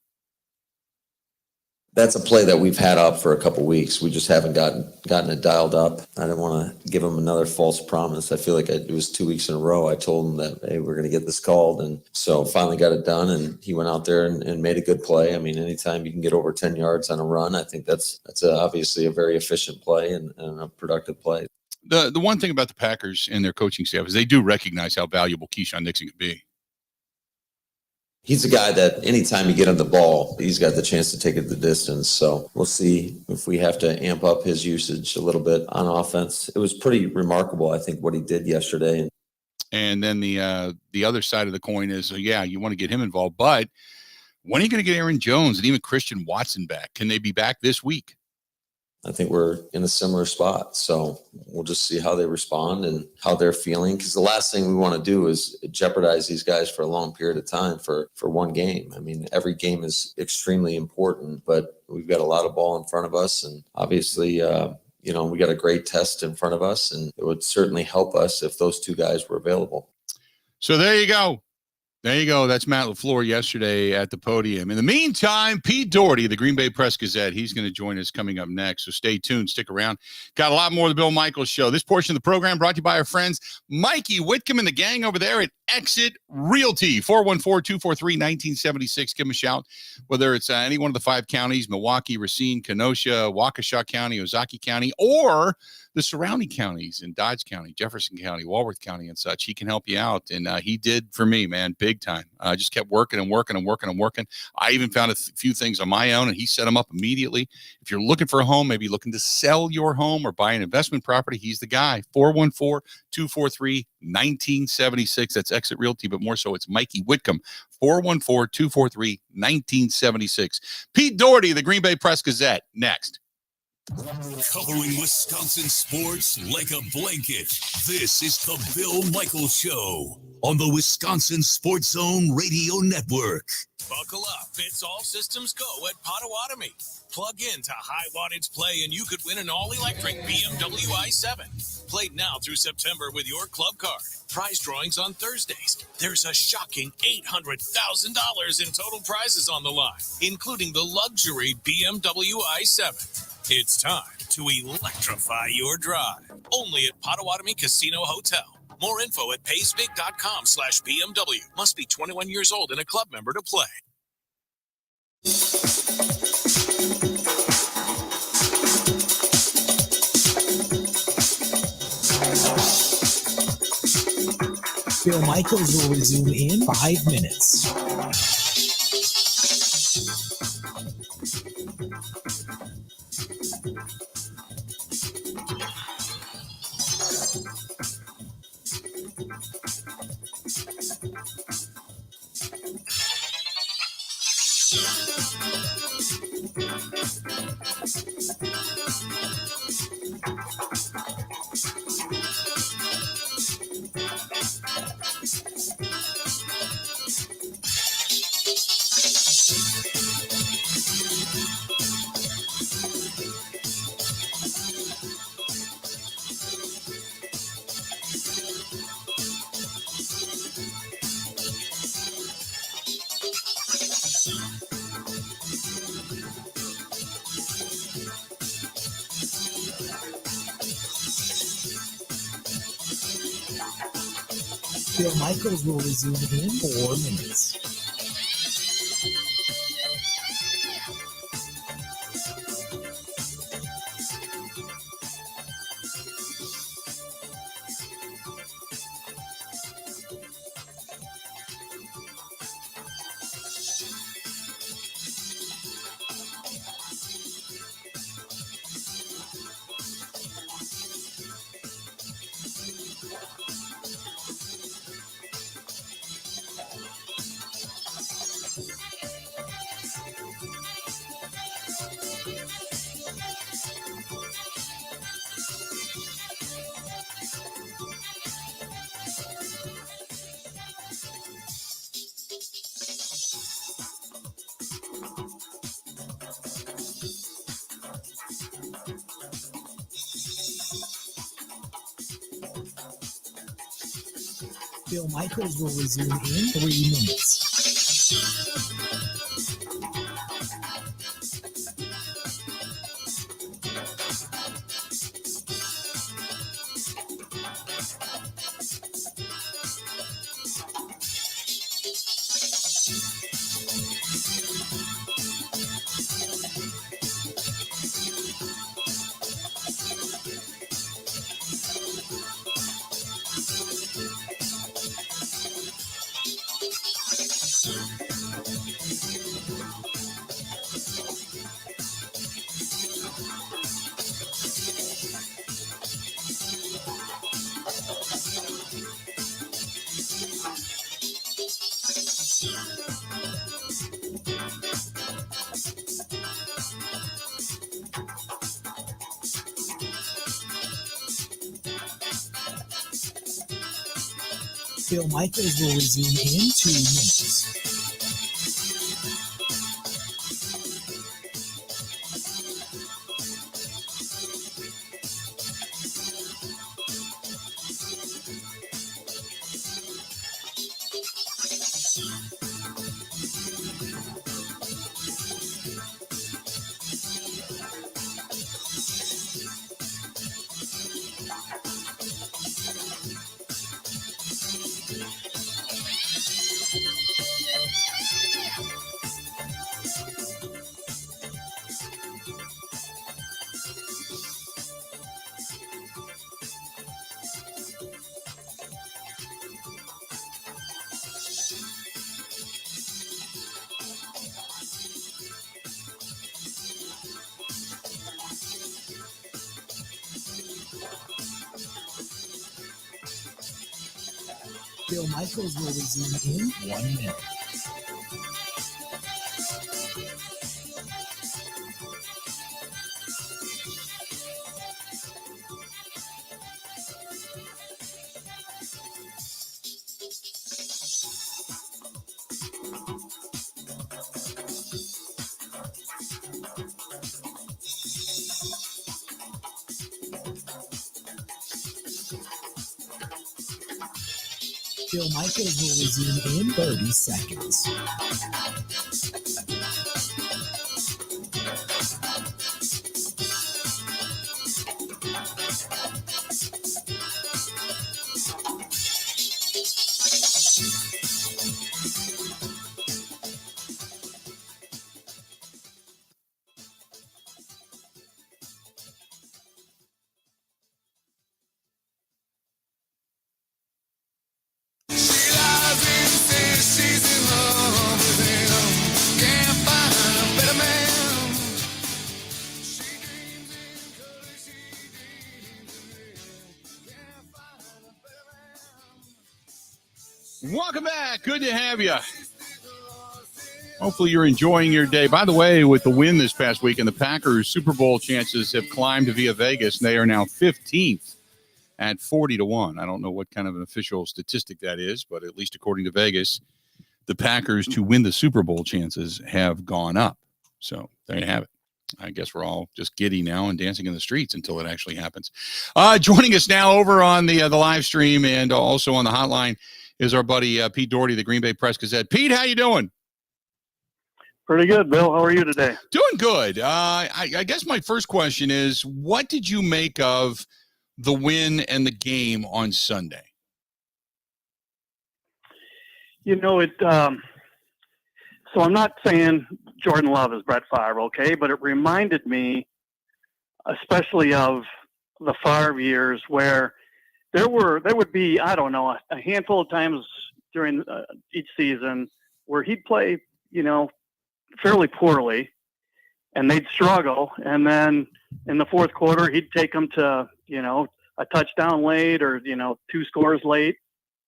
That's a play that we've had up for a couple of weeks. We just haven't gotten it dialed up. I didn't want to give him another false promise. I feel like it was 2 weeks in a row. I told him that, hey, we're going to get this called. And so finally got it done, and he went out there and made a good play. I mean, anytime you can get over 10 yards on a run, I think that's obviously a very efficient play and a productive play. The one thing about the Packers and their coaching staff is they do recognize how valuable Keyshawn Nixon can be. He's a guy that anytime you get him the ball, he's got the chance to take it the distance. So we'll see if we have to amp up his usage a little bit on offense. It was pretty remarkable, I think, what he did yesterday. And then the other side of the coin is, you want to get him involved. But when are you going to get Aaron Jones and even Christian Watson back? Can they be back this week? I think we're in a similar spot. So we'll just see how they respond and how they're feeling. Because the last thing we want to do is jeopardize these guys for a long period of time for one game. I mean, every game is extremely important, but we've got a lot of ball in front of us. And obviously, we got a great test in front of us. And it would certainly help us if those two guys were available. So there you go. There you go. That's Matt LaFleur yesterday at the podium. In the meantime, Pete Doherty, the Green Bay Press-Gazette, he's going to join us coming up next. So stay tuned. Stick around. Got a lot more of the Bill Michaels Show. This portion of the program brought to you by our friends Mikey Whitcomb and the gang over there at Exit Realty. 414-243-1976. Give them a shout. Whether it's any one of the 5 counties, Milwaukee, Racine, Kenosha, Waukesha County, Ozaki County, or the surrounding counties in Dodge County, Jefferson County, Walworth County, and such. He can help you out. And he did for me, man, big time. I just kept working and working and working and working. I even found a few things on my own, and he set them up immediately. If you're looking for a home, maybe looking to sell your home or buy an investment property, he's the guy. 414-243-1976. That's Exit Realty, but more so it's Mikey Whitcomb. 414-243-1976. Pete Doherty, the Green Bay Press-Gazette, next. Covering Wisconsin sports like a blanket. This is the Bill Michaels Show on the Wisconsin Sports Zone Radio Network. Buckle up. It's all systems go at Potawatomi. Plug in to high wattage play and you could win an all-electric BMW i7. Played now through September with your club card. Prize drawings on Thursdays. There's a shocking $800,000 in total prizes on the line, including the luxury BMW i7. It's time to electrify your drive. Only at Potawatomi Casino Hotel. More info at paysbig.com/BMW. Must be 21 years old and a club member to play. Bill Michaels will resume in 5 minutes. Bill Michaels will resume in 4 minutes. Bill Michaels will resume in 3 minutes. Bill Michaels will resume in 2 minutes. Bill Michaels will resume in 1 minute. Bill Michaels will resume in 30 seconds. Welcome back. Good to have you. Hopefully you're enjoying your day. By the way, with the win this past weekend, the Packers' Super Bowl chances have climbed via Vegas. They are now 15th at 40-1. I don't know what kind of an official statistic that is, but at least according to Vegas, the Packers to win the Super Bowl chances have gone up. So there you have it. I guess we're all just giddy now and dancing in the streets until it actually happens. Joining us now over on the live stream and also on the hotline is our buddy Pete Doherty, the Green Bay Press-Gazette. Pete, how you doing? Pretty good, Bill. How are you today? Doing good. I guess my first question is, what did you make of the win and the game on Sunday? You know, so I'm not saying Jordan Love is Brett Favre, okay? But it reminded me especially of the Favre years where there would be, I don't know, a handful of times during each season where he'd play, fairly poorly and they'd struggle. And then in the fourth quarter, he'd take them to, a touchdown late or, 2 scores late.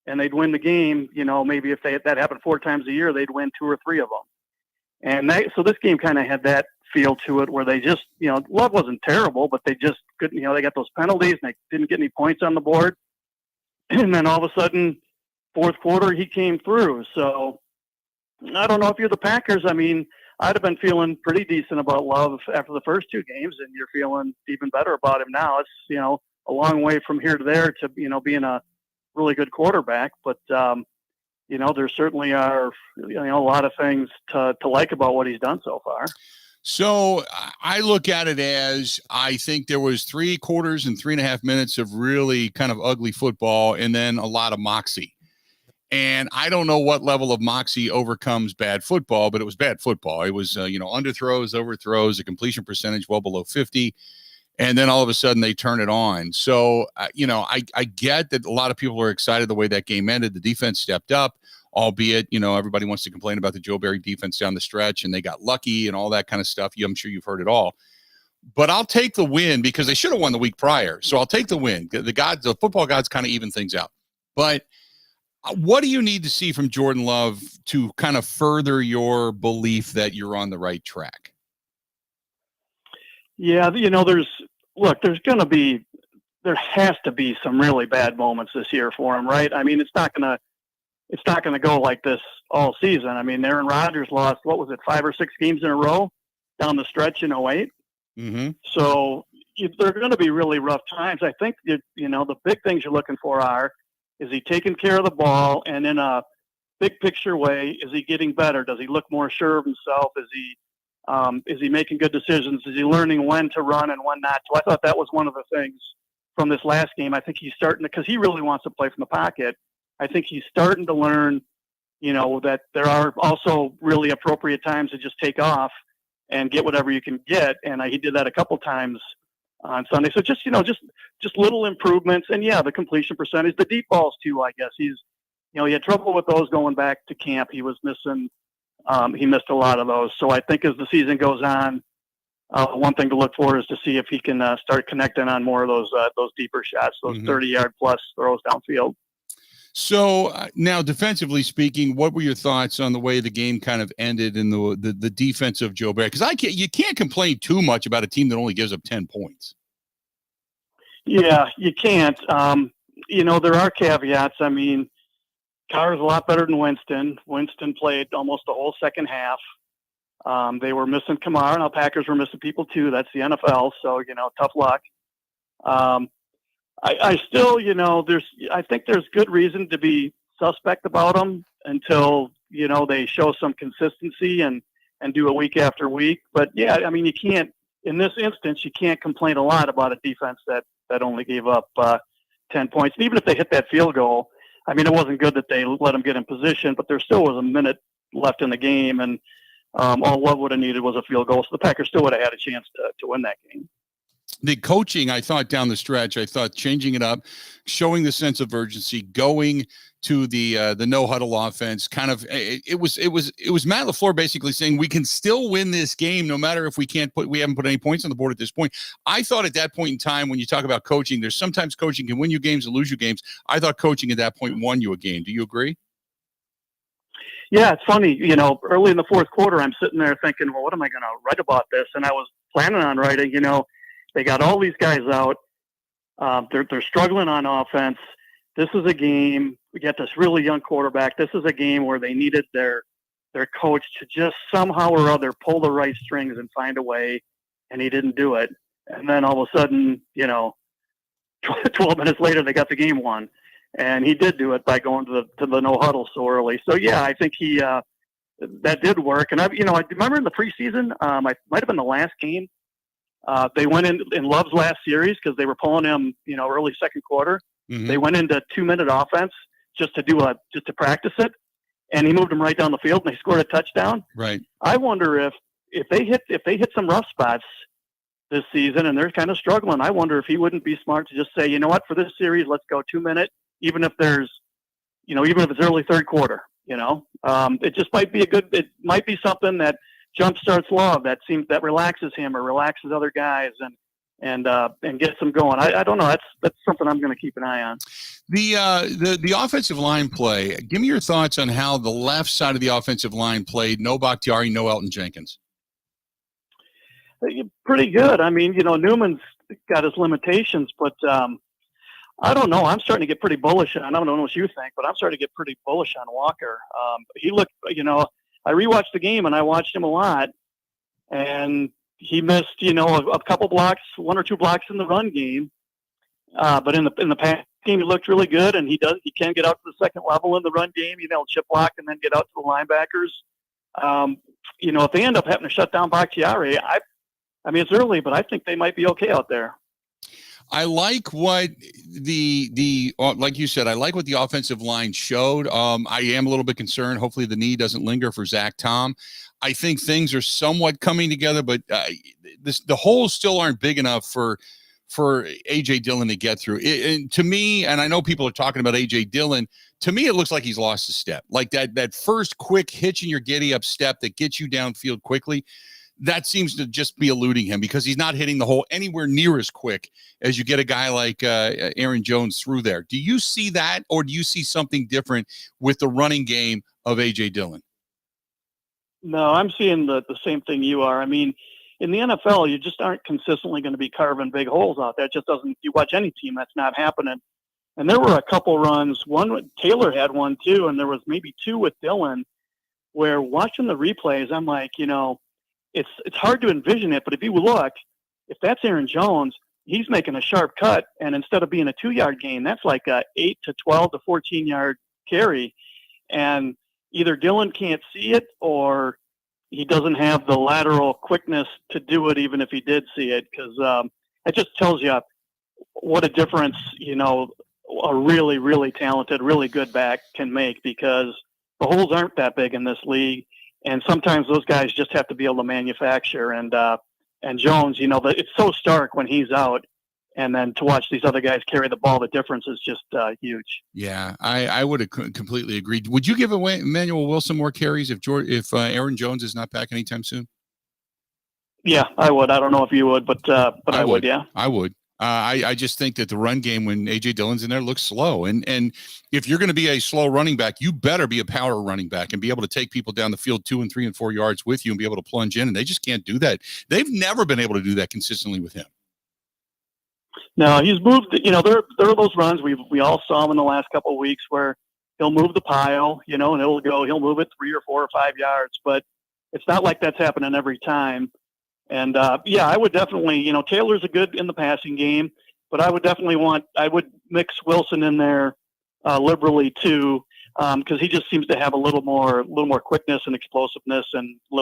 And they'd win the game. Maybe if that happened 4 times a year, they'd win 2 or 3 of them. And so this game kind of had that feel to it, where they just, Love wasn't terrible, but they just couldn't. They got those penalties and they didn't get any points on the board. And then all of a sudden, fourth quarter, he came through. So I don't know if you're the Packers. I mean, I'd have been feeling pretty decent about Love after the first 2 games, and you're feeling even better about him now. It's a long way from here to there to being a really good quarterback, but there certainly are a lot of things to like about what he's done so far. So I look at it as, I think there was 3 quarters and 3.5 minutes of really kind of ugly football, and then a lot of moxie. And I don't know what level of moxie overcomes bad football, but it was bad football. It was underthrows, overthrows, a completion percentage well below 50. And then all of a sudden they turn it on. So, I get that a lot of people are excited the way that game ended. The defense stepped up, albeit, everybody wants to complain about the Joe Barry defense down the stretch and they got lucky and all that kind of stuff. I'm sure you've heard it all. But I'll take the win because they should have won the week prior. So I'll take the win. The football gods kind of even things out. But what do you need to see from Jordan Love to kind of further your belief that you're on the right track? Yeah, there has to be some really bad moments this year for him, right? I mean, it's not gonna go like this all season. I mean, Aaron Rodgers lost, 5 or 6 games in a row down the stretch in 2008. Mm-hmm. So they're going to be really rough times. I think the big things you're looking for is he taking care of the ball, and in a big picture way, is he getting better? Does he look more sure of himself? Is he making good decisions? Is he learning when to run and when not to? I thought that was one of the things from this last game. I think he's starting to, because he really wants to play from the pocket. I think he's starting to learn, that there are also really appropriate times to just take off and get whatever you can get. And he did that a couple times on Sunday. So just little improvements. And yeah, the completion percentage, the deep balls too, I guess. He had trouble with those going back to camp. He was missing. He missed a lot of those. So I think as the season goes on, one thing to look for is to see if he can start connecting on more of those deeper shots, those 30-yard plus throws downfield. So now, defensively speaking, what were your thoughts on the way the game kind of ended in the defense of Joe Barry? Because you can't complain too much about a team that only gives up 10 points. Yeah, you can't. There are caveats. I mean, Carr's a lot better than Winston. Winston played almost the whole second half. They were missing Kamara. Now, Packers were missing people too. That's the NFL. So, tough luck. I still, I think there's good reason to be suspect about them until, they show some consistency and do it week after week. But yeah, I mean, in this instance, you can't complain a lot about a defense that only gave up 10 points. And even if they hit that field goal, I mean, it wasn't good that they let him get in position, but there still was a minute left in the game, and all Love would have needed was a field goal. So the Packers still would have had a chance to win that game. The coaching, I thought, down the stretch, changing it up, showing the sense of urgency, going to the no huddle offense, kind of it was Matt LaFleur basically saying we can still win this game no matter if we haven't put any points on the board at this point. I thought at that point in time, when you talk about coaching, there's sometimes coaching can win you games and lose you games. I thought coaching at that point won you a game. Do you agree? Yeah, it's funny. Early in the fourth quarter, I'm sitting there thinking, well, what am I going to write about this? And I was planning on writing, they got all these guys out. They're struggling on offense. This is a game. We got this really young quarterback. This is a game where they needed their coach to just somehow or other pull the right strings and find a way, and he didn't do it. And then all of a sudden, 12 minutes later, they got the game won. And he did do it by going to the no huddle so early. So yeah, I think that did work. And I remember in the preseason, I might have been the last game. They went in Love's last series because they were pulling him, early second quarter. Mm-hmm. They went into 2-minute offense just to practice it, and he moved them right down the field and they scored a touchdown. Right. I wonder if they hit some rough spots this season and they're kind of struggling. I wonder if he wouldn't be smart to just say, you know what, for this series, let's go 2-minute. Even if it's early third quarter, it just might be it might be something that jumpstarts Love that relaxes him or relaxes other guys and gets them going. I don't know. That's something I'm going to keep an eye on. The offensive line play. Give me your thoughts on how the left side of the offensive line played. No Bakhtiari, no Elton Jenkins. Pretty good. I mean, Newman's got his limitations, but I don't know. I'm starting to get pretty bullish on. I don't know what you think, but I'm starting to get pretty bullish on Walker. He looked, I rewatched the game and I watched him a lot, and he missed, a couple blocks, 1 or 2 blocks in the run game. But in the pass game, he looked really good, and he can get out to the second level in the run game. Chip block and then get out to the linebackers. If they end up having to shut down Bakhtiari, I mean, it's early, but I think they might be okay out there. I like what like you said, I like what the offensive line showed. I am a little bit concerned. Hopefully the knee doesn't linger for Zach Tom. I think things are somewhat coming together, but the holes still aren't big enough for A.J. Dillon to get through. And to me, and I know people are talking about A.J. Dillon, to me, it looks like he's lost a step. Like that first quick hitch in your giddy up step that gets you downfield quickly. That seems to just be eluding him because he's not hitting the hole anywhere near as quick as you get a guy like Aaron Jones through there. Do you see that, or do you see something different with the running game of A.J. Dillon? No, I'm seeing the same thing you are. I mean, in the NFL, you just aren't consistently going to be carving big holes out there. It just doesn't. You watch any team, that's not happening. And there were a couple runs. Taylor had one too, and there was maybe 2 with Dillon, where watching the replays, I'm like, it's hard to envision it, but if you look, if that's Aaron Jones, he's making a sharp cut, and instead of being a 2-yard gain, that's like a 8 to 12 to 14-yard carry, and either Dillon can't see it or he doesn't have the lateral quickness to do it, even if he did see it, because it just tells you what a difference a really, really talented, really good back can make, because the holes aren't that big in this league. And sometimes those guys just have to be able to manufacture. And Jones, it's so stark when he's out. And then to watch these other guys carry the ball, the difference is just huge. Yeah, I would have completely agreed. Would you give away Emmanuel Wilson more carries if Aaron Jones is not back anytime soon? Yeah, I would. I don't know if you would, but I would. Yeah, I would. I just think that the run game when A.J. Dillon's in there looks slow. And if you're going to be a slow running back, you better be a power running back and be able to take people down the field 2 and 3 and 4 yards with you and be able to plunge in. And they just can't do that. They've never been able to do that consistently with him. No, he's moved. There are those runs we all saw him in the last couple of weeks where he'll move the pile, and he'll move it 3 or 4 or 5 yards, but it's not like that's happening every time. And I would definitely, Taylor's a good in the passing game, but I would mix Wilson in there liberally too, because he just seems to have a little more quickness and explosiveness and a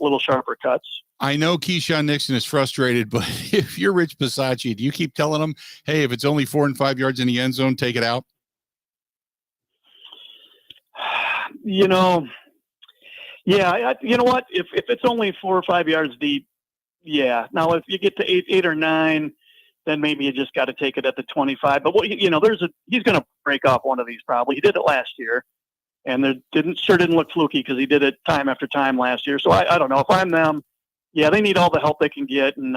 little sharper cuts. I know Keyshawn Nixon is frustrated, but if you're Rich Bisaccia, do you keep telling him, hey, if it's only 4 and 5 yards in the end zone, take it out? Yeah, you know what? If it's only 4 or 5 yards deep, yeah. Now, if you get to 8 or 9, then maybe you just got to take it at the 25. But he's going to break off one of these probably. He did it last year, and it didn't look fluky because he did it time after time last year. So I don't know if I'm them. Yeah, they need all the help they can get, and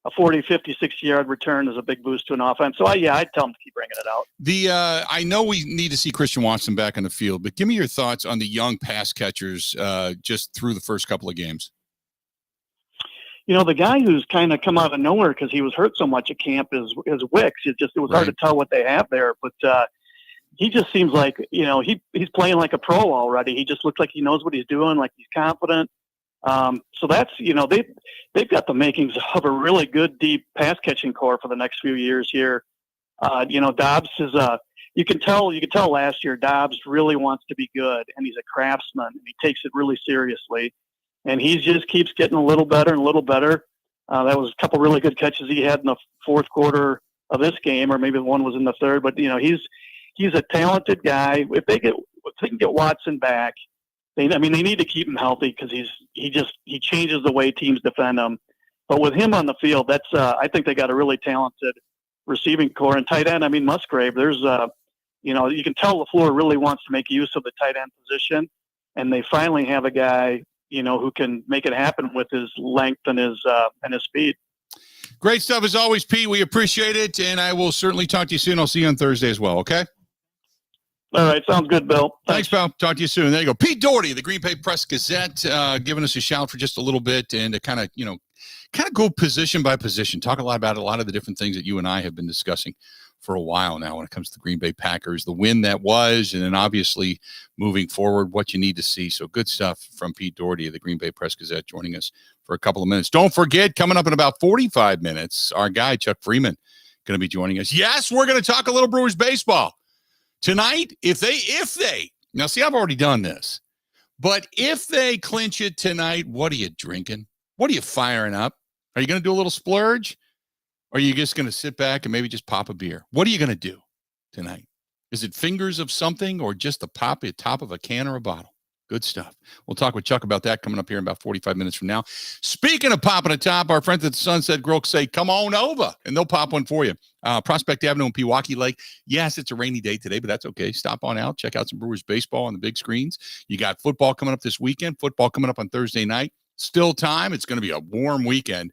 a 40, 50, 60-yard return is a big boost to an offense. So, I'd tell him to keep bringing it out. I know we need to see Christian Watson back on the field, but give me your thoughts on the young pass catchers just through the first couple of games. The guy who's kind of come out of nowhere because he was hurt so much at camp is Wicks. It was hard to tell what they have there, but he just seems like, he's playing like a pro already. He just looks like he knows what he's doing, like he's confident. So that's, they've got the makings of a really good, deep pass catching core for the next few years here. Dobbs is you can tell last year Dobbs really wants to be good, and he's a craftsman, and he takes it really seriously, and he just keeps getting a little better and a little better. That was a couple really good catches he had in the fourth quarter of this game, or maybe one was in the third, but he's a talented guy. If they can get Watson back, they need to keep him healthy because he changes the way teams defend him. But with him on the field, that's I think they got a really talented receiving core and tight end. Musgrave. There's you can tell LaFleur really wants to make use of the tight end position, and they finally have a guy who can make it happen with his length and his speed. Great stuff as always, Pete. We appreciate it, and I will certainly talk to you soon. I'll see you on Thursday as well. Okay. All right. Sounds good, Bill. Thanks, pal. Talk to you soon. There you go. Pete Doherty, the Green Bay Press-Gazette, giving us a shout for just a little bit and to kind of go position by position, talk a lot about a lot of the different things that you and I have been discussing for a while now when it comes to the Green Bay Packers, the win that was, and then obviously moving forward, what you need to see. So good stuff from Pete Doherty of the Green Bay Press-Gazette joining us for a couple of minutes. Don't forget, coming up in about 45 minutes, our guy, Chuck Freeman, going to be joining us. Yes, we're going to talk a little Brewers baseball. Tonight, if they, now see, I've already done this, but if they clinch it tonight, what are you drinking? What are you firing up? Are you going to do a little splurge? Or are you just going to sit back and maybe just pop a beer? What are you going to do tonight? Is it fingers of something or just the top of a can or a bottle? Good stuff. We'll talk with Chuck about that coming up here in about 45 minutes from now. Speaking of popping a top, our friends at the Sunset Grill say, come on over, and they'll pop one for you. Prospect Avenue in Pewaukee Lake. Yes, it's a rainy day today, but that's okay. Stop on out. Check out some Brewers baseball on the big screens. You got football coming up this weekend. Football coming up on Thursday night. Still time. It's going to be a warm weekend.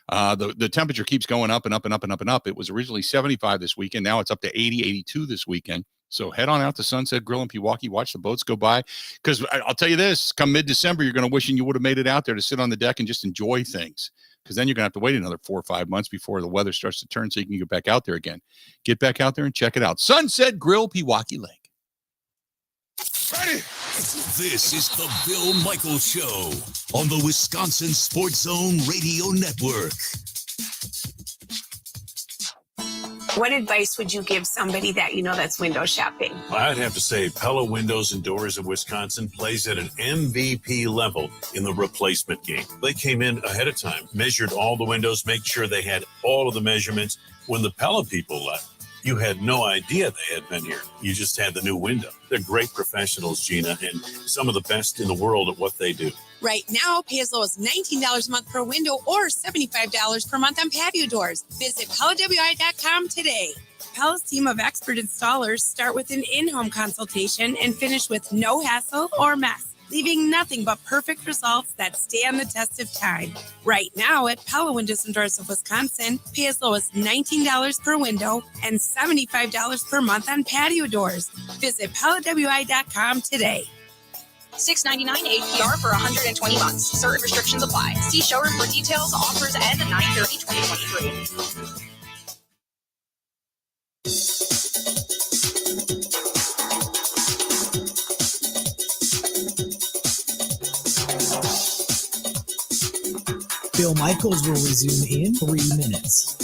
The temperature keeps going up and up and up and up and up. It was originally 75 this weekend. Now it's up to 80, 82 this weekend. So head on out to Sunset Grill in Pewaukee. Watch the boats go by. Because I'll tell you this, come mid-December, you're going to wishing you would have made it out there to sit on the deck and just enjoy things. Because then you're going to have to wait another 4 or 5 months before the weather starts to turn so you can get back out there again. Get back out there and check it out. Sunset Grill, Pewaukee Lake. Ready? This is the Bill Michaels Show on the Wisconsin Sports Zone Radio Network. What advice would you give somebody that that's window shopping? I'd have to say Pella Windows and Doors of Wisconsin plays at an MVP level in the replacement game. They came in ahead of time, measured all the windows, make sure they had all of the measurements. When the Pella people left, you had no idea they had been here. You just had the new window. They're great professionals, Gina, and some of the best in the world at what they do. Right now, pay as low as $19 a month per window or $75 per month on patio doors. Visit PellaWI.com today. Pella's team of expert installers start with an in-home consultation and finish with no hassle or mess, leaving nothing but perfect results that stand the test of time. Right now at Pella Windows and Doors of Wisconsin, pay as low as $19 per window and $75 per month on patio doors. Visit PellaWI.com today. $6.99 APR for 120 months. Certain restrictions apply. See showroom for details, offers end 9/30/2023. Bill Michaels will resume in 3 minutes.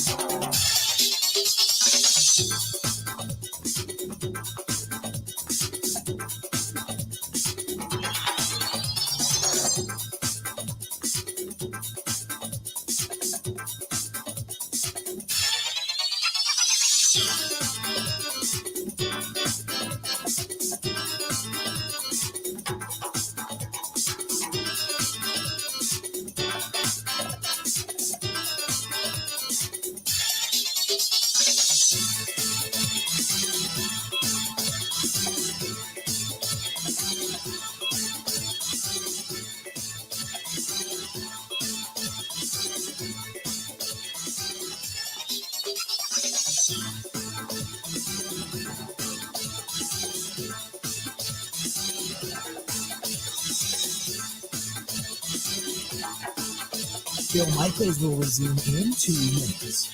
Bill Michaels will resume in 2 minutes.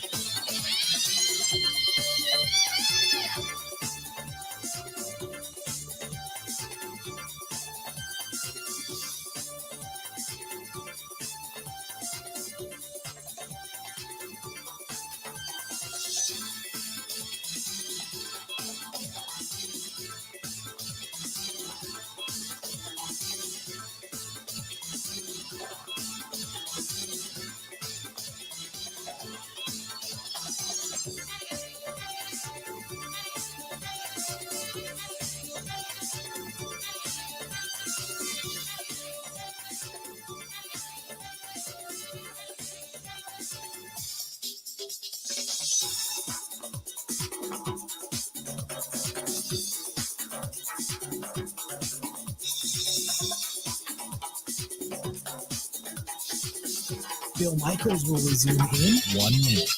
Bill Michaels will resume in 1 minute.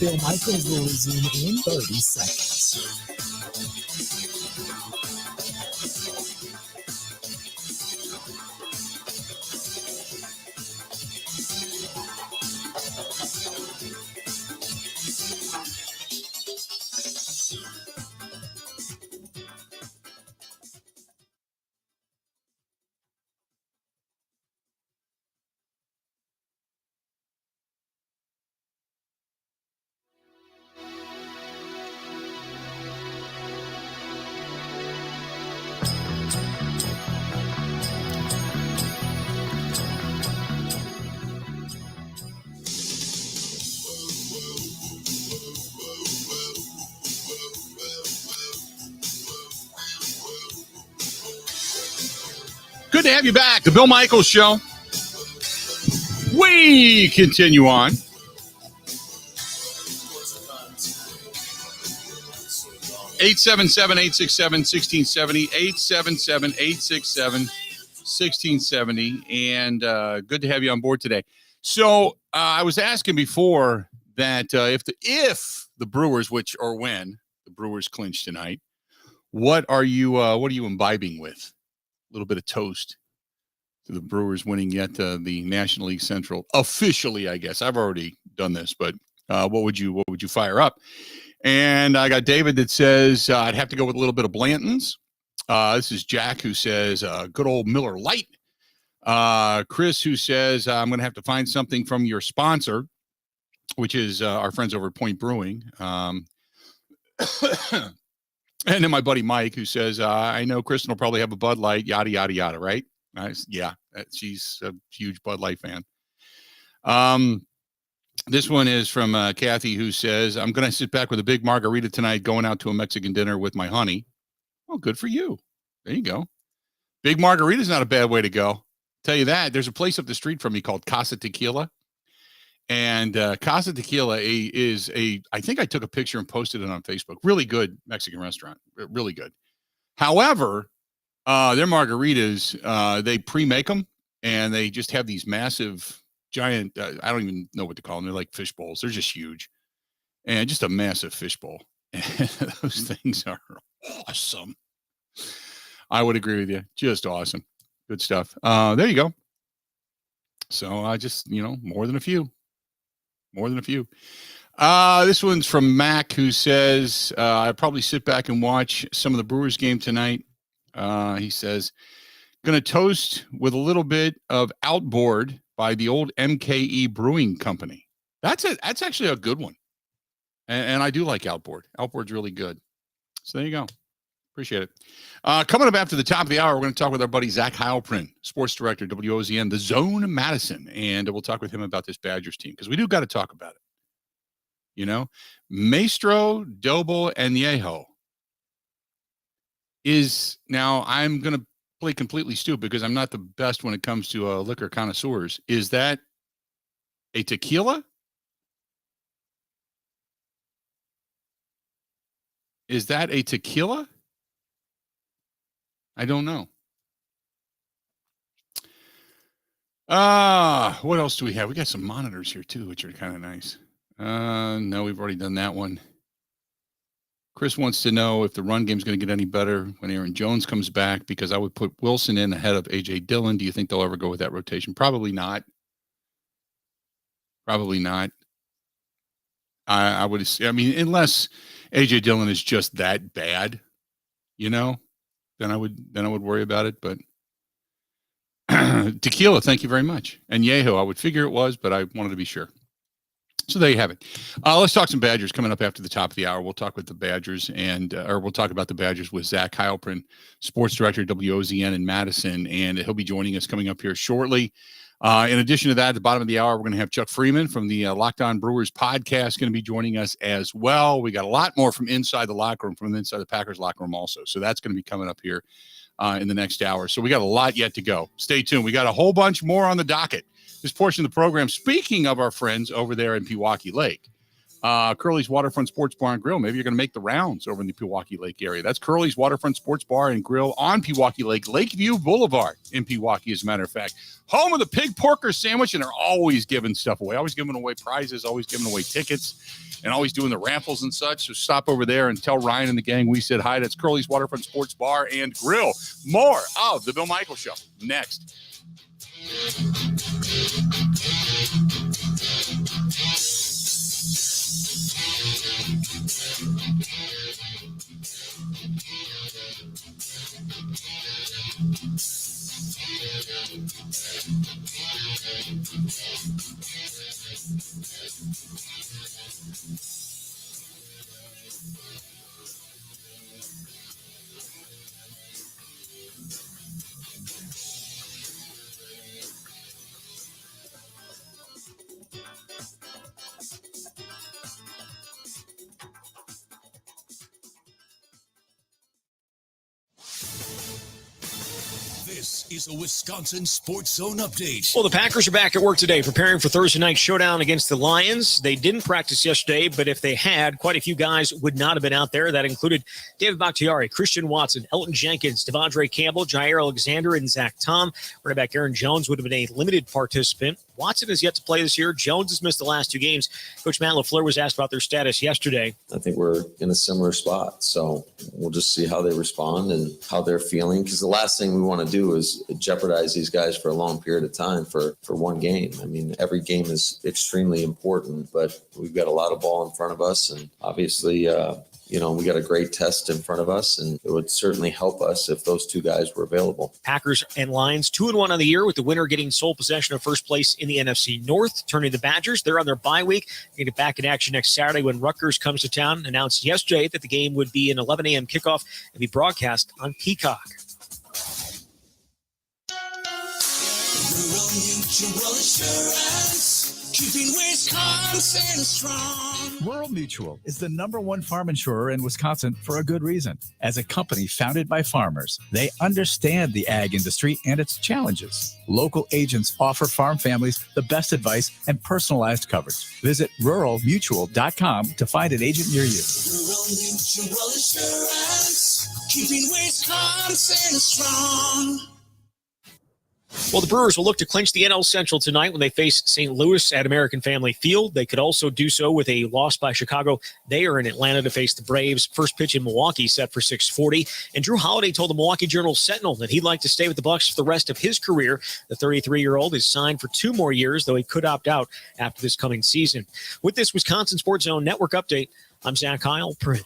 Bill Michaels will resume in 30 seconds. Good to have you back. The Bill Michaels Show. We continue on. Eight 877-867-1670, 877-867-1670, and good to have you on board today. So I was asking before that if the Brewers, when the Brewers clinch tonight, what are you imbibing with? A little bit of toast to the Brewers winning yet the National League Central officially, I guess. I've already done this, but what would you fire up? And I got David that says I'd have to go with a little bit of Blanton's. This is Jack who says good old Miller Lite. Chris who says I'm going to have to find something from your sponsor, which is our friends over at Point Brewing. And then my buddy Mike who says, I know Kristen will probably have a Bud Light, yada, yada, yada, right? Yeah, she's a huge Bud Light fan. This one is from Kathy who says, I'm going to sit back with a big margarita tonight going out to a Mexican dinner with my honey. Well, good for you. There you go. Big margarita is not a bad way to go. Tell you that. There's a place up the street from me called Casa Tequila. And Casa Tequila I think I took a picture and posted it on Facebook. Really good Mexican restaurant. Really good. However, their margaritas, they pre-make them and they just have these massive, giant, I don't even know what to call them. They're like fish bowls. They're just huge. And just a massive fish bowl. And those things are awesome. I would agree with you. Just awesome. Good stuff. There you go. So I just, more than a few. More than a few. This one's from Mac who says, I'd probably sit back and watch some of the Brewers game tonight. He says, going to toast with a little bit of Outboard by the old MKE Brewing Company. That's actually a good one. And I do like Outboard. Outboard's really good. So there you go. Appreciate it. Coming up after the top of the hour, we're going to talk with our buddy Zach Heilprin, sports director, WOZN, The Zone Madison, and we'll talk with him about this Badgers team because we do got to talk about it. Maestro, Doble, and Yeho. now I'm going to play completely stupid because I'm not the best when it comes to liquor connoisseurs. Is that a tequila? Is that a tequila? I don't know. What else do we have? We got some monitors here too, which are kind of nice. No, we've already done that one. Chris wants to know if the run game is going to get any better when Aaron Jones comes back, because I would put Wilson in ahead of A.J. Dillon. Do you think they'll ever go with that rotation? Probably not. Probably not. I would. I mean, unless A.J. Dillon is just that bad, then I would worry about it. But tequila, thank you very much. And Yeho, I would figure it was, but I wanted to be sure. So there you have it. Let's talk some Badgers coming up after the top of the hour. We'll talk with the Badgers or we'll talk about the Badgers with Zach Heilprin, sports director, WOZN in Madison, and he'll be joining us coming up here shortly. In addition to that, at the bottom of the hour, we're going to have Chuck Freeman from the Locked On Brewers podcast going to be joining us as well. We got a lot more from inside the locker room, from inside the Packers locker room also. So that's going to be coming up here in the next hour. So we got a lot yet to go. Stay tuned. We got a whole bunch more on the docket. This portion of the program, speaking of our friends over there in Pewaukee Lake, Curly's Waterfront Sports Bar and Grill. Maybe you're going to make the rounds over in the Pewaukee Lake area. That's Curly's Waterfront Sports Bar and Grill on Pewaukee Lake, Lakeview Boulevard in Pewaukee, as a matter of fact. Home of the pig porker sandwich, and they're always giving stuff away, always giving away prizes, always giving away tickets, and always doing the raffles and such. So stop over there and tell Ryan and the gang we said hi. That's Curly's Waterfront Sports Bar and Grill. More of The Bill Michaels Show next. This is a Wisconsin Sports Zone update. Well, the Packers are back at work today, preparing for Thursday night showdown against the Lions. They didn't practice yesterday, but if they had, quite a few guys would not have been out there. That included David Bakhtiari, Christian Watson, Elton Jenkins, Devondre Campbell, Jair Alexander, and Zach Tom. Running back Aaron Jones would have been a limited participant. Watson has yet to play this year. Jones has missed the last two games. Coach Matt LaFleur was asked about their status yesterday. I think we're in a similar spot. So we'll just see how they respond and how they're feeling. Because the last thing we want to do is jeopardize these guys for a long period of time for one game. I mean, every game is extremely important, but we've got a lot of ball in front of us. And obviously, we got a great test in front of us, and it would certainly help us if those two guys were available. Packers and Lions 2-1 on the year, with the winner getting sole possession of first place in the NFC North. Turning the Badgers, they're on their bye week. They get back in action next Saturday when Rutgers comes to town. Announced yesterday that the game would be an 11 a.m. kickoff and be broadcast on Peacock. Rural Mutual Insurance, keeping Wisconsin strong. Rural Mutual is the #1 farm insurer in Wisconsin for a good reason. As a company founded by farmers, they understand the ag industry and its challenges. Local agents offer farm families the best advice and personalized coverage. Visit ruralmutual.com to find an agent near you. Rural Mutual Insurance, keeping Wisconsin strong. Well, the Brewers will look to clinch the NL Central tonight when they face St. Louis at American Family Field. They could also do so with a loss by Chicago. They are in Atlanta to face the Braves. First pitch in Milwaukee set for 6:40. And Drew Holiday told the Milwaukee Journal-Sentinel that he'd like to stay with the Bucs for the rest of his career. The 33-year-old is signed for 2 more years, though he could opt out after this coming season. With this Wisconsin Sports Zone Network update, I'm Zach Heilprin.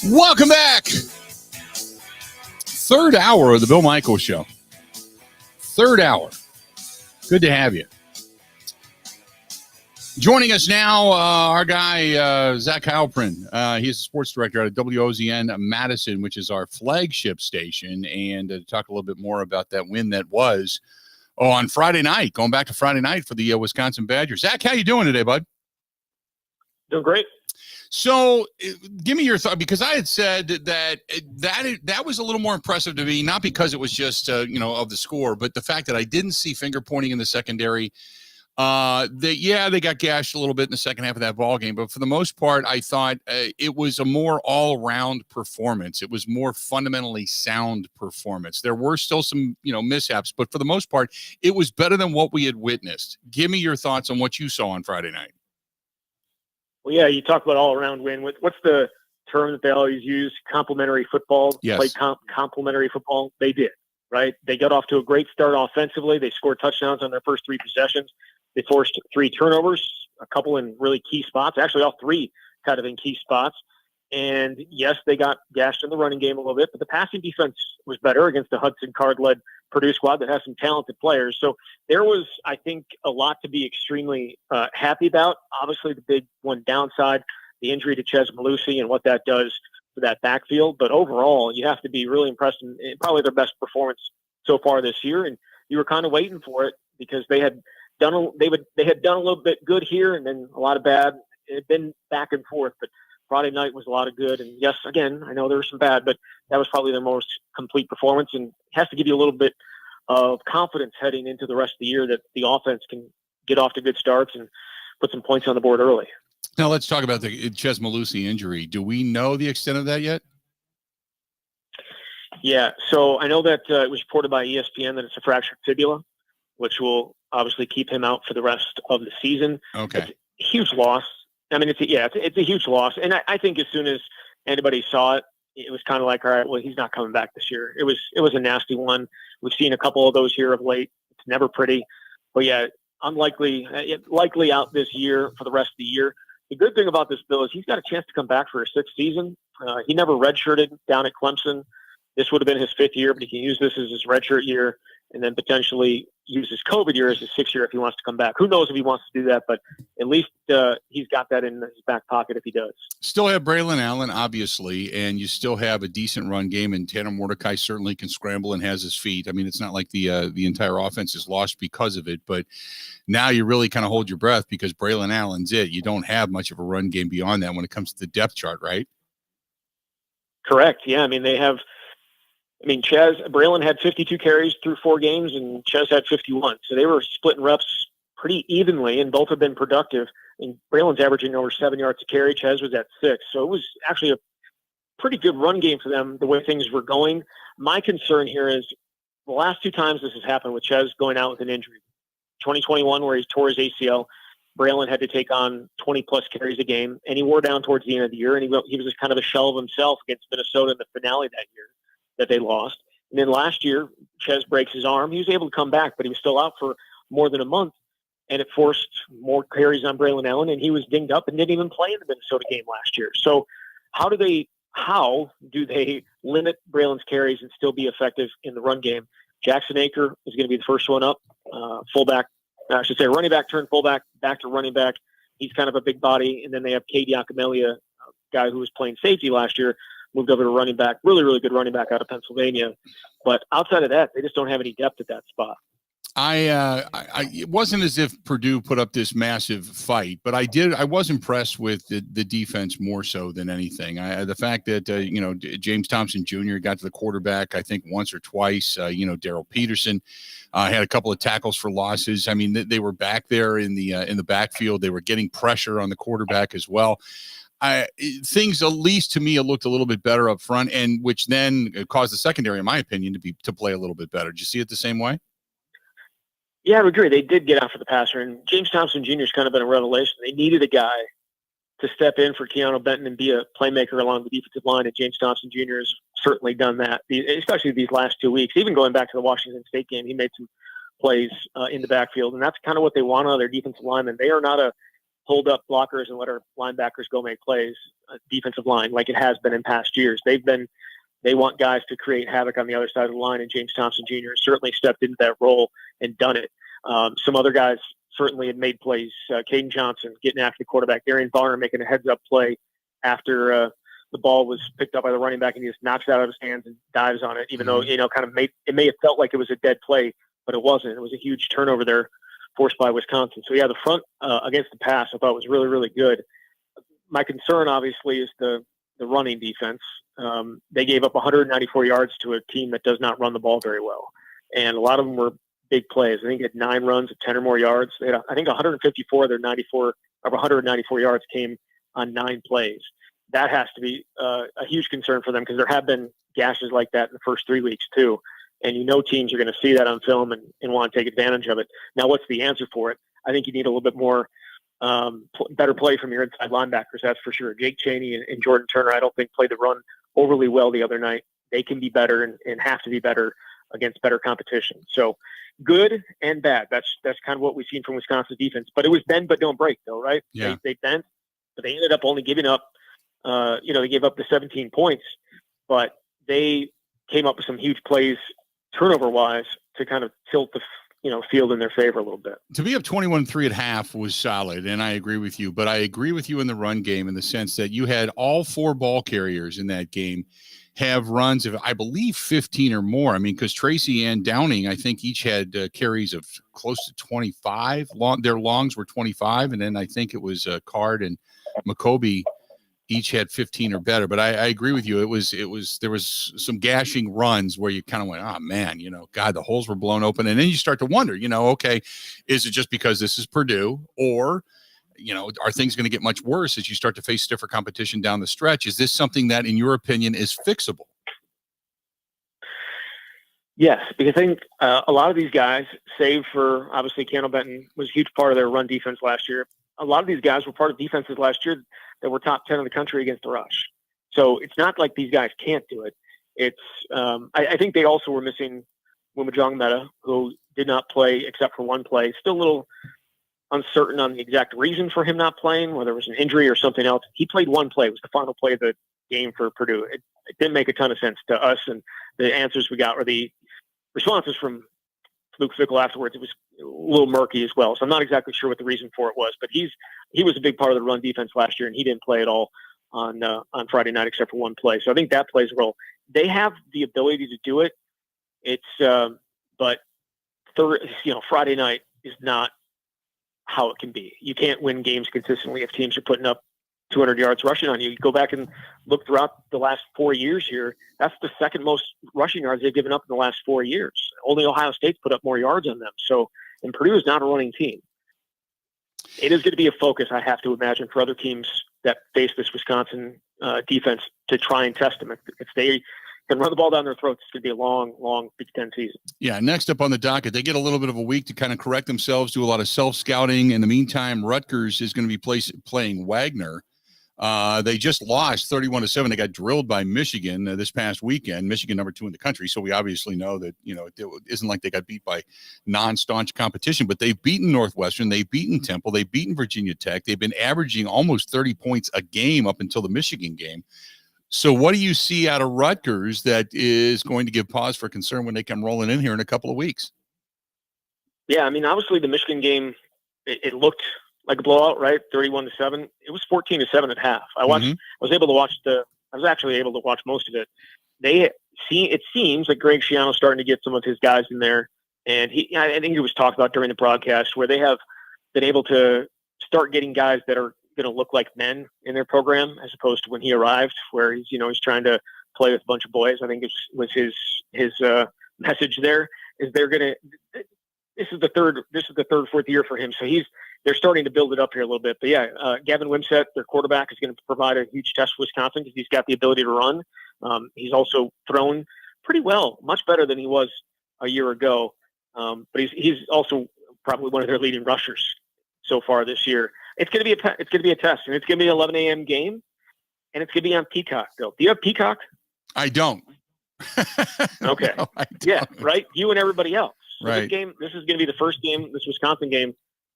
Welcome back. Third hour of the Bill Michaels Show. Third hour. Good to have you. Joining us now, our guy, Zach Halprin. He's the sports director at WOZN Madison, which is our flagship station, and to talk a little bit more about that win that was on Friday night, going back to Friday night for the Wisconsin Badgers. Zach, how you doing today, bud? Doing great. So give me your thought, because I had said that was a little more impressive to me, not because it was just, of the score, but the fact that I didn't see finger pointing in the secondary. They got gashed a little bit in the second half of that ball game, but for the most part, I thought it was a more all-around performance. It was more fundamentally sound performance. There were still some, mishaps, but for the most part, it was better than what we had witnessed. Give me your thoughts on what you saw on Friday night. Well, yeah, you talk about all-around win. What's the term that they always use? Complementary football. Yes. Played complementary football. They did, right? They got off to a great start offensively. They scored touchdowns on their first 3 possessions. They forced 3 turnovers, a couple in really key spots. Actually, all 3 kind of in key spots. And yes, they got gashed in the running game a little bit, but the passing defense was better against the Hudson Card-led Purdue squad that has some talented players. So there was, I think, a lot to be extremely happy about. Obviously, the big one downside, the injury to Chez Malusi and what that does for that backfield. But overall, you have to be really impressed, in probably their best performance so far this year. And you were kind of waiting for it because they had done a little bit good here and then a lot of bad. It had been back and forth, but Friday night was a lot of good. And yes, again, I know there was some bad, but that was probably their most complete performance, and has to give you a little bit of confidence heading into the rest of the year that the offense can get off to good starts and put some points on the board early. Now let's talk about the Chez Malusi injury. Do we know the extent of that yet? Yeah, so I know that it was reported by ESPN that it's a fractured fibula, which will obviously keep him out for the rest of the season. Okay. It's a huge loss. I mean, it's a huge loss. And I think as soon as anybody saw it, it was kind of like, all right, well, he's not coming back this year. It was a nasty one. We've seen a couple of those here of late. It's never pretty. But yeah, likely out this year for the rest of the year. The good thing about this, Bill, is he's got a chance to come back for his 6th season. He never redshirted down at Clemson. This would have been his 5th year, but he can use this as his redshirt year and then potentially use his COVID year as his 6th year if he wants to come back. Who knows if he wants to do that, but at least he's got that in his back pocket if he does. Still have Braylon Allen, obviously, and you still have a decent run game, and Tanner Mordecai certainly can scramble and has his feet. I mean, it's not like the entire offense is lost because of it, but now you really kind of hold your breath because Braylon Allen's it. You don't have much of a run game beyond that when it comes to the depth chart, right? Correct. Yeah, I mean, Braylon had 52 carries through 4 games, and Chez had 51. So they were splitting reps pretty evenly, and both have been productive. And Braylon's averaging over 7 yards a carry. Chez was at 6. So it was actually a pretty good run game for them, the way things were going. My concern here is the last 2 times this has happened with Chez going out with an injury. 2021, where he tore his ACL, Braylon had to take on 20-plus carries a game, and he wore down towards the end of the year, and he was just kind of a shell of himself against Minnesota in the finale that year that they lost. And then last year, Chez breaks his arm. He was able to come back, but he was still out for more than a month, and it forced more carries on Braylon Allen, and he was dinged up and didn't even play in the Minnesota game last year. So how do they limit Braylon's carries and still be effective in the run game? Jackson Aker is going to be the first one up. Running back turned fullback, back to running back. He's kind of a big body. And then they have Cade Yakamelia, a guy who was playing safety last year, moved over to running back. Really, really good running back out of Pennsylvania. But outside of that, they just don't have any depth at that spot. It wasn't as if Purdue put up this massive fight, but I was impressed with the defense more so than anything. The fact that, James Thompson Jr. got to the quarterback, I think once or twice, Darrell Peterson had a couple of tackles for losses. I mean, they were back there in the backfield. They were getting pressure on the quarterback as well. Things, at least to me, it looked a little bit better up front, and which then caused the secondary, in my opinion, to play a little bit better. Did you see it the same way? Yeah, I would agree. They did get after the passer, and James Thompson Jr. has kind of been a revelation. They needed a guy to step in for Keanu Benton and be a playmaker along the defensive line, and James Thompson Jr. has certainly done that, especially these last 2 weeks. Even going back to the Washington State game, he made some plays in the backfield, and that's kind of what they want out of their defensive linemen. They are not a hold up blockers and let our linebackers go make plays defensive line like it has been in past years. They want guys to create havoc on the other side of the line, and James Thompson Jr. certainly stepped into that role and done it. Some other certainly had made plays. Caden Johnson getting after the quarterback. Darian Varner making a heads-up play after the ball was picked up by the running back, and he just knocks it out of his hands and dives on it, even though, kind of it may have felt like it was a dead play, but it wasn't. It was a huge turnover there forced by Wisconsin. So, yeah, the front against the pass I thought was really, really good. My concern, obviously, is the running defense. They gave up 194 yards to a team that does not run the ball very well. And a lot of them were big plays. I think they had 9 runs of 10 or more yards. They had, I think 154 of their 194 yards came on 9 plays. That has to be a huge concern for them because there have been gashes like that in the first 3 weeks too. And teams are going to see that on film and want to take advantage of it. Now, what's the answer for it? I think you need a little bit more better play from your inside linebackers, that's for sure. Jake Chaney and Jordan Turner, I don't think played the run overly well the other night. They can be better and have to be better against better competition. So good and bad. That's kind of what we've seen from Wisconsin's defense. But it was bend but don't break, though, right? Yeah. They bent, but they ended up only giving up. They gave up the 17 points, but they came up with some huge plays turnover-wise to kind of tilt the field in their favor a little bit. To be up 21-3 at half was solid, and I agree with you. But I agree with you in the run game in the sense that you had all 4 ball carriers in that game have runs of, I believe, 15 or more. I mean, because Tracy and Downing, I think, each had carries of close to 25. Their longs were 25, and then I think it was Card and McCoby each had 15 or better. But I agree with you. There was some gashing runs where you kind of went, oh man, God, the holes were blown open. And then you start to wonder, okay, is it just because this is Purdue, or, are things going to get much worse as you start to face stiffer competition down the stretch? Is this something that, in your opinion, is fixable? Yes, because I think a lot of these guys, save for obviously Candle Benton, was a huge part of their run defense last year. A lot of these guys were part of defenses last year that were top 10 in the country against the rush. So it's not like these guys can't do it. It's I think they also were missing Wumajong Meta, who did not play except for one play. Still a little uncertain on the exact reason for him not playing, whether it was an injury or something else. He played one play. It was the final play of the game for Purdue. It didn't make a ton of sense to us, and the answers we got, or the responses from Luke Fickle afterwards, it was a little murky as well. So I'm not exactly sure what the reason for it was, but he was a big part of the run defense last year, and he didn't play at all on Friday night except for one play. So I think that plays a role. They have the ability to do it. It's but Friday night is not how it can be. You can't win games consistently if teams are putting up 200 yards rushing on you. You go back and look throughout the last 4 years here. That's the second most rushing yards they've given up in the last 4 years. Only Ohio State's put up more yards on them. So, and Purdue is not a running team. It is going to be a focus, I have to imagine, for other teams that face this Wisconsin defense to try and test them. If they can run the ball down their throats, it's going to be a long, long Big Ten season. Yeah, next up on the docket, they get a little bit of a week to kind of correct themselves, do a lot of self-scouting. In the meantime, Rutgers is going to be playing Wagner. They just lost 31-7. They got drilled by Michigan this past weekend. Michigan number 2 in the country. So we obviously know that, it isn't like they got beat by non-staunch competition, but they've beaten Northwestern. They've beaten Temple. They've beaten Virginia Tech. They've been averaging almost 30 points a game up until the Michigan game. So what do you see out of Rutgers that is going to give pause for concern when they come rolling in here in a couple of weeks? Yeah, I mean, obviously the Michigan game, it looked like a blowout, right? 31-7. It was 14-7 at half. I was actually able to watch most of it. It seems like Greg Schiano's starting to get some of his guys in there, and I think it was talked about during the broadcast where they have been able to start getting guys that are going to look like men in their program, as opposed to when he arrived, where he's trying to play with a bunch of boys. I think it was his message there. Is they're going to. This is the third, fourth year for him, so they're starting to build it up here a little bit. But yeah, Gavin Wimsett, their quarterback, is going to provide a huge test for Wisconsin because he's got the ability to run. He's also thrown pretty well, much better than he was a year ago. But he's also probably one of their leading rushers so far this year. It's going to be a test, and it's going to be an 11 a.m. game, and it's going to be on Peacock. Bill, do you have Peacock? I don't. Okay. No, I don't. Yeah, right. You and everybody else. So right. This is going to be the first game. This Wisconsin game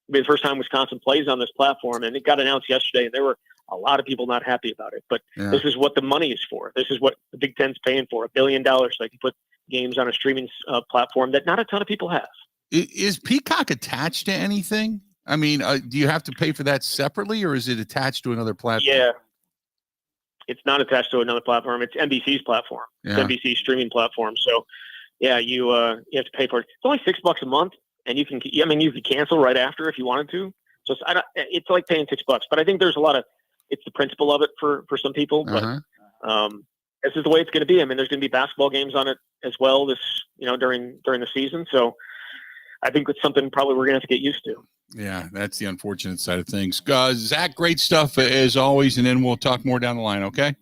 will be the first time Wisconsin plays on this platform, and it got announced yesterday, and there were a lot of people not happy about it. But This is what the money is for. This is what the Big Ten's paying for, $1 billion, so they can put games on a streaming platform that not a ton of people have. Is Peacock attached to anything? I mean, do you have to pay for that separately, or is it attached to another platform? Yeah. It's not attached to another platform. It's NBC's platform. Yeah. It's NBC's streaming platform. So, yeah, you have to pay for it. It's only $6 a month, and you can cancel right after if you wanted to. So it's like paying $6. But I think there's it's the principle of it for some people. But this is the way it's going to be. I mean, there's going to be basketball games on it as well during the season. So I think it's something probably we're going to have to get used to. Yeah, that's the unfortunate side of things. Zach, great stuff as always, and then we'll talk more down the line, okay?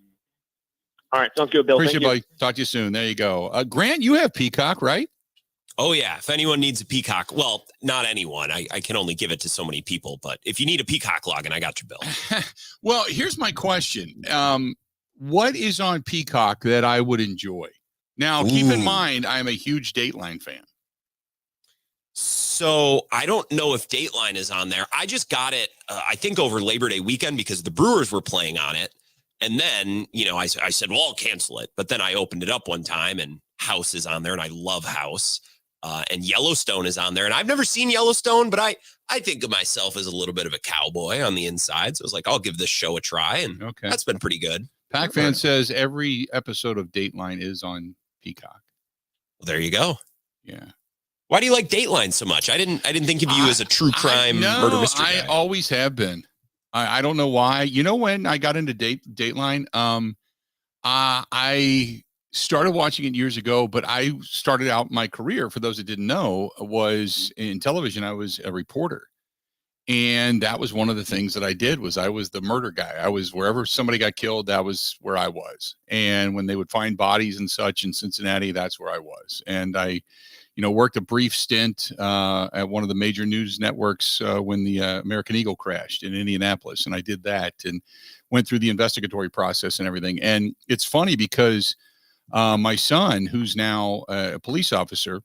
All right, sounds good, Bill. Appreciate Thank it, buddy. Talk to you soon. There you go. Grant, you have Peacock, right? Oh, yeah. If anyone needs a Peacock, well, not anyone. I can only give it to so many people. But if you need a Peacock login, I got you, Bill. Well, here's my question. What is on Peacock that I would enjoy? Now, keep in mind, I'm a huge Dateline fan. So I don't know if Dateline is on there. I just got it, I think, over Labor Day weekend because the Brewers were playing on it. And then, I said, well, I'll cancel it. But then I opened it up one time and House is on there, and I love House. And Yellowstone is on there. And I've never seen Yellowstone, but I think of myself as a little bit of a cowboy on the inside. So I was like, I'll give this show a try. And that's been pretty good. Pac-Fan says every episode of Dateline is on Peacock. Well, there you go. Yeah. Why do you like Dateline so much? I didn't think of you as a true crime murder mystery guy. I always have been. I don't know why. When I got into Dateline, I started watching it years ago, but I started out my career, for those that didn't know, was in television. I was a reporter. And that was one of the things that I did was I was the murder guy. I was wherever somebody got killed, that was where I was. And when they would find bodies and such in Cincinnati, that's where I was. And I worked a brief stint at one of the major news networks when the American Eagle crashed in Indianapolis. And I did that and went through the investigatory process and everything. And it's funny because my son, who's now a police officer,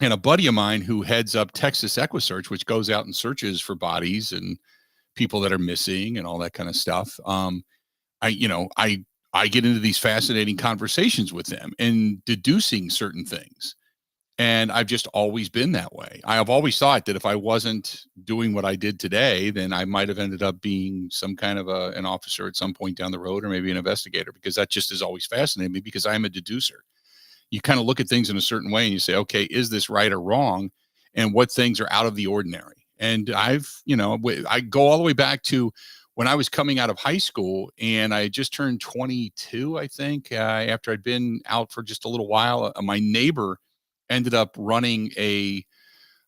and a buddy of mine who heads up Texas EquiSearch, which goes out and searches for bodies and people that are missing and all that kind of stuff. I get into these fascinating conversations with them and deducing certain things. And I've just always been that way. I have always thought that if I wasn't doing what I did today, then I might have ended up being some kind of an officer at some point down the road, or maybe an investigator, because that just has always fascinated me because I'm a deducer. You kind of look at things in a certain way and you say, okay, is this right or wrong? And what things are out of the ordinary? And I go all the way back to when I was coming out of high school, and I just turned 22, I think, after I'd been out for just a little while. My neighbor ended up running a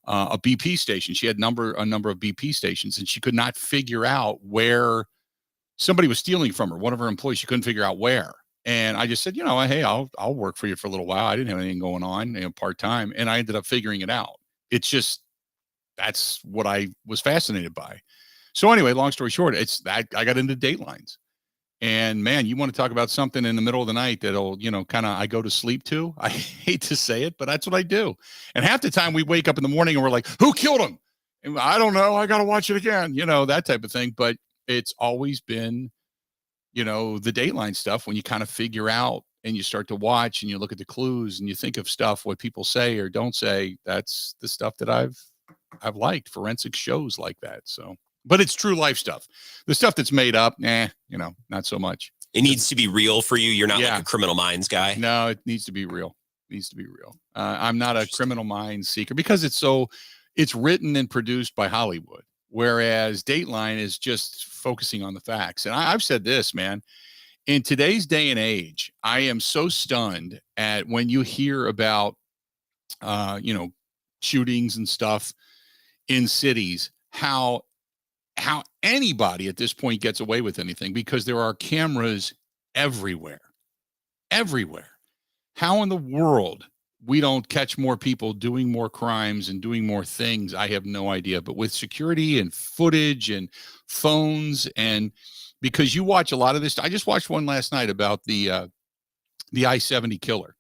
BP station. She had a number of BP stations, and she could not figure out where somebody was stealing from her. One of her employees, she couldn't figure out where. And I just said, hey, I'll work for you for a little while. I didn't have anything going on, part-time. And I ended up figuring it out. It's just, that's what I was fascinated by. So anyway, long story short, it's that I got into Datelines. And man, you want to talk about something in the middle of the night that'll, kind of, I go to sleep to. I hate to say it, but that's what I do. And half the time we wake up in the morning and we're like, who killed him? And I don't know. I got to watch it again, that type of thing. But it's always been, the Dateline stuff, when you kind of figure out and you start to watch and you look at the clues and you think of stuff, what people say or don't say, that's the stuff that I've liked, forensic shows like that. So, but it's true life stuff. The stuff that's made up, not so much. It needs to be real for you. You're not like a Criminal Minds guy. No, it needs to be real. I'm not a Criminal Minds seeker because it's written and produced by Hollywood. Whereas Dateline is just focusing on the facts. And I've said this, man, in today's day and age, I am so stunned at when you hear about, shootings and stuff in cities, how anybody at this point gets away with anything because there are cameras everywhere. How in the world we don't catch more people doing more crimes and doing more things, I have no idea. But with security and footage and phones, and because you watch a lot of this, I just watched one last night about the I-70 killer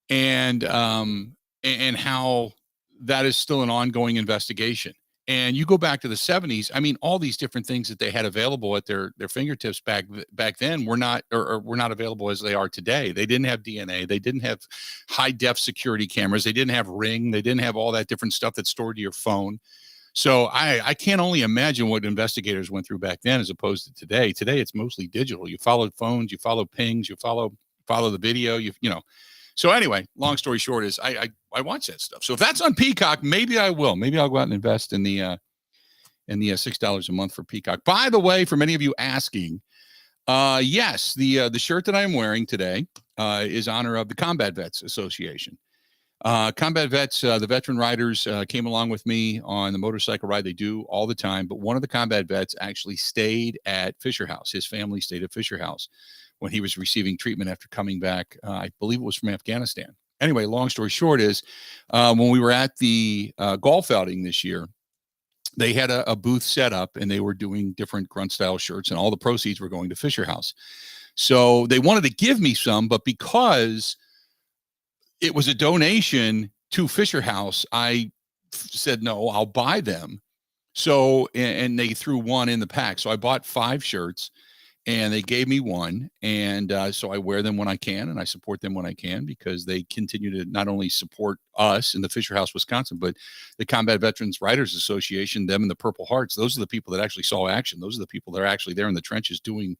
and how that is still an ongoing investigation. And you go back to the 70s, I mean, all these different things that they had available at their fingertips back then were not available as they are today. They didn't have DNA. They didn't have high def security cameras. They didn't have Ring. They didn't have all that different stuff that's stored to your phone. So I can't only imagine what investigators went through back then as opposed to today. Today, it's mostly digital. You follow phones, you follow pings, you follow the video, you know. So anyway, long story short is I watch that stuff. So if that's on Peacock, maybe I will. Maybe I'll go out and invest in the $6 a month for Peacock. By the way, for many of you asking, yes, the shirt that I'm wearing today is honor of the Combat Vets Association. Combat Vets, the veteran riders came along with me on the motorcycle ride they do all the time. But one of the Combat Vets actually stayed at Fisher House. His family stayed at Fisher House when he was receiving treatment after coming back. I believe it was from Afghanistan. Anyway, long story short is when we were at the golf outing this year, they had a booth set up and they were doing different grunt style shirts and all the proceeds were going to Fisher House. So they wanted to give me some, but because it was a donation to Fisher House, I said, no, I'll buy them. So, and they threw one in the pack. So I bought 5 shirts and they gave me one. And so I wear them when I can and I support them when I can because they continue to not only support us in the Fisher House, Wisconsin, but the Combat Veterans Writers Association, them and the Purple Hearts. Those are the people that actually saw action. Those are the people that are actually there in the trenches doing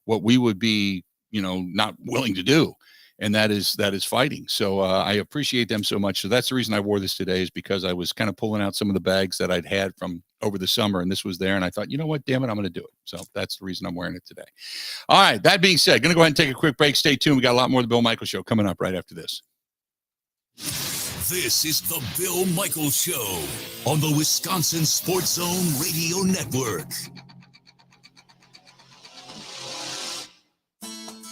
what we would be, not willing to do. And that is fighting. So I appreciate them so much. So that's the reason I wore this today, is because I was kind of pulling out some of the bags that I'd had from over the summer, and this was there. And I thought, you know what, damn it, I'm going to do it. So that's the reason I'm wearing it today. All right. That being said, going to go ahead and take a quick break. Stay tuned. We got a lot more of the Bill Michaels Show coming up right after this. This is the Bill Michaels Show on the Wisconsin Sports Zone Radio Network.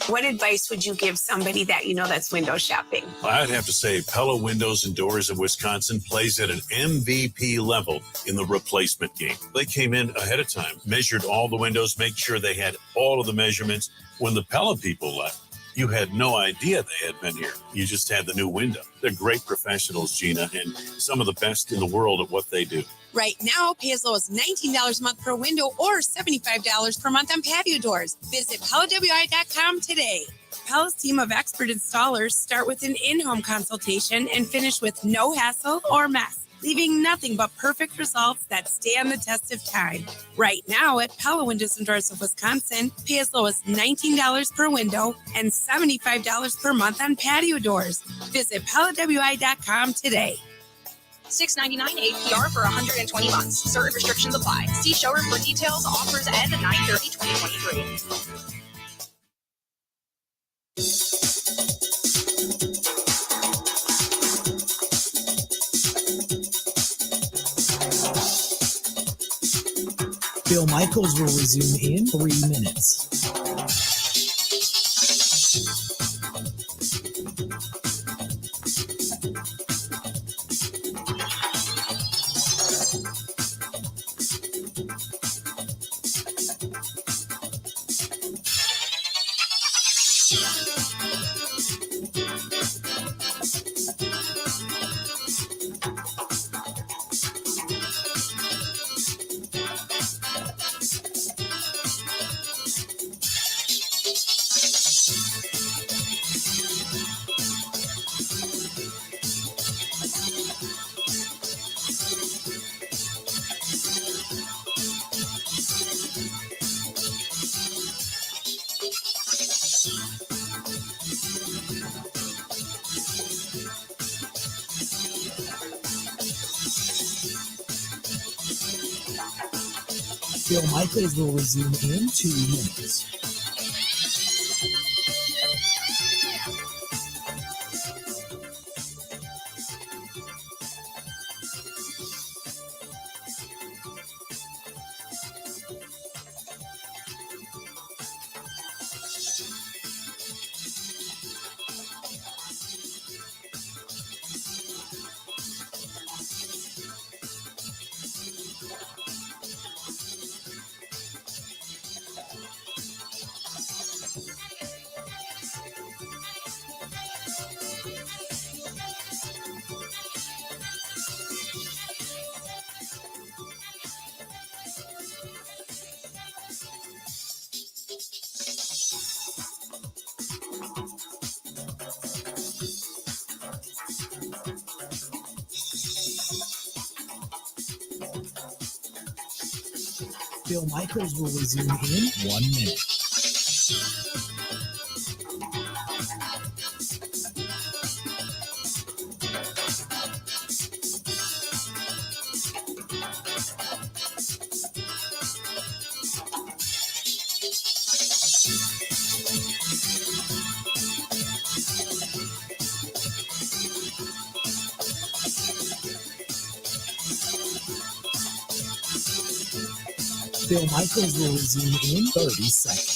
What advice would you give somebody that that's window shopping? I'd have to say Pella Windows and Doors of Wisconsin plays at an MVP level in the replacement game. They came in ahead of time, measured all the windows, make sure they had all of the measurements. When the Pella people left, you had no idea they had been here. You just had the new window. They're great professionals, Gina, and some of the best in the world at what they do. Right now, pay as low as $19 a month per window or $75 per month on patio doors. Visit PellaWI.com today. Pella's team of expert installers start with an in-home consultation and finish with no hassle or mess, leaving nothing but perfect results that stand the test of time. Right now at Pella Windows and Doors of Wisconsin, pay as low as $19 per window and $75 per month on patio doors. Visit PellaWI.com today. $6.99 APR for 120 months. Certain restrictions apply. See showroom for details. Offers end 9/30/2023. Bill Michaels will resume in 3 minutes. Bill Michaels will resume in 2 minutes. Bill Michaels will resume in 1 minute. Bill Michaels will resume in 30 seconds.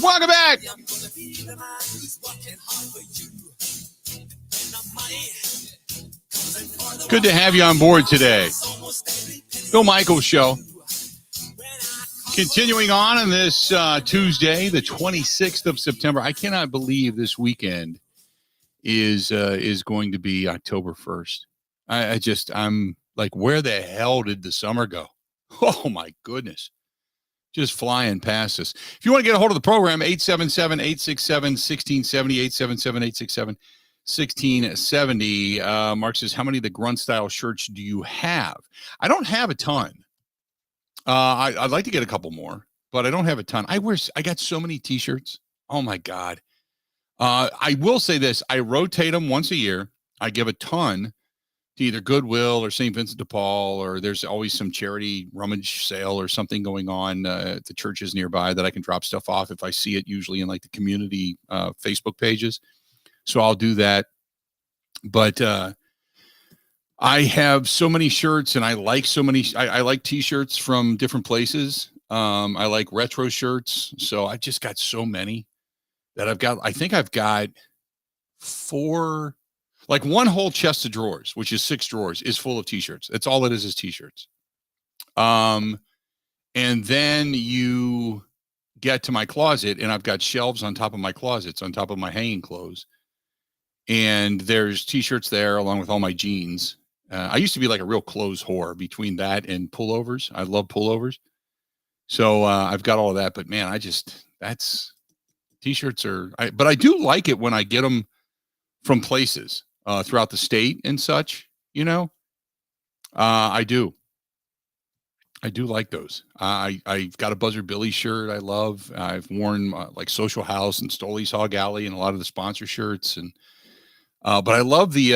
Welcome back. Good to have you on board today. Bill Michaels Show. Continuing on this Tuesday, the 26th of September. I cannot believe this weekend is going to be October 1st. I'm like, where the hell did the summer go? Oh, my goodness. Just flying past us. If you want to get a hold of the program, 877-867-1670, 877-867-1670. Mark says, how many of the grunt style shirts do you have? I don't have a ton. I'd like to get a couple more, but I don't have a ton. I got so many t-shirts. Oh my God. I will say this. I rotate them once a year. I give a ton to either Goodwill or St. Vincent de Paul, or there's always some charity rummage sale or something going on at the churches nearby that I can drop stuff off if I see it, usually in like the community Facebook pages. So I'll do that. But I have so many shirts, and I like so many. I like t-shirts from different places. I like retro shirts. So I just got so many that I've got. I think I've got 4, like one whole chest of drawers, which is 6 drawers, is full of t-shirts. That's all it is t-shirts. And then you get to my closet, and I've got shelves on top of my closets, on top of my hanging clothes. And there's t-shirts there along with all my jeans. I used to be like a real clothes whore between that and pullovers. I love pullovers. So I've got all of that, but man, that's t-shirts but I do like it when I get them from places throughout the state and such, you know. I do like those. I've got a Buzzer Billy shirt I love. I've worn like Social House and Stoley's Hog Alley and a lot of the sponsor shirts. And but I love the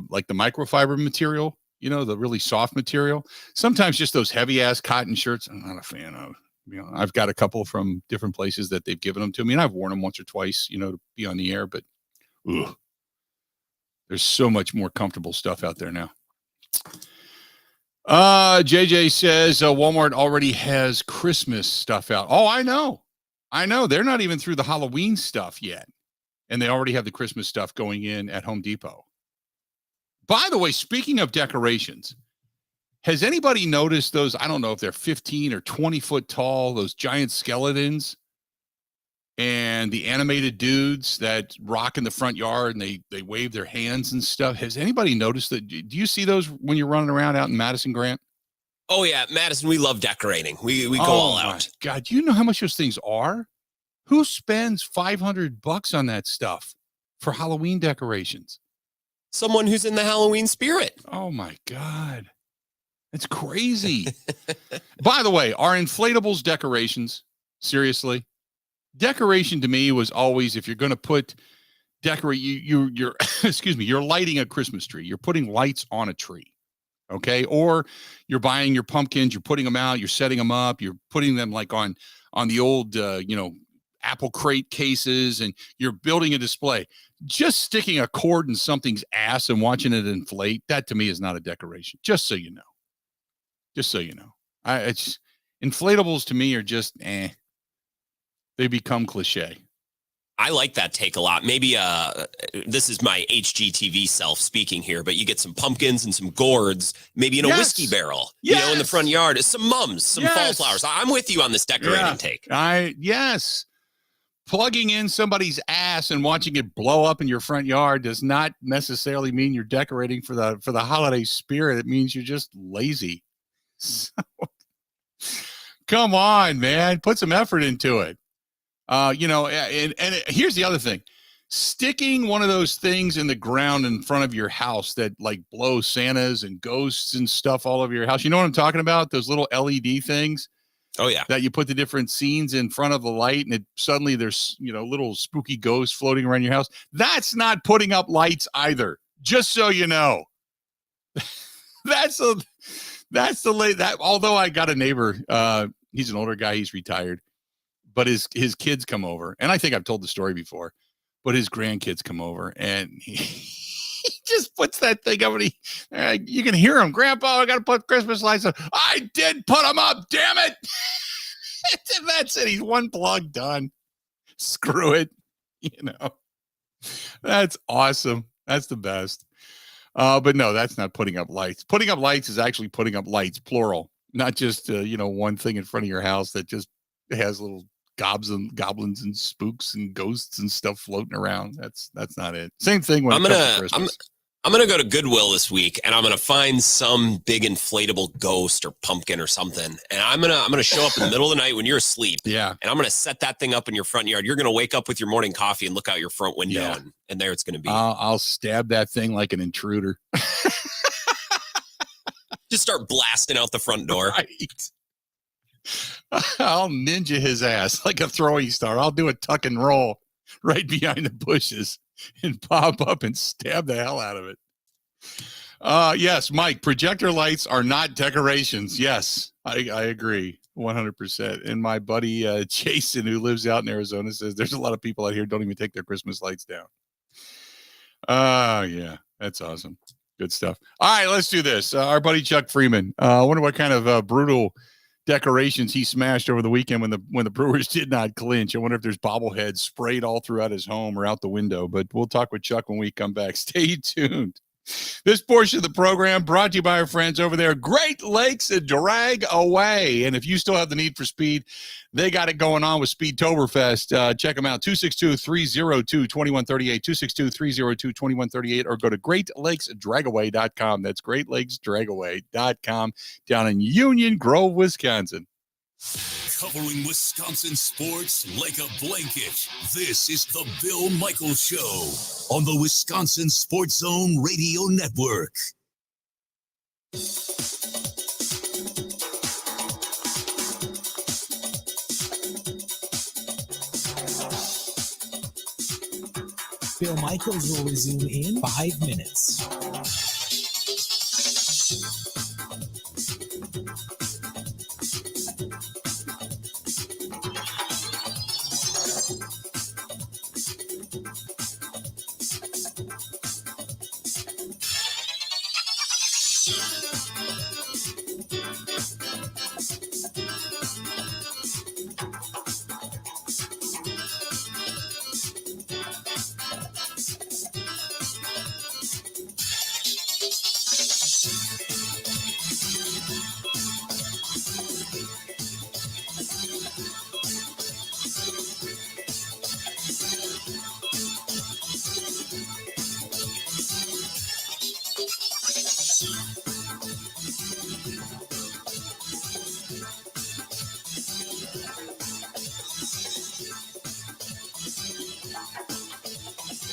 like the microfiber material, you know, the really soft material. Sometimes just those heavy ass cotton shirts, I'm not a fan of. You know, I've got a couple from different places that they've given them to me, and I've worn them once or twice, you know, to be on the air. But there's so much more comfortable stuff out there now. JJ says Walmart already has Christmas stuff out. Oh, I know. They're not even through the Halloween stuff yet. And they already have the Christmas stuff going in at Home Depot. By the way, speaking of decorations, has anybody noticed those? I don't know if they're 15 or 20 foot tall, those giant skeletons and the animated dudes that rock in the front yard and they wave their hands and stuff. Has anybody noticed that? Do you see those when you're running around out in Madison, Grant? Oh, yeah. Madison, we love decorating. We go all out. God, do you know how much those things are? Who spends $500 on that stuff for Halloween decorations? Someone who's in the Halloween spirit. Oh, my God. That's crazy. By the way, are inflatables decorations? Seriously? Decoration to me was always, if you're going to decorate, you're excuse me, you're lighting a Christmas tree. You're putting lights on a tree. Okay. Or you're buying your pumpkins, you're putting them out, you're setting them up, you're putting them like on the old, apple crate cases, and you're building a display. Just sticking a cord in something's ass and watching it inflate, that to me is not a decoration. Just so you know. Inflatables to me are just they become cliche. I like that take a lot. Maybe this is my HGTV self speaking here, but you get some pumpkins and some gourds, maybe in a whiskey barrel, you know, in the front yard, some mums, some fall flowers. I'm with you on this decorating take. Yes. Plugging in somebody's ass and watching it blow up in your front yard does not necessarily mean you're decorating for the holiday spirit. It means you're just lazy. So, come on, man. Put some effort into it. And here's the other thing. Sticking one of those things in the ground in front of your house that like blow Santas and ghosts and stuff all over your house. You know what I'm talking about? Those little LED things. Oh, yeah. That you put the different scenes in front of the light and suddenly there's, little spooky ghosts floating around your house. That's not putting up lights either. Just so you know. Although I got a neighbor, he's an older guy, he's retired. But his kids come over, and I think I've told the story before, but his grandkids come over, and he just puts that thing up, and you can hear him, Grandpa, I got to put Christmas lights up. I did put them up, damn it. That's it. He's one plug done. Screw it. That's awesome. That's the best. But no, that's not putting up lights. Putting up lights is actually putting up lights, plural, not just, one thing in front of your house that just has little goblins and spooks and ghosts and stuff floating around. That's not it. Same thing when it comes to Christmas. I'm gonna go to Goodwill this week, and I'm gonna find some big inflatable ghost or pumpkin or something, and I'm gonna show up in the middle of the night when you're asleep. Yeah, and I'm gonna set that thing up in your front yard. You're gonna wake up with your morning coffee and look out your front window, and there it's gonna be. I'll stab that thing like an intruder. Just start blasting out the front door. Right. I'll ninja his ass like a throwing star. I'll do a tuck and roll right behind the bushes and pop up and stab the hell out of it. Yes, Mike, projector lights are not decorations. Yes, I agree 100%. And my buddy Jason, who lives out in Arizona, says there's a lot of people out here who don't even take their Christmas lights down. Yeah, that's awesome. Good stuff. All right, let's do this. Our buddy Chuck Freeman. I wonder what kind of brutal decorations he smashed over the weekend when the Brewers did not clinch. I wonder if there's bobbleheads sprayed all throughout his home or out the window, but we'll talk with Chuck when we come back. Stay tuned. This portion of the program brought to you by our friends over there, Great Lakes Drag Away. And if you still have the need for speed, they got it going on with Speedtoberfest. Check them out, 262-302-2138, 262-302-2138, or go to GreatLakesDragaway.com. That's GreatLakesDragaway.com down in Union Grove, Wisconsin. Covering Wisconsin sports like a blanket. This is the Bill Michaels Show on the Wisconsin Sports Zone Radio Network. Bill Michaels will resume in 5 minutes.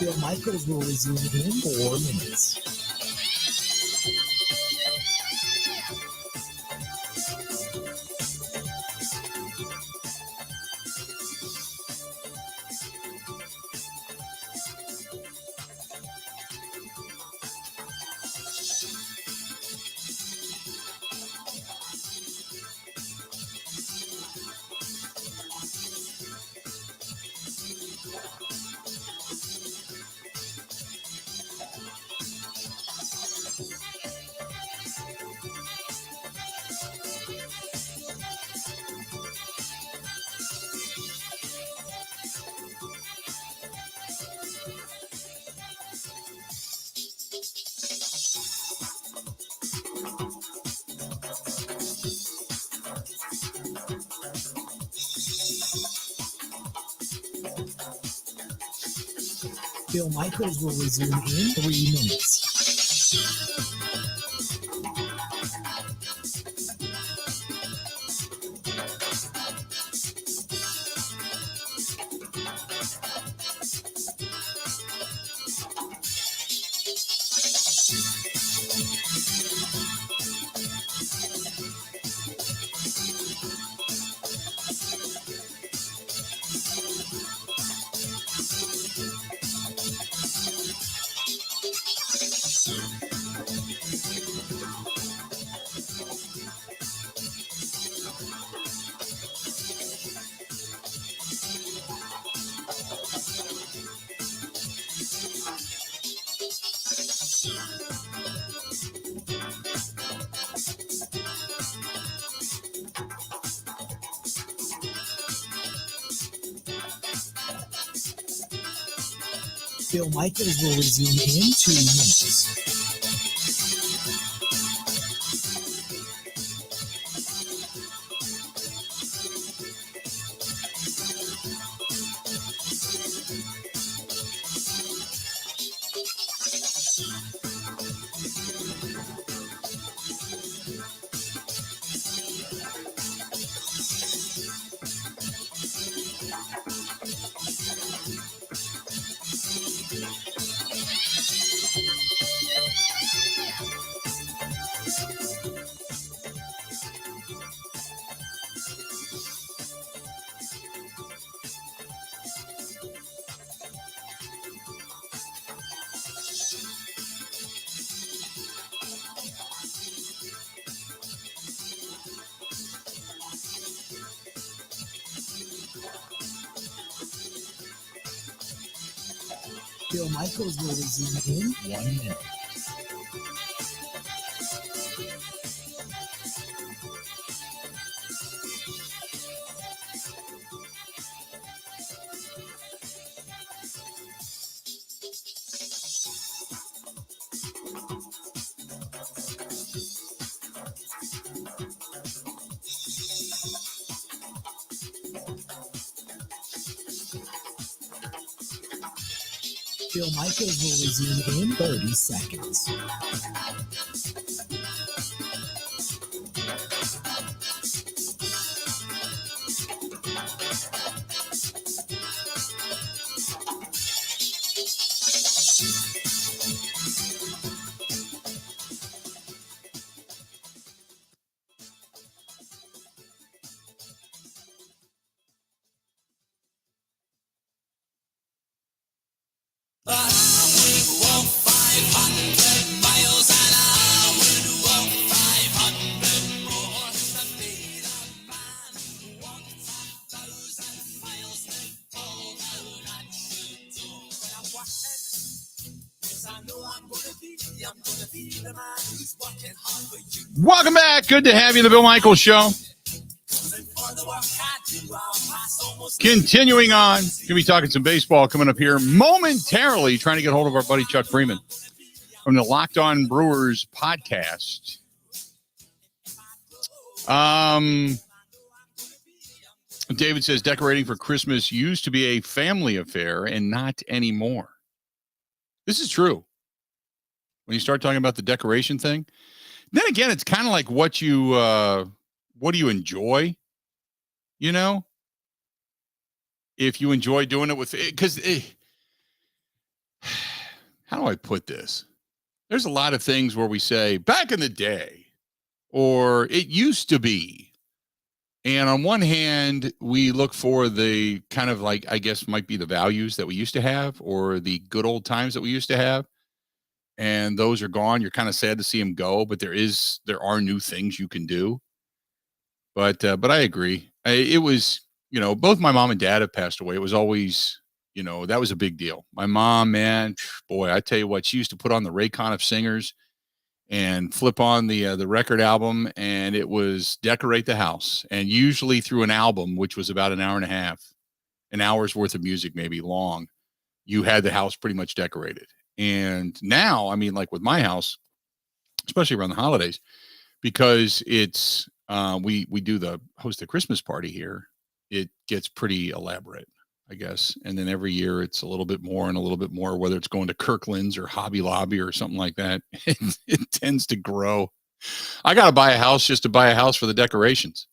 Bill Michaels will resume in 4 minutes. Bill Michaels will resume in 3 minutes. Bill Michaels will resume in 2 minutes. Bill Michaels will resume in 1 minute. Bill Michaels will resume in 30 seconds. Welcome back. Good to have you, the Bill Michaels Show. Continuing on, going to be talking some baseball coming up here momentarily, trying to get hold of our buddy Chuck Freeman from the Locked On Brewers podcast. David says decorating for Christmas used to be a family affair and not anymore. This is true. When you start talking about the decoration thing, then again, it's kind of like what do you enjoy? You know, if you enjoy doing it with, because how do I put this? There's a lot of things where we say back in the day, or it used to be. And on one hand, we look for the kind of like, I guess might be the values that we used to have or the good old times that we used to have. And those are gone. You're kind of sad to see them go, but there are new things you can do. But I agree. It was, both my mom and dad have passed away. It was always, that was a big deal. My mom, man, boy, I tell you what, she used to put on the Raycon of Singers and flip on the record album, and it was Decorate the House. And usually through an album, which was about an hour and a half, an hour's worth of music, maybe long, you had the house pretty much decorated. And now, I mean, like with my house, especially around the holidays, because it's we host a Christmas party here, it gets pretty elaborate. I guess. And then every year it's a little bit more and a little bit more, whether it's going to Kirkland's or Hobby Lobby or something like that. It tends to grow. I got to buy a house just to buy a house for the decorations.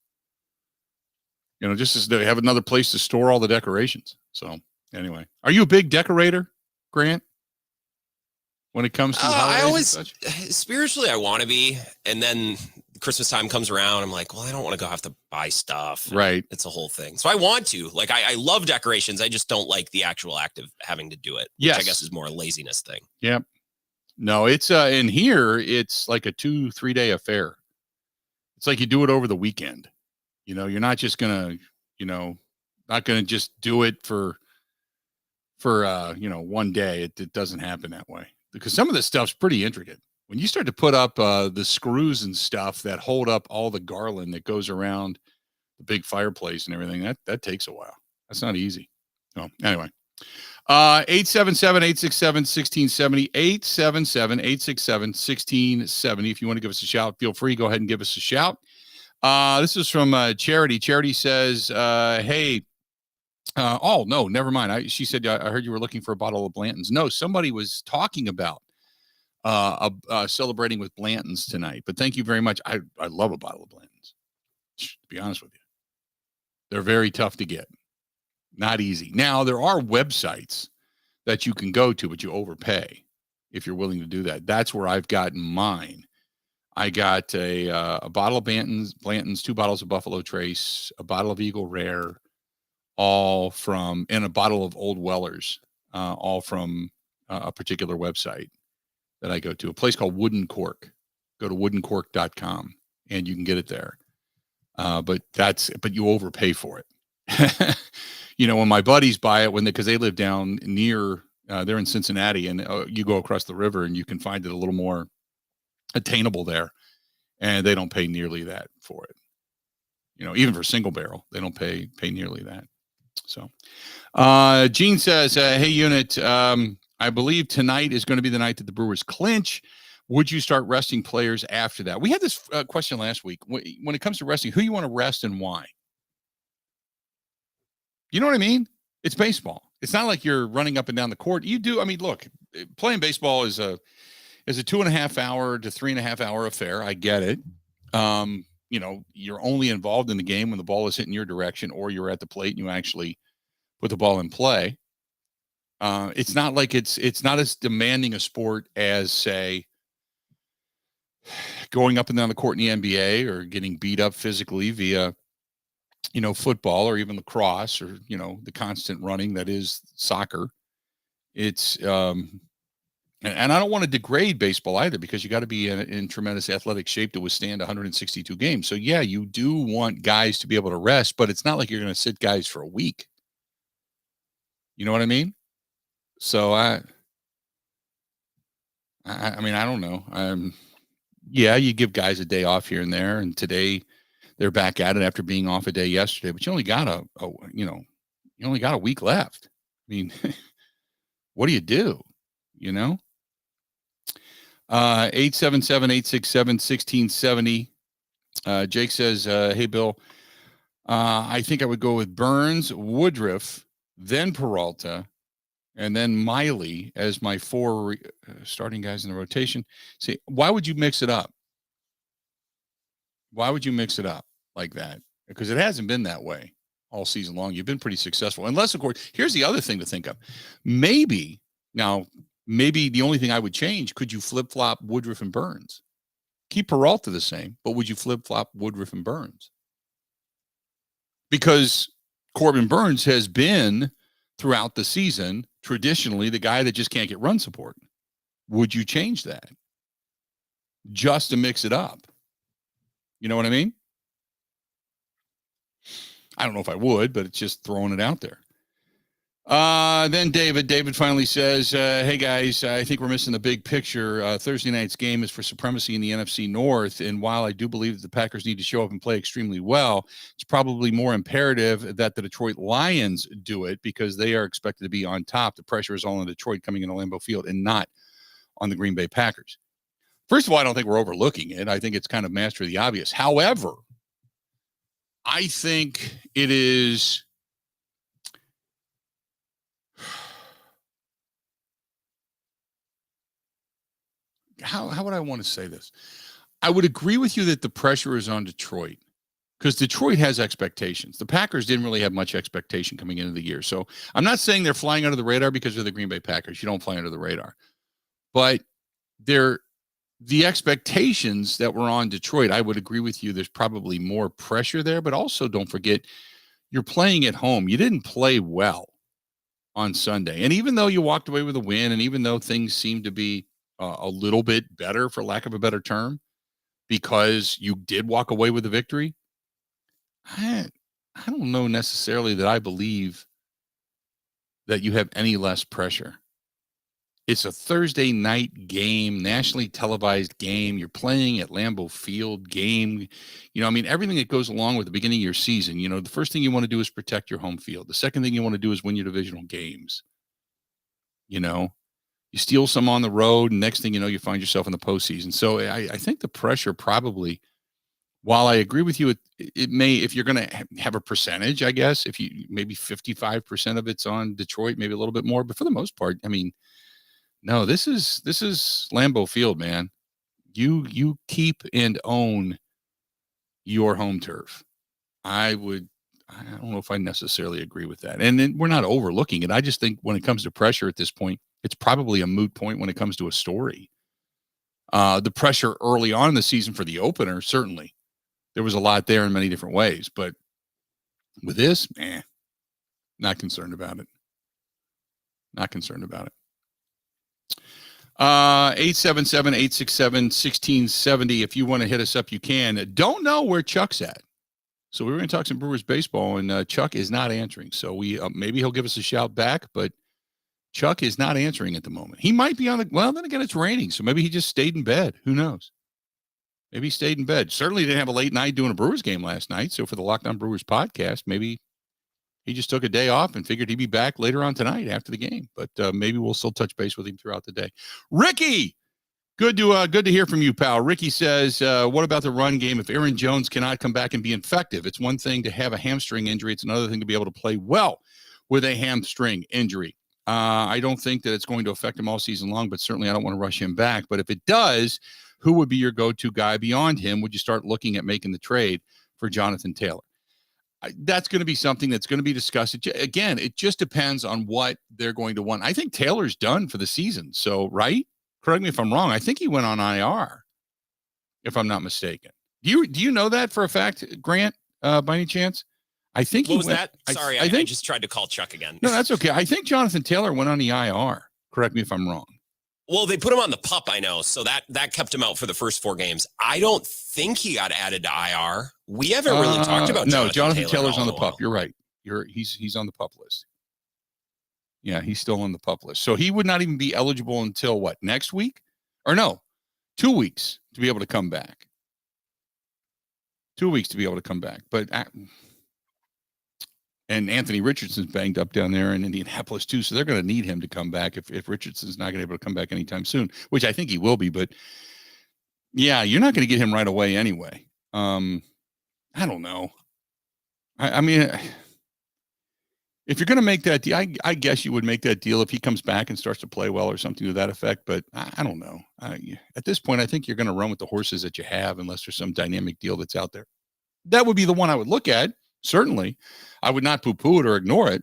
Just to have another place to store all the decorations. So anyway, are you a big decorator, Grant? When it comes to I always spiritually I want to be, and then Christmas time comes around, I'm like, well, I don't want to go have to buy stuff. Right. It's a whole thing. So I want to. Like I love decorations. I just don't like the actual act of having to do it. Yes. Which I guess is more a laziness thing. Yep. No, it's in here, it's like a 2-3 day affair. It's like you do it over the weekend. You're not just gonna, not gonna just do it for 1 day. It doesn't happen that way. Because some of this stuff's pretty intricate. When you start to put up the screws and stuff that hold up all the garland that goes around the big fireplace and everything, that takes a while. That's not easy. So anyway, 877-867-1670, 877-867-1670. If you want to give us a shout, feel free. Go ahead and give us a shout. This is from Charity. Charity says, hey, oh, no, never mind. She said, I heard you were looking for a bottle of Blanton's. No, somebody was talking about celebrating with Blanton's tonight. But thank you very much. I love a bottle of Blanton's, to be honest with you. They're very tough to get. Not easy. Now, there are websites that you can go to, but you overpay if you're willing to do that. That's where I've gotten mine. I got a bottle of Blanton's, 2 bottles of Buffalo Trace, a bottle of Eagle Rare, all from, and a bottle of Old Wellers, all from a particular website that I go to, a place called Wooden Cork. Go to woodencork.com and you can get it there. But you overpay for it. When my buddies buy it, because they live down near, they're in Cincinnati, and you go across the river and you can find it a little more attainable there, and they don't pay nearly that for it. Even for single barrel, they don't pay nearly that. So, Gene says, hey, unit, I believe tonight is going to be the night that the Brewers clinch. Would you start resting players after that? We had this question last week. When it comes to resting, who you want to rest and why? You know what I mean? It's baseball. It's not like you're running up and down the court. You do. I mean, look, playing baseball is a 2.5 hour to 3.5 hour affair. I get it. You're only involved in the game when the ball is hitting your direction, or you're at the plate and you actually put the ball in play. It's not like it's not as demanding a sport as, say, going up and down the court in the NBA, or getting beat up physically via, football, or even lacrosse, or, the constant running that is soccer. It's, and I don't want to degrade baseball either, because you got to be in tremendous athletic shape to withstand 162 games. So yeah, you do want guys to be able to rest, but it's not like you're going to sit guys for a week. You know what I mean? So I mean, I don't know. Yeah, you give guys a day off here and there, and today they're back at it after being off a day yesterday, but you only got you only got a week left. I mean, what do you do? 877-867-1670. Jake says, hey, Bill, I think I would go with Burns, Woodruff, then Peralta, and then Miley as my 4 starting guys in the rotation. See, why would you mix it up? Why would you mix it up like that? Because it hasn't been that way all season long. You've been pretty successful. Unless, of course, here's the other thing to think of. Maybe the only thing I would change, could you flip-flop Woodruff and Burns? Keep Peralta the same, but would you flip-flop Woodruff and Burns? Because Corbin Burns has been, throughout the season, traditionally the guy that just can't get run support. Would you change that just to mix it up? You know what I mean? I don't know if I would, but it's just throwing it out there. Then David finally says, hey guys, I think we're missing the big picture. Thursday night's game is for supremacy in the NFC North. And while I do believe that the Packers need to show up and play extremely well, it's probably more imperative that the Detroit Lions do it, because they are expected to be on top. The pressure is all on Detroit coming into Lambeau Field and not on the Green Bay Packers. First of all, I don't think we're overlooking it. I think it's kind of master of the obvious. However, I think it is how would I want to say this? I would agree with you that the pressure is on Detroit because Detroit has expectations. The Packers didn't really have much expectation coming into the year. So I'm not saying they're flying under the radar because they're the Green Bay Packers. You don't fly under the radar. But the expectations that were on Detroit, I would agree with you. There's probably more pressure there, but also don't forget you're playing at home. You didn't play well on Sunday. And even though you walked away with a win, and even though things seem to be a little bit better, for lack of a better term, because you did walk away with a victory, I don't know necessarily that I believe that you have any less pressure. It's a Thursday night game, nationally televised game. You're playing at Lambeau Field game. Everything that goes along with the beginning of your season. The first thing you want to do is protect your home field. The second thing you want to do is win your divisional games. You steal some on the road, and next thing you know, you find yourself in the postseason. So I think the pressure probably, while I agree with you, it may, if you're going to have a percentage, I guess, if you maybe 55% of it's on Detroit, maybe a little bit more. But for the most part, no, this is Lambeau Field, man. You keep and own your home turf. I don't know if I necessarily agree with that. And then we're not overlooking it. I just think when it comes to pressure at this point, it's probably a moot point when it comes to a story. The pressure early on in the season for the opener, certainly. There was a lot there in many different ways. But with this, not concerned about it. Not concerned about it. 877-867-1670. If you want to hit us up, you can. Don't know where Chuck's at. So we were going to talk some Brewers baseball, and Chuck is not answering. So we maybe he'll give us a shout back, but Chuck is not answering at the moment. He might be on the, well, then again, it's raining. So maybe he just stayed in bed. Who knows? Maybe he stayed in bed. Certainly didn't have a late night doing a Brewers game last night. So for the Locked On Brewers podcast, maybe he just took a day off and figured he'd be back later on tonight after the game. But maybe we'll still touch base with him throughout the day. Ricky, good to hear from you, pal. Ricky says, what about the run game? If Aaron Jones cannot come back and be effective, it's one thing to have a hamstring injury. It's another thing to be able to play well with a hamstring injury. I don't think that it's going to affect him all season long, but certainly I don't want to rush him back. But if it does, who would be your go-to guy beyond him? Would you start looking at making the trade for Jonathan Taylor? That's going to be something that's going to be discussed. Again, it just depends on what they're going to want. I think Taylor's done for the season. So, right? Correct me if I'm wrong. I think he went on IR, if I'm not mistaken. Do you know that for a fact, Grant, by any chance? I think what was that? Sorry, I just tried to call Chuck again. No, that's okay. I think Jonathan Taylor went on the IR. Correct me if I'm wrong. Well, they put him on the PUP, I know. So that kept him out for the first 4 games. I don't think he got added to IR. We haven't really talked about Jonathan Taylor's on the PUP. You're right. He's on the PUP list. Yeah, he's still on the PUP list. So he would not even be eligible until what, next week? Or no, 2 weeks to be able to come back. 2 weeks to be able to come back. But and Anthony Richardson's banged up down there in Indianapolis too, so they're going to need him to come back if Richardson's not going to be able to come back anytime soon, which I think he will be. But yeah, you're not going to get him right away anyway. I don't know. I mean, if you're going to make that deal, I guess you would make that deal if he comes back and starts to play well or something to that effect. But I don't know. At this point, I think you're going to run with the horses that you have unless there's some dynamic deal that's out there. That would be the one I would look at. Certainly, I would not poo-poo it or ignore it,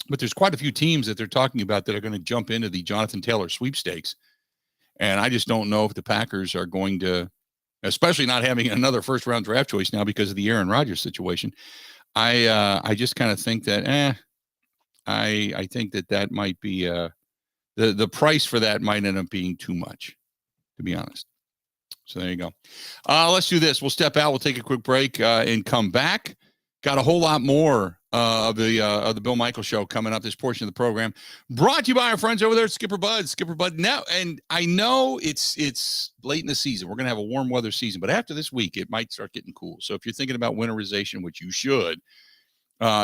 but there's quite a few teams that they're talking about that are going to jump into the Jonathan Taylor sweepstakes, and I just don't know if the Packers are going to, especially not having another first-round draft choice now because of the Aaron Rodgers situation. I just kind of think that, I think that might be the price for that might end up being too much, to be honest. So there you go. Let's do this. We'll step out. We'll take a quick break and come back. Got a whole lot more of the Bill Michaels Show coming up. This portion of the program brought to you by our friends over there at Skipper Bud. Skipper Bud now, and I know it's late in the season. We're going to have a warm weather season, but after this week, it might start getting cool. So if you're thinking about winterization, which you should,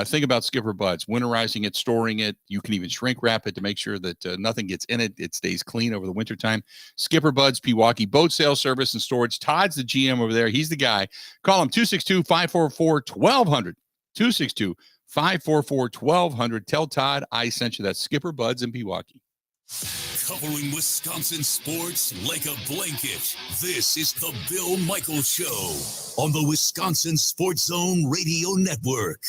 think about Skipper Buds, winterizing it, storing it. You can even shrink wrap it to make sure that nothing gets in it. It stays clean over the wintertime. Skipper Buds, Pewaukee Boat Sale Service and Storage. Todd's the GM over there. He's the guy. Call him 262-544-1200. 262-544-1200. Tell Todd I sent you. That's Skipper Buds in Pewaukee. Covering Wisconsin sports like a blanket. This is the Bill Michaels Show on the Wisconsin Sports Zone Radio Network.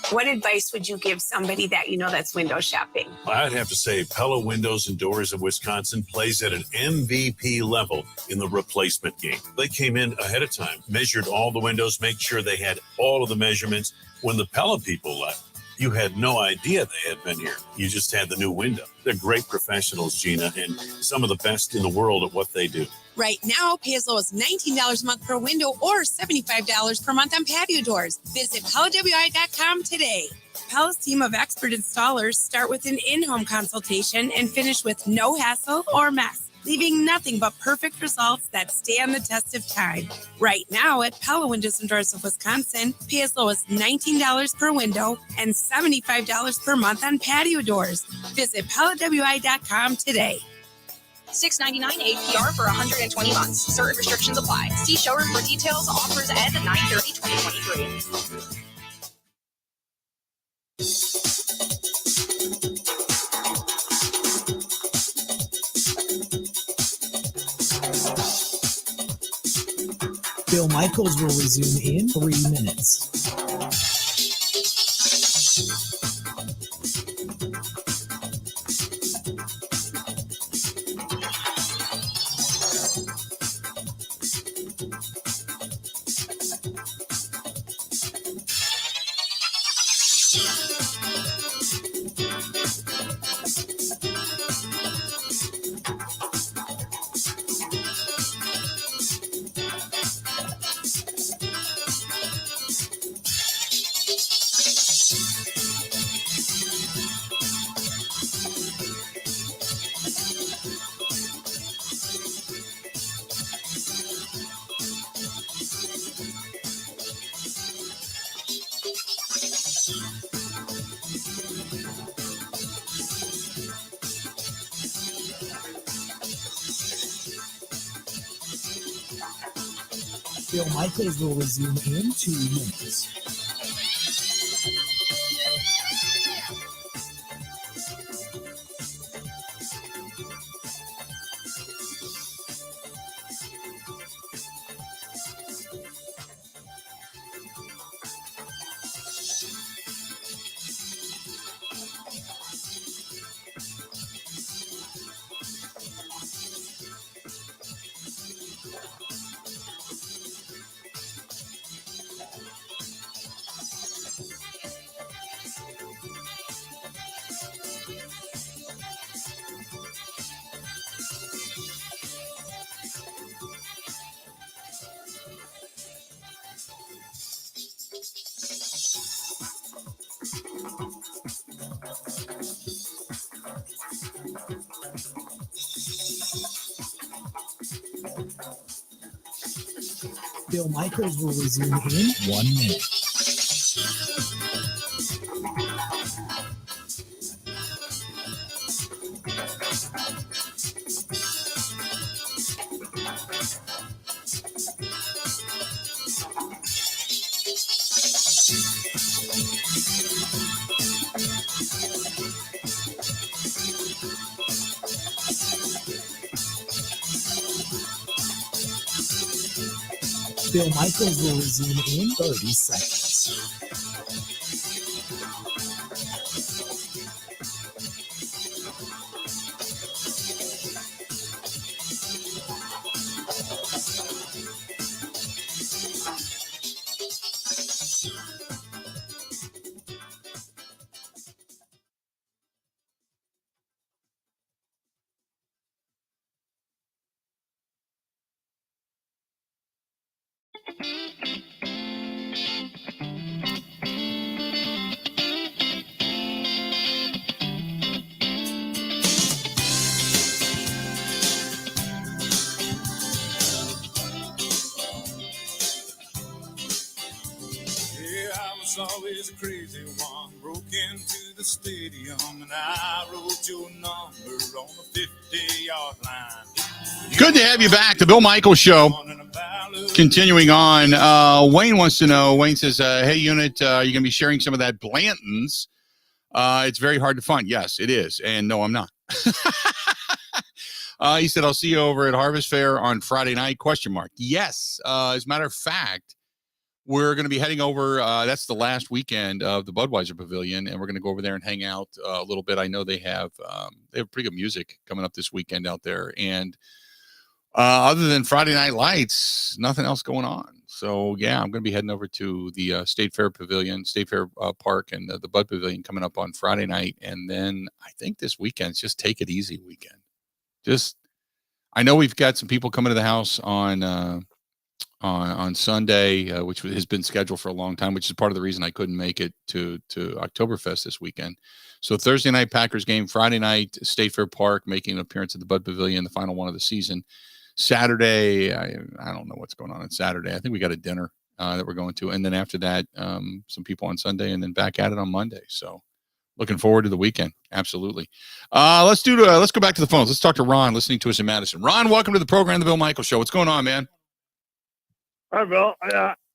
What advice would you give somebody that you know that's window shopping? I'd have to say Pella Windows and Doors of Wisconsin plays at an MVP level in the replacement game. They came in ahead of time, measured all the windows, made sure they had all of the measurements. When the Pella people left, you had no idea they had been here. You just had the new window. They're great professionals, Gina, and some of the best in the world at what they do. Right now, pay as low as $19 a month per window or $75 per month on patio doors. Visit PellaWI.com today. Pella's team of expert installers start with an in-home consultation and finish with no hassle or mess, leaving nothing but perfect results that stand the test of time. Right now at Pella Windows and Doors of Wisconsin, pay as low as $19 per window and $75 per month on patio doors. Visit PellaWI.com today. $6.99 APR for 120 months. Certain restrictions apply. See showroom for details. Offers end 9/30/2023. Bill Michaels will resume in 3 minutes. Bill Michaels will resume in 2 minutes. Bill Michaels will resume in 1 minute. Bill Michaels will resume in 30 seconds. Always a crazy one, broke into the stadium and I wrote your number on the 50-yard line. Good to have you back. The Bill Michaels Show. Continuing on, Wayne wants to know, Wayne says, hey, Unit, you're going to be sharing some of that Blanton's. It's very hard to find. Yes, it is. And no, I'm not. He said, I'll see you over at Harvest Fair on Friday night, ? Yes. As a matter of fact, we're going to be heading over. That's the last weekend of the Budweiser Pavilion, and we're going to go over there and hang out a little bit. I know they have pretty good music coming up this weekend out there. And other than Friday Night Lights, nothing else going on. So, yeah, I'm going to be heading over to the State Fair Pavilion, State Fair Park, and the Bud Pavilion coming up on Friday night. And then I think this weekend's just take it easy weekend. I know we've got some people coming to the house on Sunday, which has been scheduled for a long time, which is part of the reason I couldn't make it to Oktoberfest this weekend. So Thursday night Packers game, Friday night State Fair Park, making an appearance at the Bud Pavilion, the final one of the season. Saturday, I don't know what's going on Saturday. I think we got a dinner that we're going to, and then after that, some people on Sunday, and then back at it on Monday. So looking forward to the weekend. Absolutely. Let's go back to the phones. Let's talk to Ron, listening to us in Madison. Ron, welcome to the program, The Bill Michaels Show. What's going on, man? Hi, Bill.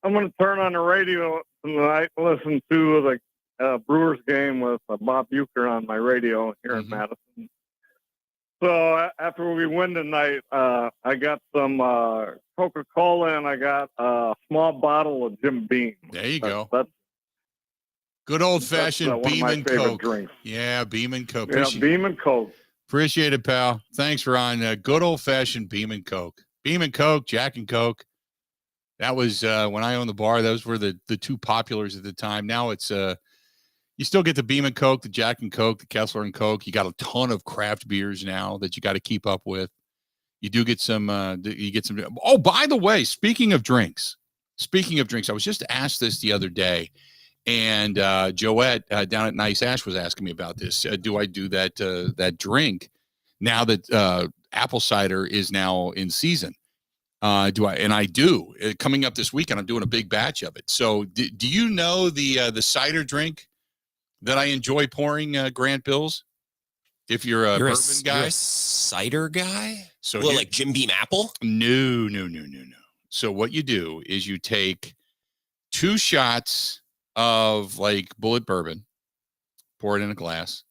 I'm going to turn on the radio tonight and listen to the Brewers game with Bob Bucher on my radio here in Madison. So after we win tonight, I got some Coca-Cola and I got a small bottle of Jim Beam. There you go. That's good old-fashioned Beam and Coke. Drinks. Yeah, Beam and Coke. Yeah, Beam and Coke. Appreciate it, pal. Thanks, Ron. Good old-fashioned Beam and Coke. Beam and Coke, Jack and Coke. That was when I owned the bar. Those were the two populars at the time. Now it's you still get the Beam and Coke, the Jack and Coke, the Kessler and Coke. You got a ton of craft beers now that you got to keep up with. You do get some. Oh, by the way, speaking of drinks, I was just asked this the other day, and Joette down at Nice Ash was asking me about this. Do I do that drink now that apple cider is now in season? Do I? And I do. Coming up this weekend, I'm doing a big batch of it. So, do you know the cider drink that I enjoy pouring, Grant Bills? If you're a bourbon guy, you're a cider guy. So like Jim Beam Apple? No. So what you do is you take 2 shots of like bullet bourbon, pour it in a glass,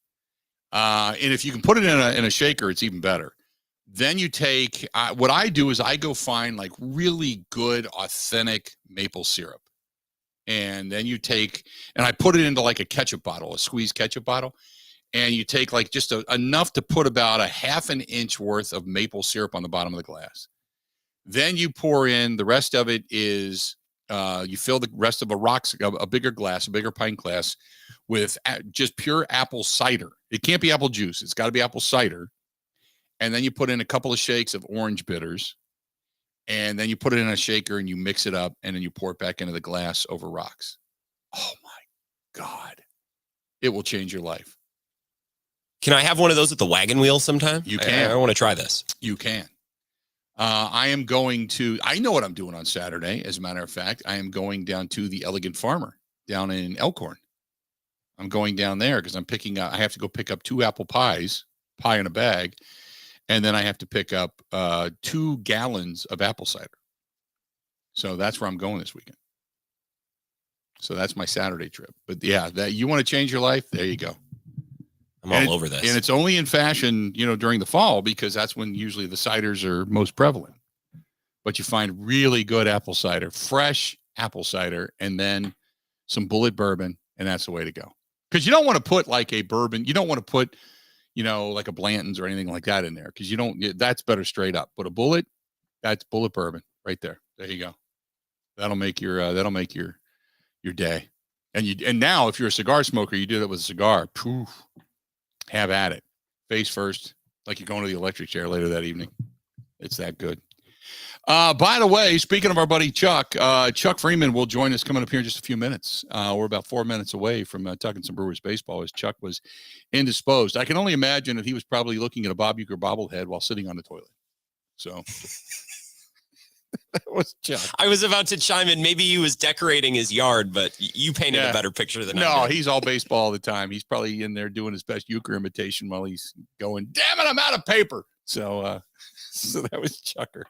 and if you can put it in a shaker, it's even better. Then you take, what I do is I go find like really good, authentic maple syrup. And then you take, and I put it into like a ketchup bottle, a squeezed ketchup bottle. And you take like just enough to put about a half an inch worth of maple syrup on the bottom of the glass. Then you pour in, the rest of it is, you fill the rest of a bigger glass, a bigger pint glass with just pure apple cider. It can't be apple juice. It's got to be apple cider. And then you put in a couple of shakes of orange bitters, and then you put it in a shaker and you mix it up, and then you pour it back into the glass over rocks. Oh my God. It will change your life. Can I have one of those at the wagon wheel sometime? You can. I want to try this. You can. I know what I'm doing on Saturday. As a matter of fact, I am going down to the Elegant Farmer down in Elkhorn. I'm going down there because I have to go pick up 2 apple pies, pie in a bag. And then I have to pick up 2 gallons of apple cider. So that's where I'm going this weekend. So that's my Saturday trip. But yeah, that you want to change your life? There you go. I'm all over this. And it's only in fashion, during the fall, because that's when usually the ciders are most prevalent. But you find really good apple cider, fresh apple cider, and then some bullet bourbon, and that's the way to go. Because you don't want to put like a bourbon. You don't want to put like a Blanton's or anything like that in there, because that's better straight up. But a bullet, that's bullet bourbon right there. There you go. That'll make your day. And now if you're a cigar smoker, you do that with a cigar. Poof, have at it. Face first, like you're going to the electric chair later that evening. It's that good. By the way, speaking of our buddy Chuck Freeman will join us coming up here in just a few minutes. We're about 4 minutes away from talking some Brewers baseball as Chuck was indisposed. I can only imagine that he was probably looking at a Bob Uecker bobblehead while sitting on the toilet. So that was Chuck. I was about to chime in. Maybe he was decorating his yard, but you painted a better picture than I did. No, he's all baseball all the time. He's probably in there doing his best Uecker imitation while he's going, damn it, I'm out of paper. So that was Chucker.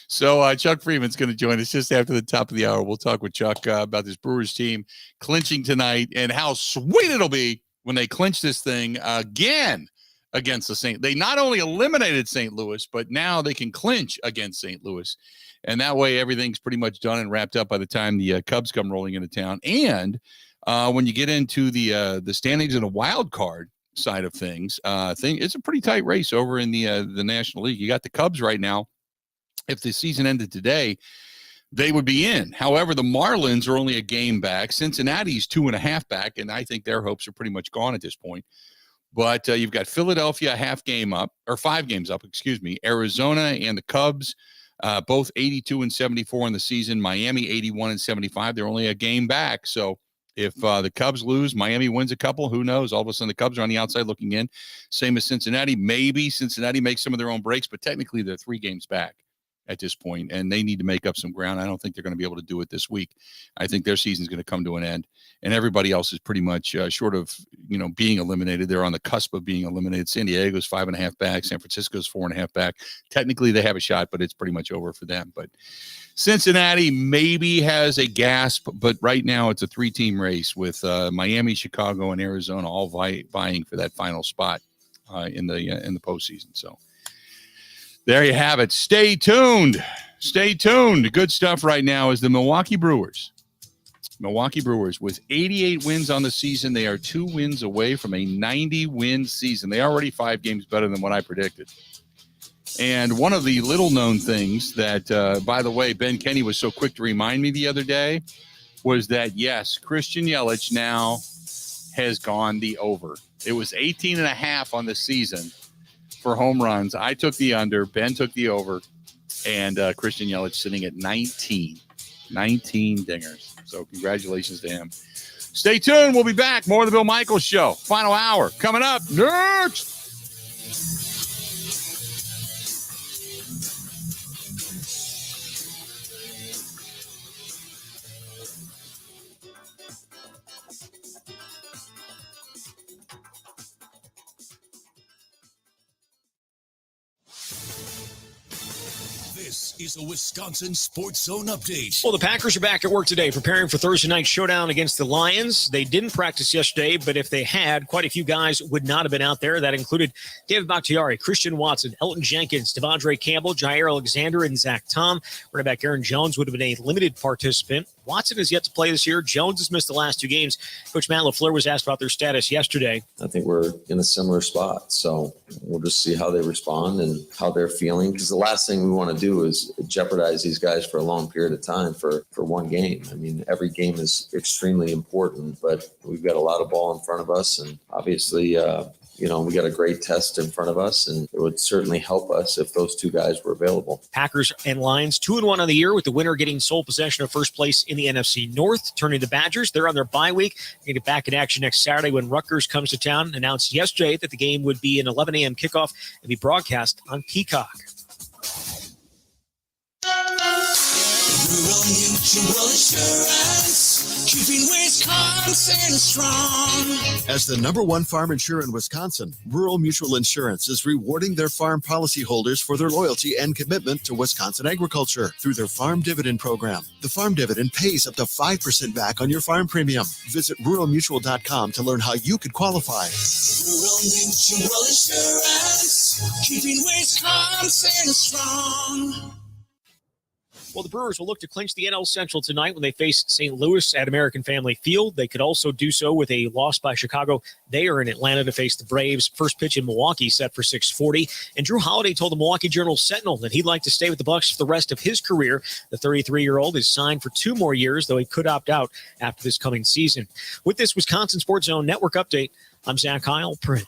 So Chuck Freeman's going to join us just after the top of the hour. We'll talk with Chuck about this Brewers team clinching tonight and how sweet it'll be when they clinch this thing again against the St. They not only eliminated St. Louis, but now they can clinch against St. Louis. And that way everything's pretty much done and wrapped up by the time the Cubs come rolling into town. And when you get into the standings and the wild card side of things, it's a pretty tight race over in the National League. You got the Cubs right now. If the season ended today, they would be in. However, the Marlins are only a game back. Cincinnati's 2.5 back, and I think their hopes are pretty much gone at this point. But you've got Philadelphia a 5 games up, Arizona and the Cubs, both 82 and 74 in the season. Miami 81 and 75. They're only a game back. So if the Cubs lose, Miami wins a couple. Who knows? All of a sudden, the Cubs are on the outside looking in. Same as Cincinnati. Maybe Cincinnati makes some of their own breaks, but technically they're 3 games back at this point, and they need to make up some ground. I don't think they're going to be able to do it this week. I think their season's going to come to an end, and everybody else is pretty much short of, being eliminated. They're on the cusp of being eliminated. San Diego's 5.5 back. San Francisco's 4.5 back. Technically, they have a shot, but it's pretty much over for them. But Cincinnati maybe has a gasp, but right now it's a 3-team race with Miami, Chicago, and Arizona all vying for that final spot in the postseason. So there you have it. Stay tuned. Stay tuned. The good stuff right now is the Milwaukee Brewers. Milwaukee Brewers with 88 wins on the season. They are 2 wins away from a 90-win season. They are already 5 games better than what I predicted. And one of the little-known things that, by the way, Ben Kenny was so quick to remind me the other day was that, yes, Christian Yelich now has gone the over. It was 18.5 on the season for home runs. I took the under. Ben took the over. And Christian Yelich sitting at 19 dingers. So congratulations to him. Stay tuned. We'll be back. More of the Bill Michaels Show. Final hour coming up next. This is a Wisconsin Sports Zone update. Well, the Packers are back at work today, preparing for Thursday night's showdown against the Lions. They didn't practice yesterday, but if they had, quite a few guys would not have been out there. That included David Bakhtiari, Christian Watson, Elton Jenkins, Devondre Campbell, Jair Alexander, and Zach Tom. Running back Aaron Jones would have been a limited participant. Watson has yet to play this year. Jones has missed the last 2 games. Coach Matt LaFleur was asked about their status yesterday. I think we're in a similar spot. So we'll just see how they respond and how they're feeling. Because the last thing we want to do is jeopardize these guys for a long period of time for one game. I mean, every game is extremely important, but we've got a lot of ball in front of us. And obviously, we got a great test in front of us, and it would certainly help us if those 2 guys were available. Packers and Lions 2-1 on the year, with the winner getting sole possession of first place in the NFC North. Turning to Badgers, they're on their bye week. They get back in action next Saturday when Rutgers comes to town. Announced yesterday that the game would be an 11 a.m. kickoff and be broadcast on Peacock. Rural Mutual Insurance, keeping Wisconsin strong. As the #1 farm insurer in Wisconsin, Rural Mutual Insurance is rewarding their farm policyholders for their loyalty and commitment to Wisconsin agriculture through their farm dividend program. The farm dividend pays up to 5% back on your farm premium. Visit ruralmutual.com to learn how you could qualify. Rural Mutual Insurance, keeping Wisconsin strong. Well, the Brewers will look to clinch the NL Central tonight when they face St. Louis at American Family Field. They could also do so with a loss by Chicago. They are in Atlanta to face the Braves. First pitch in Milwaukee set for 6:40. And Drew Holiday told the Milwaukee Journal-Sentinel that he'd like to stay with the Bucs for the rest of his career. The 33-year-old is signed for 2 more years, though he could opt out after this coming season. With this Wisconsin Sports Zone Network update, I'm Zach Heilprin.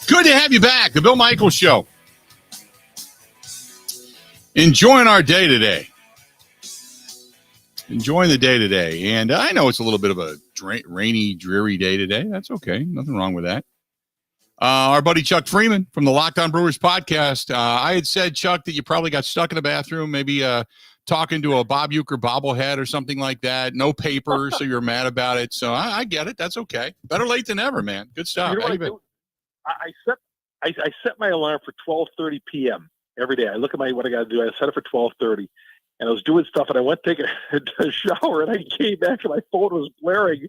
Good to have you back. The Bill Michaels Show. Enjoying our day today. Enjoying the day today. And I know it's a little bit of a rainy, dreary day today. That's okay. Nothing wrong with that. Our buddy Chuck Freeman from the Locked On Brewers podcast. I had said, Chuck, that you probably got stuck in the bathroom, maybe talking to a Bob Uecker bobblehead or something like that. No paper, so you're mad about it. So I get it. That's okay. Better late than never, man. Good stuff. You know How what you been? I set my alarm for 12:30 p.m. every day. I look at what I got to do. I set it for 12:30, and I was doing stuff, and I went to take a shower, and I came back, and my phone was blaring,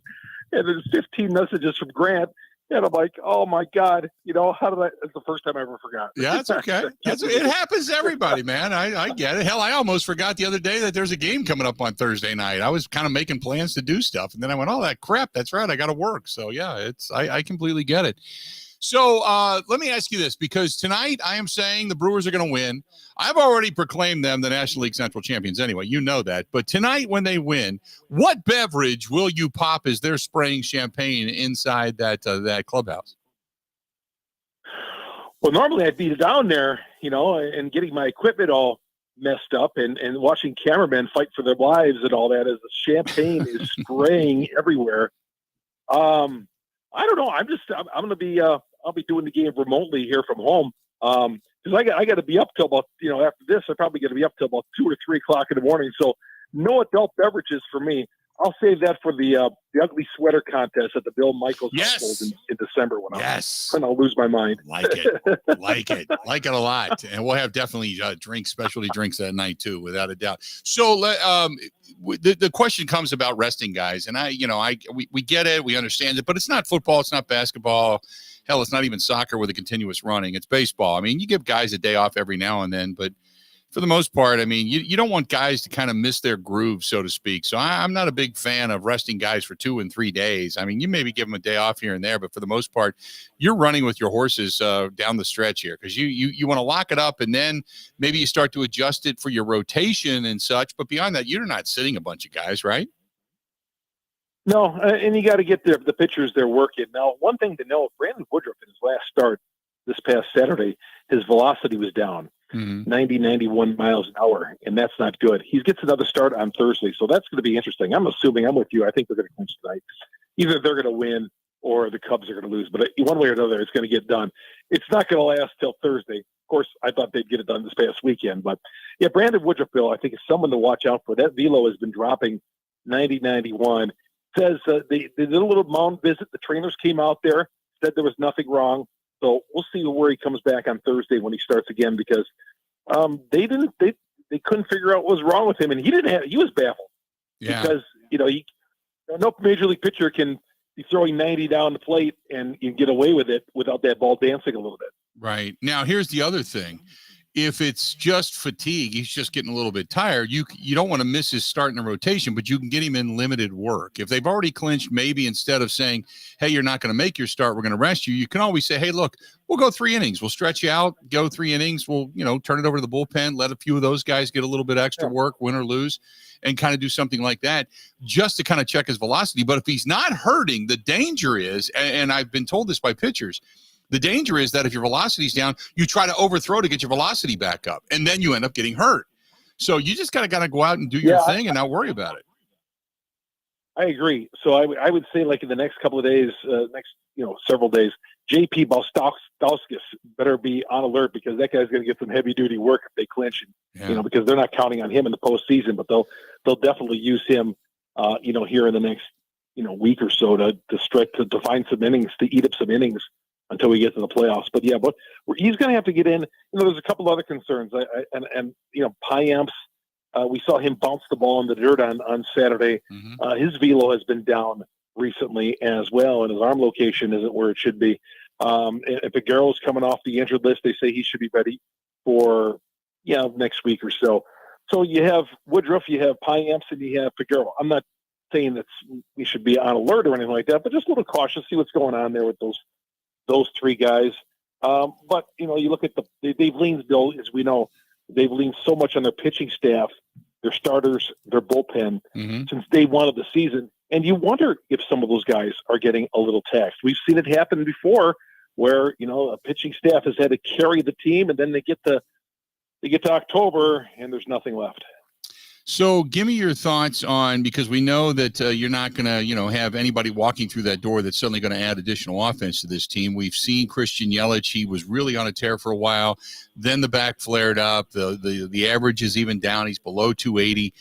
and there's 15 messages from Grant. And I'm like, oh my God, how did I? It's the first time I ever forgot. Yeah, it's okay. It happens to everybody, man. I get it. Hell, I almost forgot the other day that there's a game coming up on Thursday night. I was kind of making plans to do stuff, and then I went, oh, that crap. That's right. I got to work. So yeah, I completely get it. So let me ask you this, because tonight I am saying the Brewers are going to win. I've already proclaimed them the National League Central champions anyway. You know that. But tonight when they win, what beverage will you pop as they're spraying champagne inside that clubhouse? Well, normally I'd be down there, and getting my equipment all messed up and watching cameramen fight for their lives and all that as the champagne is spraying everywhere. I don't know. I'm going to be I'll be doing the game remotely here from home. Because I got to be up till about, after this, I'm probably going to be up till about 2 or 3 o'clock in the morning. So no adult beverages for me. I'll save that for the ugly sweater contest at the Bill Michaels household in December when I'll lose my mind. Like it a lot. And we'll have definitely specialty drinks that night too, without a doubt. So the question comes about resting guys, and we get it, we understand it, but it's not football, it's not basketball. Hell, it's not even soccer with a continuous running. It's baseball. I mean, you give guys a day off every now and then, but for the most part, I mean, you don't want guys to kind of miss their groove, so to speak. So I'm not a big fan of resting guys for 2 and 3 days. I mean, you maybe give them a day off here and there, but for the most part, you're running with your horses down the stretch here, because you want to lock it up, and then maybe you start to adjust it for your rotation and such. But beyond that, you're not sitting a bunch of guys, right? No, and you got to get the pitchers they're working. Now, one thing to know, Brandon Woodruff in his last start this past Saturday, his velocity was down. 90, 91 miles an hour, and that's not good. He gets another start on Thursday, so that's going to be interesting. I'm assuming, I'm with you, I think they're going to clinch tonight. Either they're going to win or the Cubs are going to lose, but one way or another, it's going to get done. It's not going to last till Thursday. Of course, I thought they'd get it done this past weekend, but yeah, Brandon Woodruff, Bill, I think is someone to watch out for. That velo has been dropping 90, 91. Says they did a little mound visit. The trainers came out there, said there was nothing wrong. So we'll see where he comes back on Thursday when he starts again, because they couldn't figure out what was wrong with him, and he was baffled because no major league pitcher can be throwing 90 down the plate and you get away with it without that ball dancing a little bit. Right. Now, here's the other thing. If it's just fatigue, he's just getting a little bit tired, you don't want to miss his start in the rotation, but you can get him in limited work. If they've already clinched, maybe instead of saying, hey, you're not going to make your start, we're going to rest you, you can always say, hey, look, we'll go 3 innings. We'll stretch you out, go 3 innings. We'll, turn it over to the bullpen, let a few of those guys get a little bit extra work, win or lose, and kind of do something like that just to kind of check his velocity. But if he's not hurting, the danger is, and I've been told this by pitchers, the danger is that if your velocity's down, you try to overthrow to get your velocity back up, and then you end up getting hurt. So you just got to go out and do your thing and not worry about it. I agree. So I would say, like, in the next couple of days, several days, J.P. Balstauskas better be on alert, because that guy's going to get some heavy duty work if they clinch, because they're not counting on him in the postseason, but they'll definitely use him, here in the next, week or so to find some innings, to eat up some innings until we get to the playoffs. But he's going to have to get in. There's a couple other concerns. Payamps, we saw him bounce the ball in the dirt on Saturday. His velo has been down recently as well, and his arm location isn't where it should be. And Figueroa's coming off the injured list. They say he should be ready for next week or so. So you have Woodruff, you have Payamps, and you have Figueroa. I'm not saying that we should be on alert or anything like that, but just a little cautious, see what's going on there with those 3 guys. But, you look at they've leaned, Bill, as we know, they've leaned so much on their pitching staff, their starters, their bullpen since day one of the season. And you wonder if some of those guys are getting a little taxed. We've seen it happen before where, a pitching staff has had to carry the team, and then they get to October and there's nothing left. So give me your thoughts on, because we know that you're not going to, have anybody walking through that door that's suddenly going to add additional offense to this team. We've seen Christian Yelich. He was really on a tear for a while. Then the back flared up. The average is even down. He's below 280.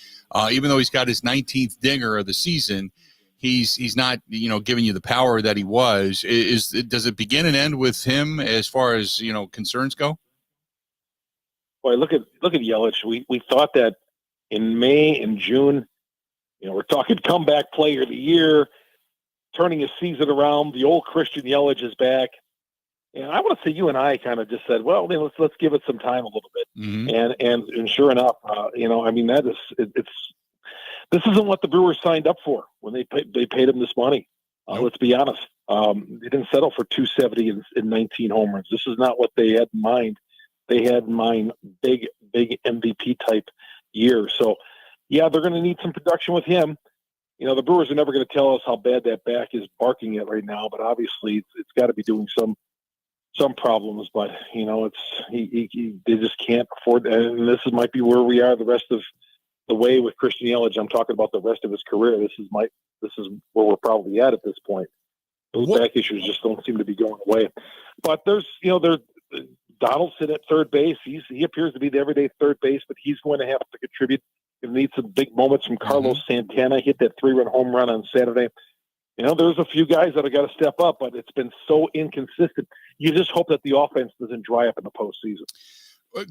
Even though he's got his 19th dinger of the season, he's not, giving you the power that he was. Does it begin and end with him as far as, concerns go? Boy, look at Yelich. We thought that in May and June, we're talking comeback player of the year, turning his season around. The old Christian Yelich is back. And I want to say you and I kind of just said, well, let's give it some time a little bit. Mm-hmm. And sure enough, this isn't what the Brewers signed up for when they paid him this money. Let's be honest. They didn't settle for 270 and 19 home runs. This is not what they had in mind. They had in mind big MVP type year. So, yeah, they're going to need some production with him. The Brewers are never going to tell us how bad that back is barking at right now, but obviously it's got to be doing some problems. But they just can't afford. And this might be where we are the rest of the way with Christian Yelich. I'm talking about the rest of his career. This is where we're probably at this point. Those back issues just don't seem to be going away. But there's Donaldson at third base. He appears to be the everyday third base, but he's going to have to contribute. He'll need some big moments from Carlos Santana. Hit that 3-run home run on Saturday. There's a few guys that have got to step up, but it's been so inconsistent. You just hope that the offense doesn't dry up in the postseason.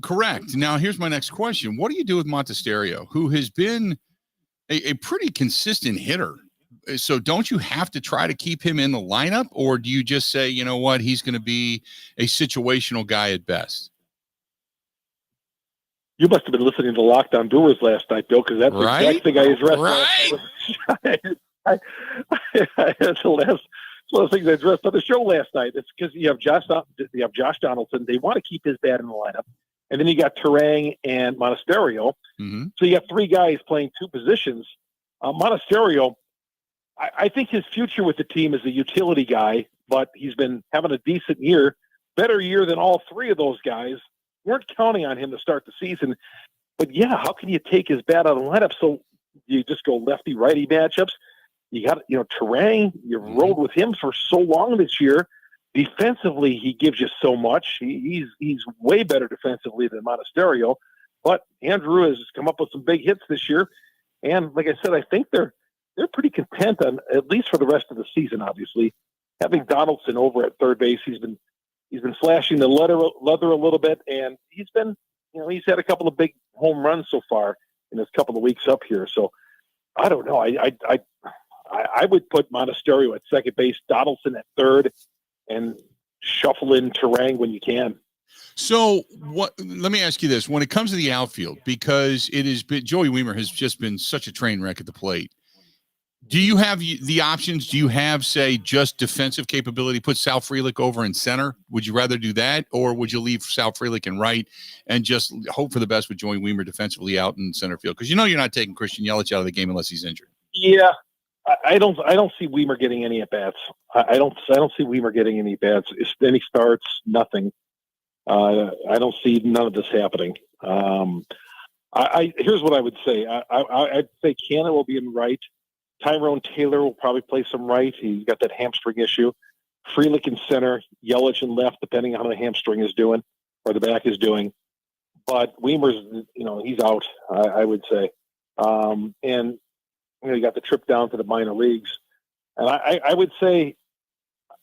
Correct. Now, here's my next question. What do you do with Montesterio, who has been a pretty consistent hitter? So don't you have to try to keep him in the lineup, or do you just say, you know what, he's going to be a situational guy at best? You must have been listening to Lockdown Brewers last night, Bill, because that's the exact thing I addressed. Right. That's the last things I addressed on the show last night. It's because you have Josh Donaldson. They want to keep his bat in the lineup. And then you got Terang and Monasterio. Mm-hmm. So you have three guys playing two positions. Monasterio, I think his future with the team is a utility guy, but he's been having a decent year, better year than all three of those guys. Weren't counting on him to start the season. But, yeah, how can you take his bat out of the lineup? So you just go lefty-righty matchups. You got, Terang, you've rolled with him for so long this year. Defensively, he gives you so much. He's way better defensively than Monasterio. But Andrew has come up with some big hits this year. And like I said, I think they're pretty content on, at least for the rest of the season, obviously. Having Donaldson over at third base, he's been slashing the leather a little bit, and he's been, he's had a couple of big home runs so far in his couple of weeks up here. So I don't know. I would put Monasterio at second base, Donaldson at third, and shuffle in Terang when you can. So let me ask you this. When it comes to the outfield, because Joey Wiemer has just been such a train wreck at the plate, do you have the options? Do you have, say, just defensive capability, put Sal Frelick over in center? Would you rather do that, or would you leave Sal Frelick in right and just hope for the best with Joey Wiemer defensively out in center field? Because you're not taking Christian Yelich out of the game unless he's injured. Yeah, I don't see Wiemer getting any at bats. I don't see Wiemer getting any bats. Any starts, nothing. I don't see none of this happening. Here's what I would say. I'd say Cannon will be in right. Tyrone Taylor will probably play some right. He's got that hamstring issue. Frelick in center, Yelich in left, depending on how the hamstring is doing or the back is doing. But Wiemer's, he's out, I would say. And you got the trip down to the minor leagues. And I would say,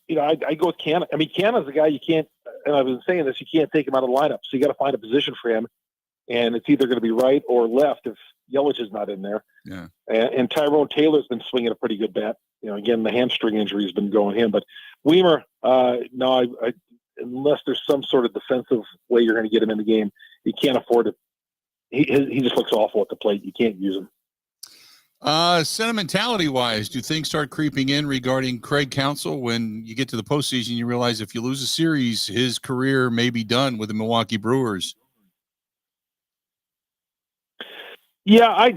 I go with Cannon. I mean, Cannon's a guy you can't, and I've been saying this, you can't take him out of the lineup. So you got to find a position for him. And it's either going to be right or left if Yelich is not in there. Yeah. And Tyrone Taylor's been swinging a pretty good bat. Again, the hamstring injury has been going him. But Wiemer, no, unless there's some sort of defensive way you're going to get him in the game, you can't afford it. He just looks awful at the plate. You can't use him. Sentimentality-wise, do things start creeping in regarding Craig Counsell when you get to the postseason? You realize if you lose a series, his career may be done with the Milwaukee Brewers. Yeah,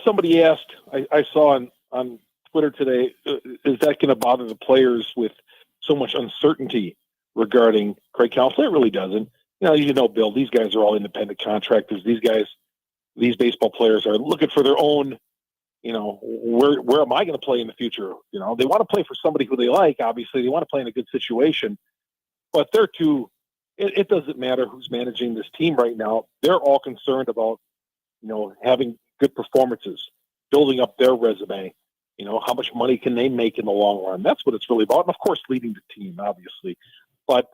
somebody asked, I saw on Twitter today, is that going to bother the players with so much uncertainty regarding Craig Counsell? It really doesn't. Bill, these guys are all independent contractors. These guys, these baseball players are looking for their own, where am I going to play in the future? They want to play for somebody who they like. Obviously, they want to play in a good situation, but they're too. It doesn't matter who's managing this team right now. They're all concerned about, having good performances, building up their resume. How much money can they make in the long run? That's what it's really about. And of course, leading the team, obviously. But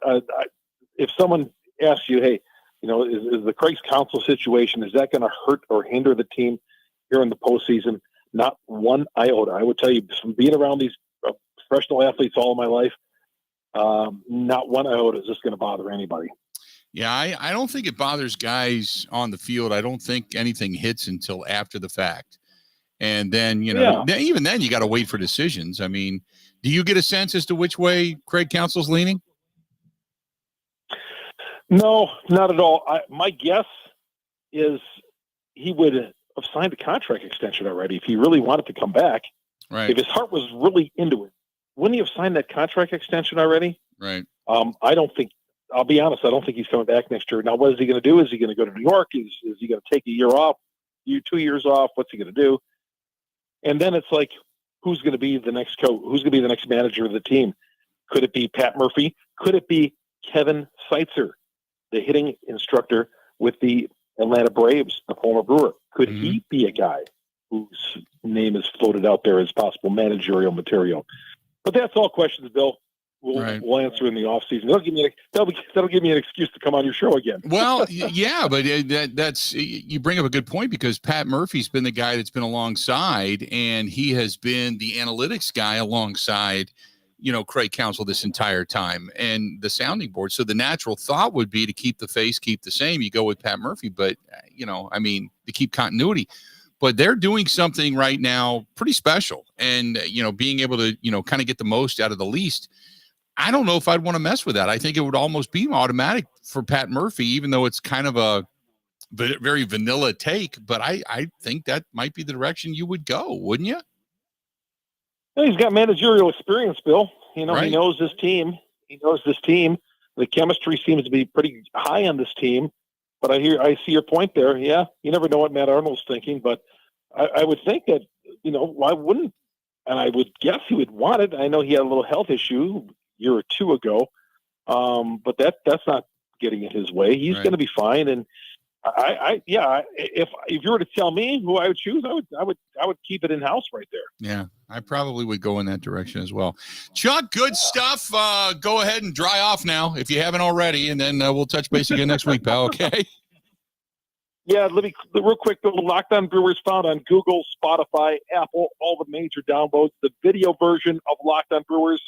if someone asks you, hey, is the Craig's Counsell situation, is that going to hurt or hinder the team here in the postseason? Not one iota. I would tell you, from being around these professional athletes all of my life, not one iota is this going to bother anybody. Yeah, I don't think it bothers guys on the field. I don't think anything hits until after the fact. And then, even then you got to wait for decisions. I mean, do you get a sense as to which way Craig Counsell's leaning? No, not at all. My guess is he would have signed a contract extension already if he really wanted to come back. Right. If his heart was really into it, wouldn't he have signed that contract extension already? Right. I'll be honest, I don't think he's coming back next year. Now, what is he going to do? Is he going to go to New York? Is he going to take a year off, 2 years off? What's he going to do? And then it's like, who's going to be the next coach? Who's going to be the next manager of the team? Could it be Pat Murphy? Could it be Kevin Seitzer, the hitting instructor with the Atlanta Braves, the former Brewer? Could he be a guy whose name is floated out there as possible managerial material? But that's all questions, Bill. We'll answer in the offseason. That'll give me an excuse to come on your show again. Well, yeah, but that's you bring up a good point, because Pat Murphy's been the guy that's been alongside, and he has been the analytics guy alongside, Craig Counsell this entire time, and the sounding board. So the natural thought would be to keep the face, keep the same. You go with Pat Murphy, but to keep continuity. But they're doing something right now pretty special, and being able to kind of get the most out of the least. I don't know if I'd want to mess with that. I think it would almost be automatic for Pat Murphy, even though it's kind of a very vanilla take. But I think that might be the direction you would go, wouldn't you? Well, he's got managerial experience, Bill. Right. He knows this team. The chemistry seems to be pretty high on this team. But I see your point there. Yeah, you never know what Matt Arnold's thinking. But I would think that, why wouldn't? And I would guess he would want it. I know he had a little health issue year or two ago, but that's not getting in his way. He's going to be fine. And if you were to tell me who I would choose, I would keep it in house right there. Yeah, I probably would go in that direction as well. Chuck, good stuff. Go ahead and dry off now if you haven't already, and then we'll touch base again next week, pal. Okay. Yeah, let me real quick. The Locked On Brewers found on Google, Spotify, Apple, all the major downloads. The video version of Locked On Brewers.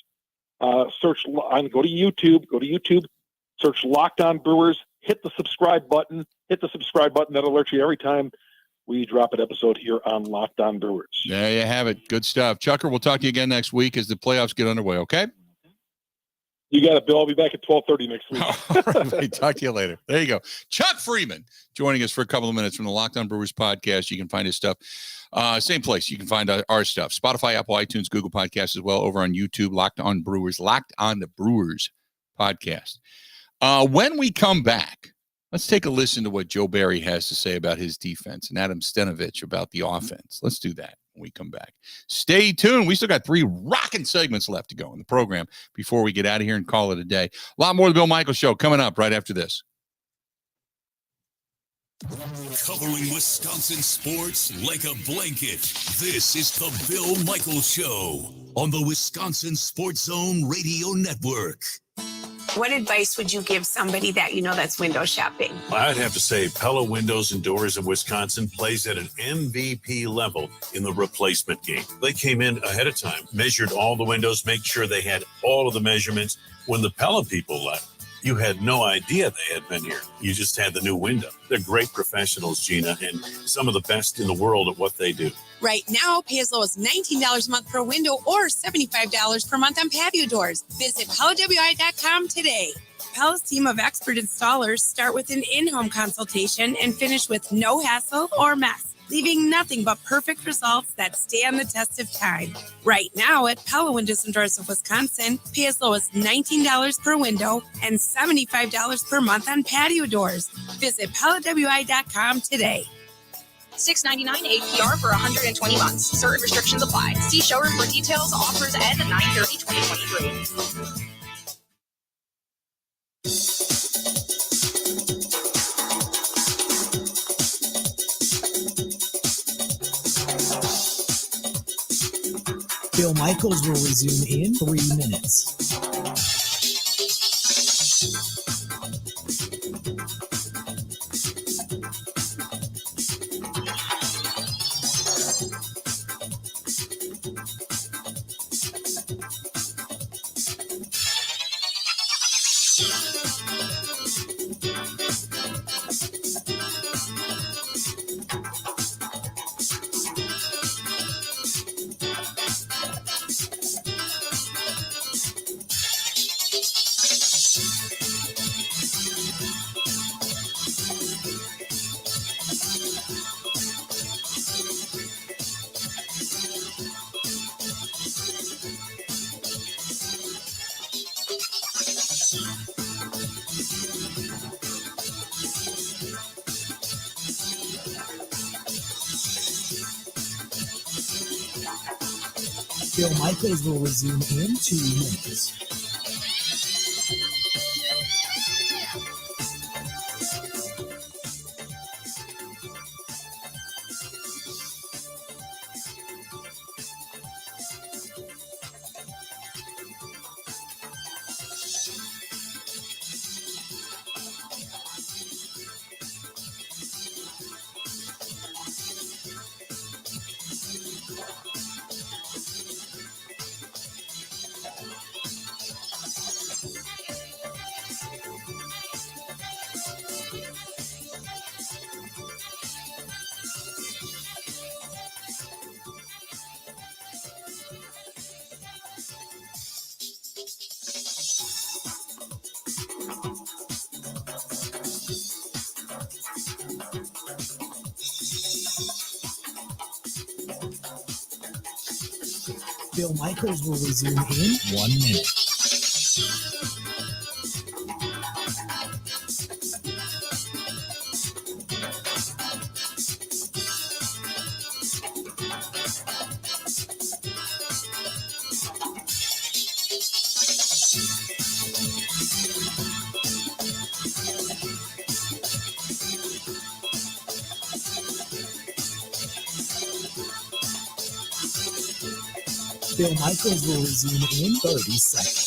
Go to YouTube, search Locked On Brewers, hit the subscribe button. That'll alert you every time we drop an episode here on Locked On Brewers. There you have it. Good stuff. Chucker, we'll talk to you again next week as the playoffs get underway, okay? You got it, Bill. I'll be back at 12:30 next week. All right, talk to you later. There you go. Chuck Freeman joining us for a couple of minutes from the Locked On Brewers podcast. You can find his stuff. Same place. You can find our stuff. Spotify, Apple, iTunes, Google Podcasts as well. Over on YouTube, Locked On Brewers podcast. When we come back, let's take a listen to what Joe Barry has to say about his defense and Adam Stenovich about the offense. Let's do that when we come back. Stay tuned. We still got 3 rocking segments left to go in the program before we get out of here and call it a day. A lot more of the Bill Michaels Show coming up right after this. Covering Wisconsin sports like a blanket. This is the Bill Michaels Show on the Wisconsin Sports Zone Radio Network. What advice would you give somebody that that's window shopping? I'd have to say Pella Windows and Doors of Wisconsin plays at an MVP level in the replacement game. They came in ahead of time, measured all the windows, make sure they had all of the measurements. When the Pella people left, you had no idea they had been here. You just had the new window. They're great professionals, Gina, and some of the best in the world at what they do. Right now, pay as low as $19 a month per window or $75 per month on patio doors. Visit PellaWI.com today. Pella's team of expert installers start with an in-home consultation and finish with no hassle or mess, leaving nothing but perfect results that stand the test of time. Right now at Pella Windows and Doors of Wisconsin, pay as low as $19 per window and $75 per month on patio doors. Visit PellaWI.com today. $6.99 APR for 120 months. Certain restrictions apply. See showroom for details. Offers end 9/30/2023. Bill Michaels will resume in 3 minutes. Bill Michaels will resume in 2 minutes. Bill Michaels will resume in 1 minute. Bill Michaels will resume in 30 seconds.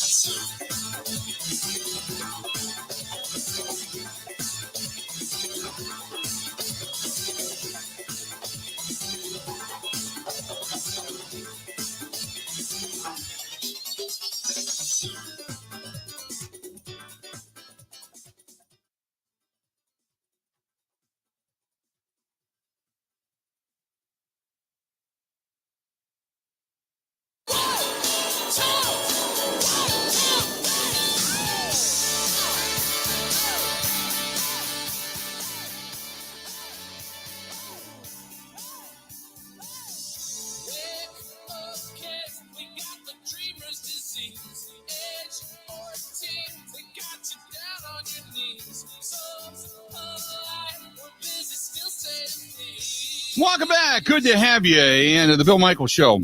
Welcome back. Good to have you. And the Bill Michaels Show.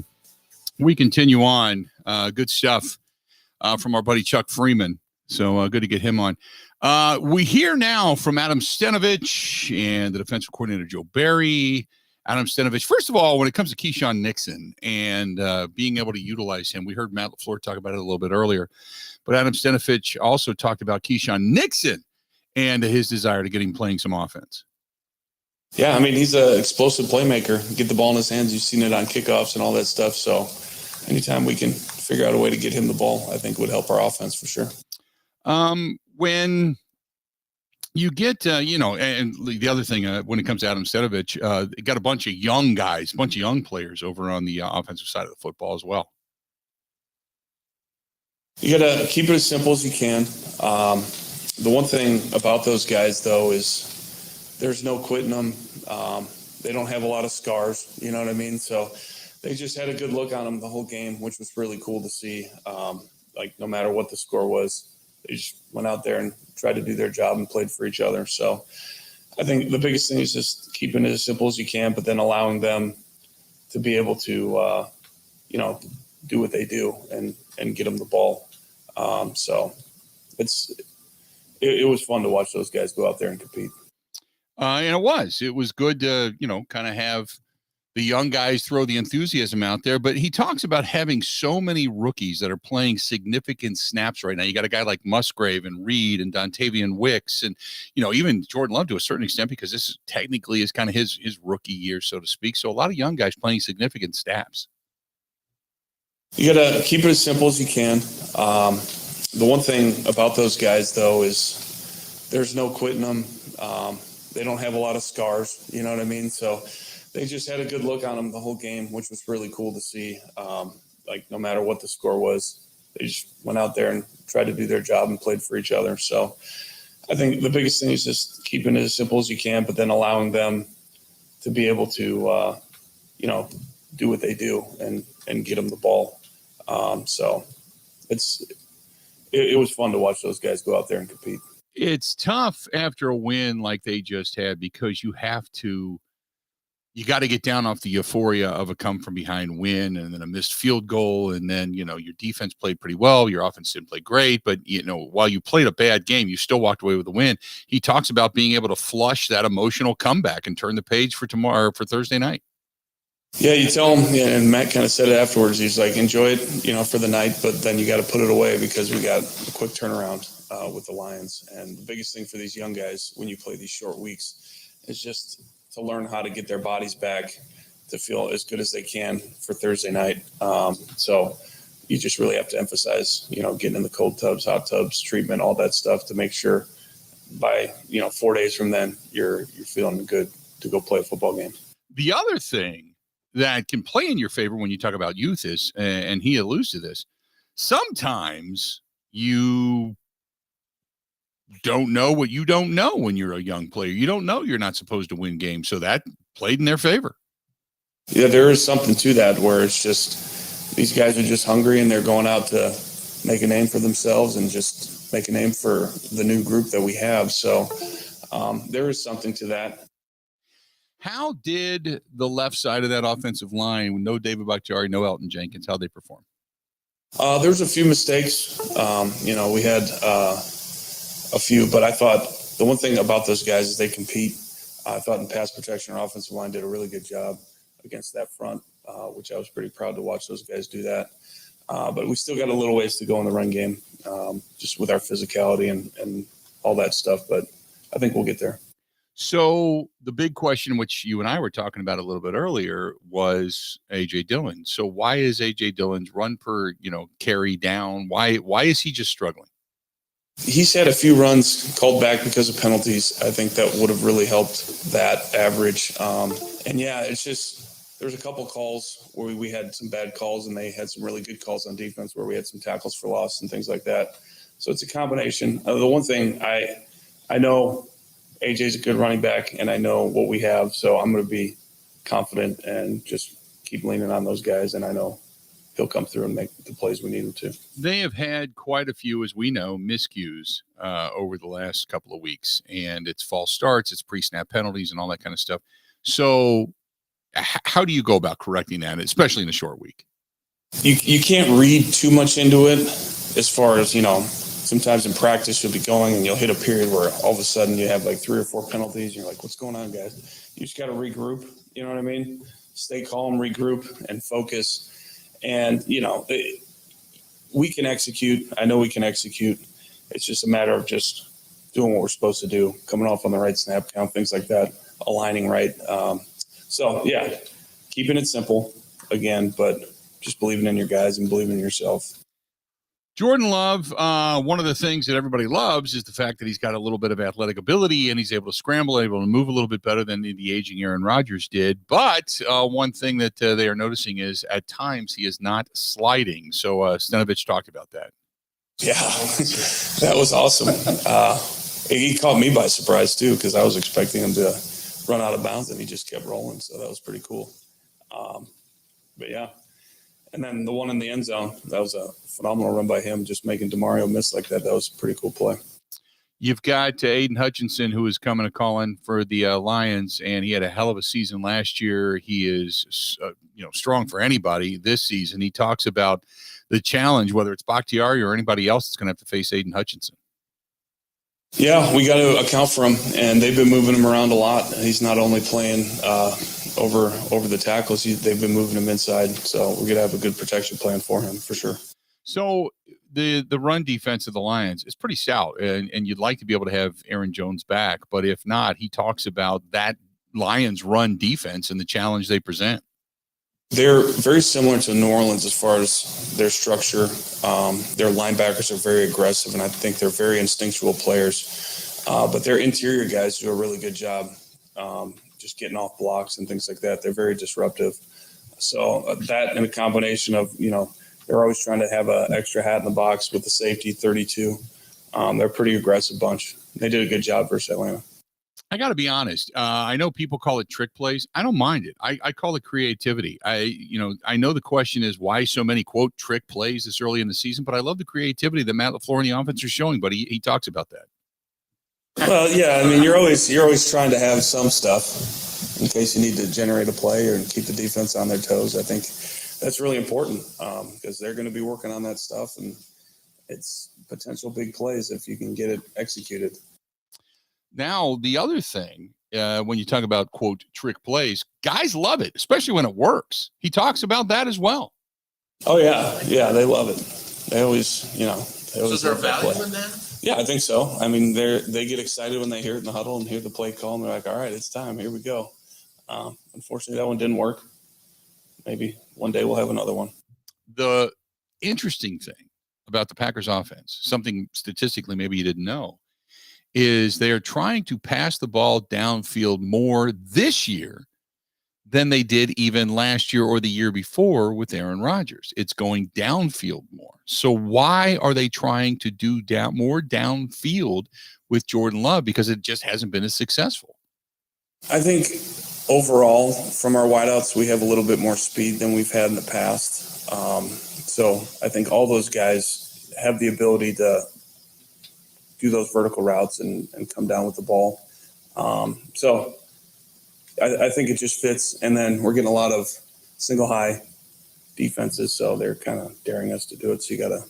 We continue on. Good stuff from our buddy Chuck Freeman. So good to get him on. We hear now from Adam Stenavich and the defensive coordinator Joe Barry. Adam Stenavich, first of all, when it comes to Keyshawn Nixon and being able to utilize him, we heard Matt LaFleur talk about it a little bit earlier. But Adam Stenavich also talked about Keyshawn Nixon and his desire to get him playing some offense. Yeah, I mean, he's an explosive playmaker. Get the ball in his hands. You've seen it on kickoffs and all that stuff. So anytime we can figure out a way to get him the ball, I think would help our offense for sure. When you get, and the other thing, when it comes to Adam Stenavich, got a bunch of young guys, a bunch of young players over on the offensive side of the football as well. You got to keep it as simple as you can. The one thing about those guys, though, is there's no quitting them. They don't have a lot of scars, you know what I mean? So they just had a good look on them the whole game, which was really cool to see. Like, no matter what the score was, they just went out there and tried to do their job and played for each other. So I think the biggest thing is just keeping it as simple as you can, but then allowing them to be able to, do what they do and get them the ball. So it was fun to watch those guys go out there and compete. And it was good to, kind of have the young guys throw the enthusiasm out there, but he talks about having so many rookies that are playing significant snaps right now. You got a guy like Musgrave and Reed and Dontavian Wicks and, even Jordan Love to a certain extent, because this technically is kind of his rookie year, so to speak. So a lot of young guys playing significant snaps. You got to keep it as simple as you can. The one thing about those guys, though, is there's no quitting them. They don't have a lot of scars, you know what I mean? So they just had a good look on them the whole game, which was really cool to see. No matter what the score was, they just went out there and tried to do their job and played for each other. So I think the biggest thing is just keeping it as simple as you can, but then allowing them to be able to, do what they do and get them the ball. So it was fun to watch those guys go out there and compete. It's tough after a win like they just had, because you got to get down off the euphoria of a come from behind win and then a missed field goal. And then, your defense played pretty well. Your offense didn't play great, but while you played a bad game, you still walked away with a win. He talks about being able to flush that emotional comeback and turn the page for Thursday night. Yeah, you tell him, and Matt kind of said it afterwards. He's like, enjoy it, for the night, but then you got to put it away because we got a quick turnaround with the Lions. And the biggest thing for these young guys when you play these short weeks is just to learn how to get their bodies back to feel as good as they can for Thursday night. So you just really have to emphasize, getting in the cold tubs, hot tubs, treatment, all that stuff to make sure by, 4 days from then you're feeling good to go play a football game. The other thing that can play in your favor when you talk about youth is, and he alludes to this, sometimes you don't know what you don't know when you're a young player. You don't know you're not supposed to win games. So that played in their favor. Yeah, there is something to that where it's just these guys are just hungry and they're going out to make a name for themselves and just make a name for the new group that we have. So there is something to that. How did the left side of that offensive line, with no David Bakhtiari, no Elton Jenkins, how they perform? There's a few mistakes. We had a few, but I thought the one thing about those guys is they compete. I thought in pass protection, our offensive line did a really good job against that front, which I was pretty proud to watch those guys do that. But we still got a little ways to go in the run game, just with our physicality and all that stuff. But I think we'll get there. So the big question, which you and I were talking about a little bit earlier, was A.J. Dillon. So why is A.J. Dillon's run per, carry down? Why is he just struggling? He's had a few runs called back because of penalties. I think that would have really helped that average. And yeah, it's just there's a couple calls where we had some bad calls and they had some really good calls on defense where we had some tackles for loss and things like that. So it's a combination. The one thing I know AJ's a good running back and I know what we have. So I'm going to be confident and just keep leaning on those guys. And I know he'll come through and make the plays we need him to. They have had quite a few, as we know, miscues over the last couple of weeks. And it's false starts, it's pre-snap penalties and all that kind of stuff. So how do you go about correcting that, especially in a short week? You can't read too much into it as far as, sometimes in practice you'll be going and you'll hit a period where all of a sudden you have like 3 or 4 penalties. And you're like, what's going on, guys? You just got to regroup. You know what I mean? Stay calm, regroup, and focus. And, we can execute. I know we can execute. It's just a matter of just doing what we're supposed to do, coming off on the right snap count, things like that, aligning right. So, yeah, keeping it simple again, but just believing in your guys and believing in yourself. Jordan Love, one of the things that everybody loves is the fact that he's got a little bit of athletic ability and he's able to scramble, able to move a little bit better than the aging Aaron Rodgers did. But one thing that they are noticing is at times he is not sliding. So Stenovich talked about that. Yeah, that was awesome. He caught me by surprise, too, because I was expecting him to run out of bounds and he just kept rolling. So that was pretty cool. But, yeah. And then the one in the end zone, that was a phenomenal run by him, just making DeMario miss like that. That was a pretty cool play. You've got Aiden Hutchinson, who is coming to call in for the Lions, and he had a hell of a season last year. He is, strong for anybody this season. He talks about the challenge, whether it's Bakhtiari or anybody else that's going to have to face Aiden Hutchinson. Yeah, we got to account for him, and they've been moving him around a lot. He's not only playing over the tackles, they've been moving him inside, so we're going to have a good protection plan for him for sure. So the run defense of the Lions is pretty stout, and you'd like to be able to have Aaron Jones back, but if not, he talks about that Lions run defense and the challenge they present. They're very similar to New Orleans as far as their structure. Their linebackers are very aggressive, and I think they're very instinctual players. But their interior guys do a really good job just getting off blocks and things like that. They're very disruptive. So that and a combination of, they're always trying to have an extra hat in the box with the safety 32. They're a pretty aggressive bunch. They did a good job versus Atlanta. I got to be honest. I know people call it trick plays. I don't mind it. I call it creativity. I know the question is why so many, quote, trick plays this early in the season, but I love the creativity that Matt LaFleur and the offense are showing, but he talks about that. Well, yeah, I mean, you're always trying to have some stuff in case you need to generate a play or keep the defense on their toes. I think that's really important because they're going to be working on that stuff, and it's potential big plays if you can get it executed. Now, the other thing, when you talk about, quote, trick plays, guys love it, especially when it works. He talks about that as well. Oh, yeah. Yeah, they love it. They always, So is there a value in that? Yeah, I think so. I mean, they get excited when they hear it in the huddle and hear the play call, and they're like, all right, it's time. Here we go. Unfortunately, that one didn't work. Maybe one day we'll have another one. The interesting thing about the Packers offense, something statistically maybe you didn't know, is they are trying to pass the ball downfield more this year than they did even last year or the year before with Aaron Rodgers. It's going downfield more. So why are they trying to do more downfield with Jordan Love? Because it just hasn't been as successful. I think overall, from our wideouts, we have a little bit more speed than we've had in the past. So I think all those guys have the ability to do those vertical routes and come down with the ball. So I think it just fits. And then we're getting a lot of single high defenses, so they're kind of daring us to do it. So you got to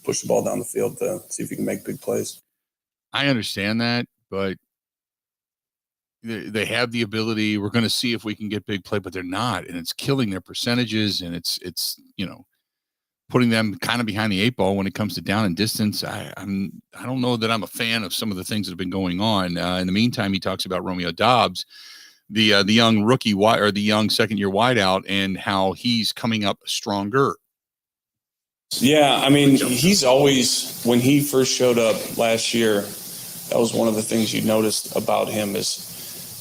push the ball down the field to see if you can make big plays. I understand that, but they have the ability. We're going to see if we can get big play, but they're not, and it's killing their percentages, and it's putting them kind of behind the eight ball when it comes to down and distance. I don't know that I'm a fan of some of the things that have been going on. In the meantime, he talks about Romeo Doubs, the young rookie or the young second-year wideout, and how he's coming up stronger. Yeah, I mean, he's always, when he first showed up last year, that was one of the things you noticed about him is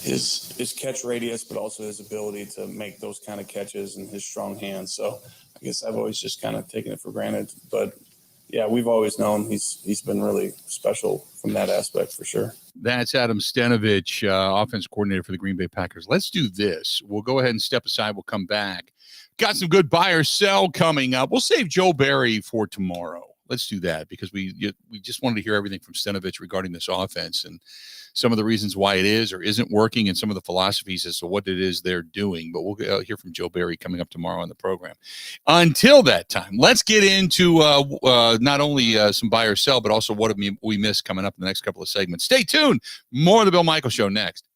his catch radius, but also his ability to make those kind of catches and his strong hands. So I guess I've always just kind of taken it for granted. But yeah, we've always known he's been really special from that aspect for sure. That's Adam Stenavich, offense coordinator for the Green Bay Packers. Let's do this. We'll go ahead and step aside. We'll come back. Got some good buy or sell coming up. We'll save Joe Barry for tomorrow. Let's do that because we just wanted to hear everything from Stenavich regarding this offense and some of the reasons why it is or isn't working and some of the philosophies as to what it is they're doing. But we'll hear from Joe Barry coming up tomorrow on the program. Until that time, let's get into not only some buy or sell, but also what we missed coming up in the next couple of segments. Stay tuned. More of the Bill Michaels Show next.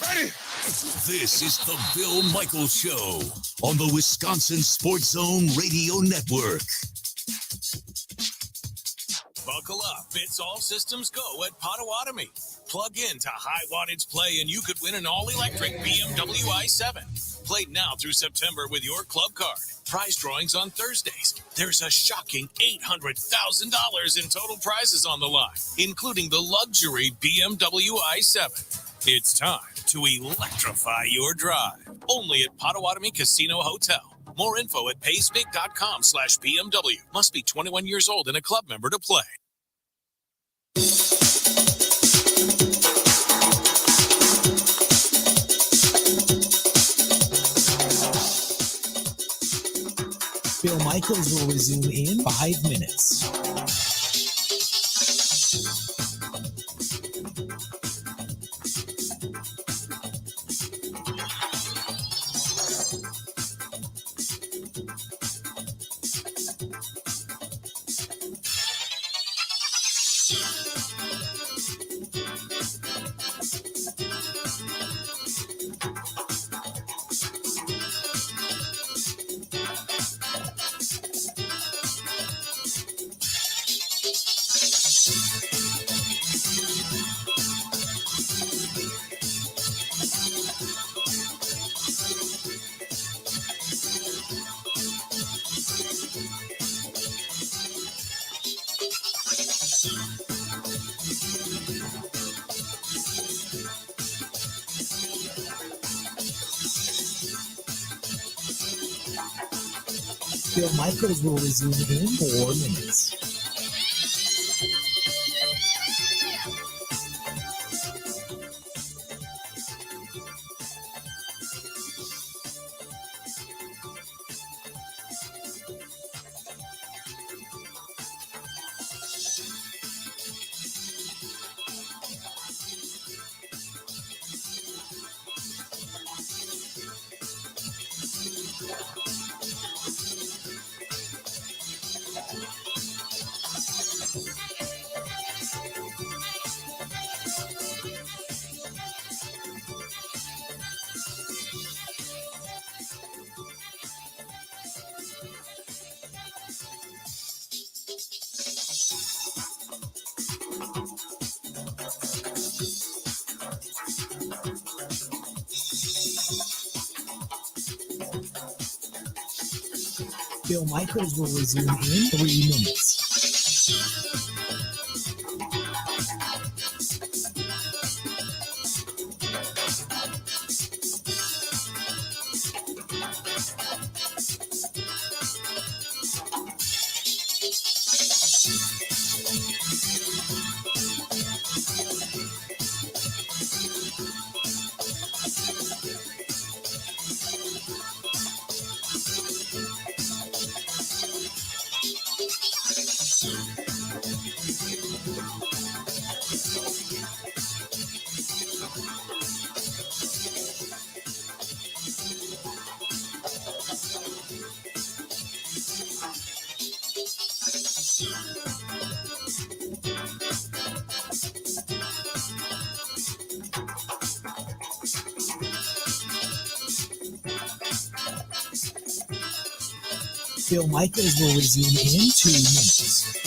Ready? This is the Bill Michaels Show on the Wisconsin Sports Zone Radio Network. Buckle up. It's all systems go at Potawatomi. Plug in to high wattage play and you could win an all-electric BMW i7. Play now through September with your club card. Prize drawings on Thursdays. There's a shocking $800,000 in total prizes on the line, including the luxury BMW i7. It's time to electrify your drive. Only at Potawatomi Casino Hotel. More info at paysbig.com/BMW. Must be 21 years old and a club member to play. Bill Michaels will resume in 5 minutes. Bill Michaels will resume in 4 minutes. Bill Michaels will resume in 3 minutes. Bill Michaels will resume in 2 minutes.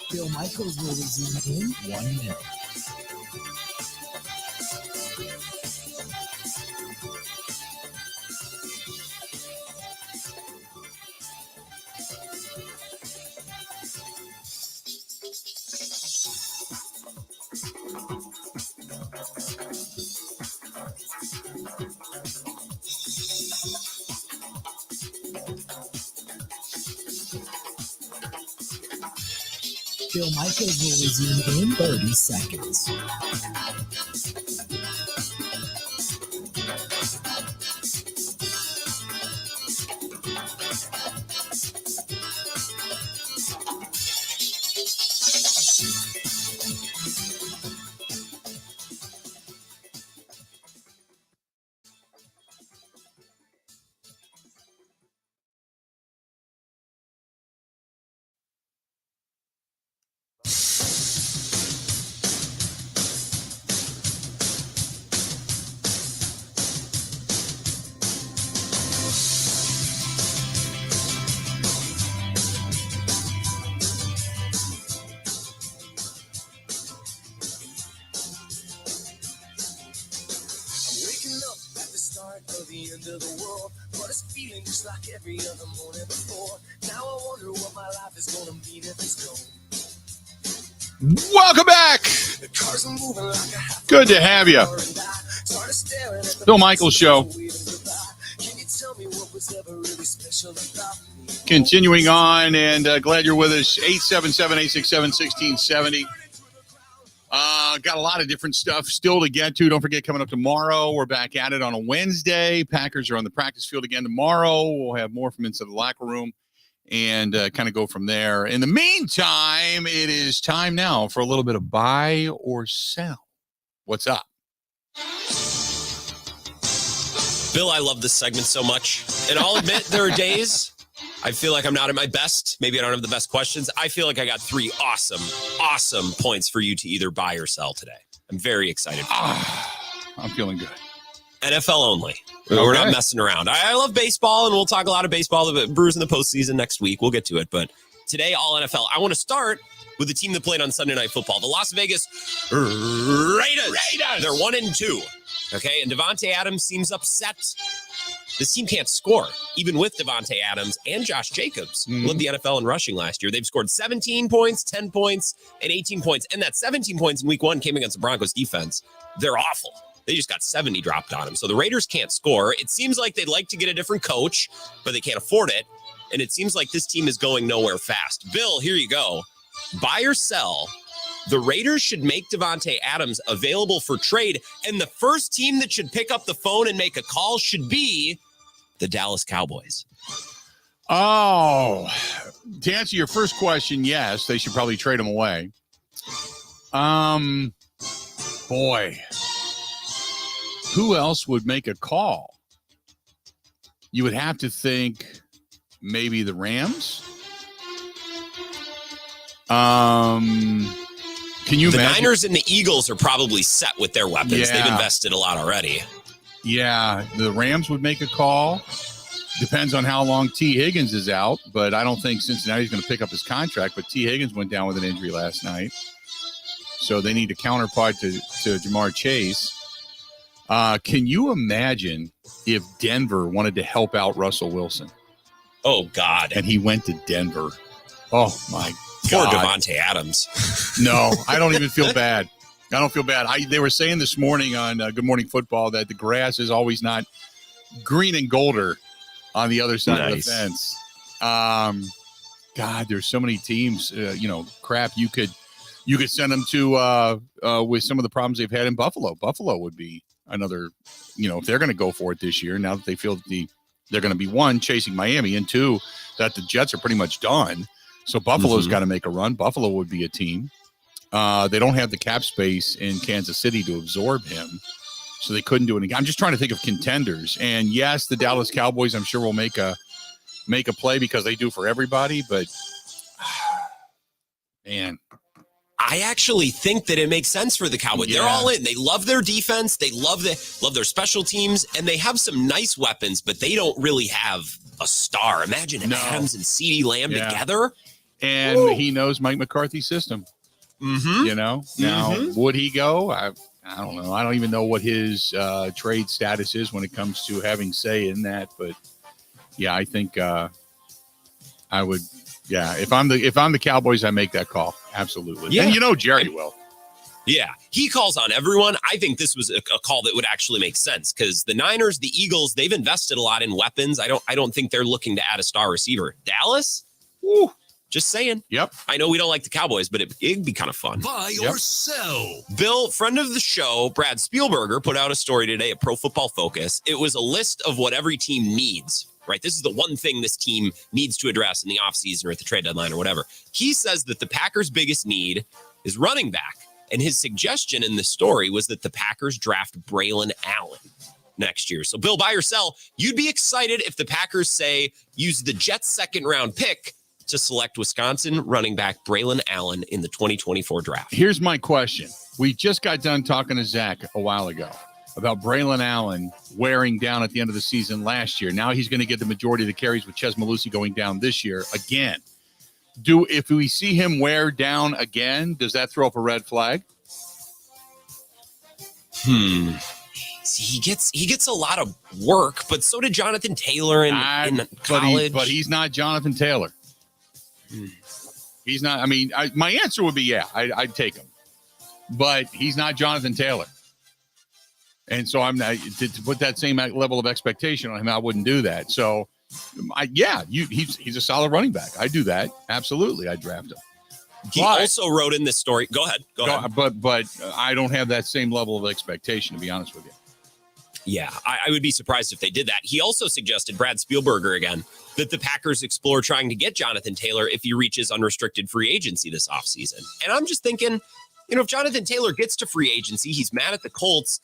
Bill Michaels will resume in 1 minute. Bill Michaels will resume in 30 seconds. the end of the world, but it's feeling just like every other morning before. Now I wonder what my life is gonna mean if it's gone. Welcome back. Good to have you. Bill Michaels Show. Continuing on, and glad you're with us. 877-867-1670. Got a lot of different stuff still to get to. Don't forget, coming up tomorrow, we're back at it on a Wednesday. Packers are on the practice field again tomorrow. We'll have more from inside the locker room and kind of go from there. In the meantime, it is time now for a little bit of buy or sell. What's up? Bill, I love this segment so much. And I'll admit, there are days I feel like I'm not at my best. Maybe I don't have the best questions. I feel like I got 3 awesome points for you to either buy or sell today. I'm very excited. I'm feeling good. NFL only. Okay. We're not messing around. I love baseball, and we'll talk a lot of baseball. The Brewers in the postseason next week. We'll get to it. But today, all NFL. I want to start with the team that played on Sunday Night Football, the Las Vegas Raiders. They're 1-2. Okay, and Devontae Adams seems upset. This team can't score, even with Devontae Adams and Josh Jacobs, who led the NFL in rushing last year. They've scored 17 points, 10 points, and 18 points. And that 17 points in week 1 came against the Broncos defense. They're awful. They just got 70 dropped on them. So the Raiders can't score. It seems like they'd like to get a different coach, but they can't afford it. And it seems like this team is going nowhere fast. Bill, here you go. Buy or sell. The Raiders should make Devontae Adams available for trade. And the first team that should pick up the phone and make a call should be the Dallas Cowboys. Oh, to answer your first question, yes, they should probably trade him away. Boy, who else would make a call? You would have to think maybe the Rams. Can you the imagine? Niners and the Eagles are probably set with their weapons. Yeah. They've invested a lot already. Yeah, the Rams would make a call. Depends on how long T. Higgins is out, but I don't think Cincinnati's going to pick up his contract. But T. Higgins went down with an injury last night, so they need a counterpart to Jamar Chase. Can you imagine if Denver wanted to help out Russell Wilson? Oh, God. And he went to Denver. Oh, my Poor God. Devontae Adams. No, I don't even feel bad. I don't feel bad. They were saying this morning on Good Morning Football that the grass is always not green and golder on the other side of the fence. God, there's so many teams, crap. You could send them to with some of the problems they've had in Buffalo. Buffalo would be another, if they're going to go for it this year, now that they feel that they're going to be, 1, chasing Miami, and 2, that the Jets are pretty much done. So Buffalo's got to make a run. Buffalo would be a team. They don't have the cap space in Kansas City to absorb him, so they couldn't do it again. I'm just trying to think of contenders. And yes, the Dallas Cowboys, I'm sure, will make a play because they do for everybody. But man, I actually think that it makes sense for the Cowboys. Yeah. They're all in. They love their defense. They love their special teams, and they have some nice weapons, but they don't really have a star. Imagine Adams and CeeDee Lamb together. And he knows Mike McCarthy's system. Now, would he go? I don't know. I don't even know what his trade status is when it comes to having say in that. But yeah, I think I would. Yeah, if I'm the Cowboys, I make that call. Absolutely. Yeah. And Jerry will. Yeah, he calls on everyone. I think this was a call that would actually make sense because the Niners, the Eagles, they've invested a lot in weapons. I don't think they're looking to add a star receiver. Dallas, just saying. Yep. I know we don't like the Cowboys, but it'd be kind of fun. Buy or sell. Bill, friend of the show, Brad Spielberger, put out a story today at Pro Football Focus. It was a list of what every team needs, right? This is the one thing this team needs to address in the offseason or at the trade deadline or whatever. He says that the Packers' biggest need is running back. And his suggestion in the story was that the Packers draft Braylon Allen next year. So, Bill, buy or sell, you'd be excited if the Packers say use the Jets' second-round pick to select Wisconsin running back Braylon Allen in the 2024 draft. Here's my question. We just got done talking to Zach a while ago about Braylon Allen wearing down at the end of the season last year. Now he's going to get the majority of the carries with Ches Malusi going down this year again. If we see him wear down again, does that throw up a red flag? He gets a lot of work, but so did Jonathan Taylor in college. But he's not Jonathan Taylor. He's not. I mean, my answer would be yeah, I'd take him, but he's not Jonathan Taylor. And so I'm not to put that same level of expectation on him. I wouldn't do that. So, he's a solid running back. I do that absolutely. I draft him. He also wrote in this story. Go ahead. But I don't have that same level of expectation, to be honest with you. Yeah, I would be surprised if they did that. He also suggested, Brad Spielberger again, that the Packers explore trying to get Jonathan Taylor if he reaches unrestricted free agency this offseason. And I'm just thinking, if Jonathan Taylor gets to free agency, he's mad at the Colts.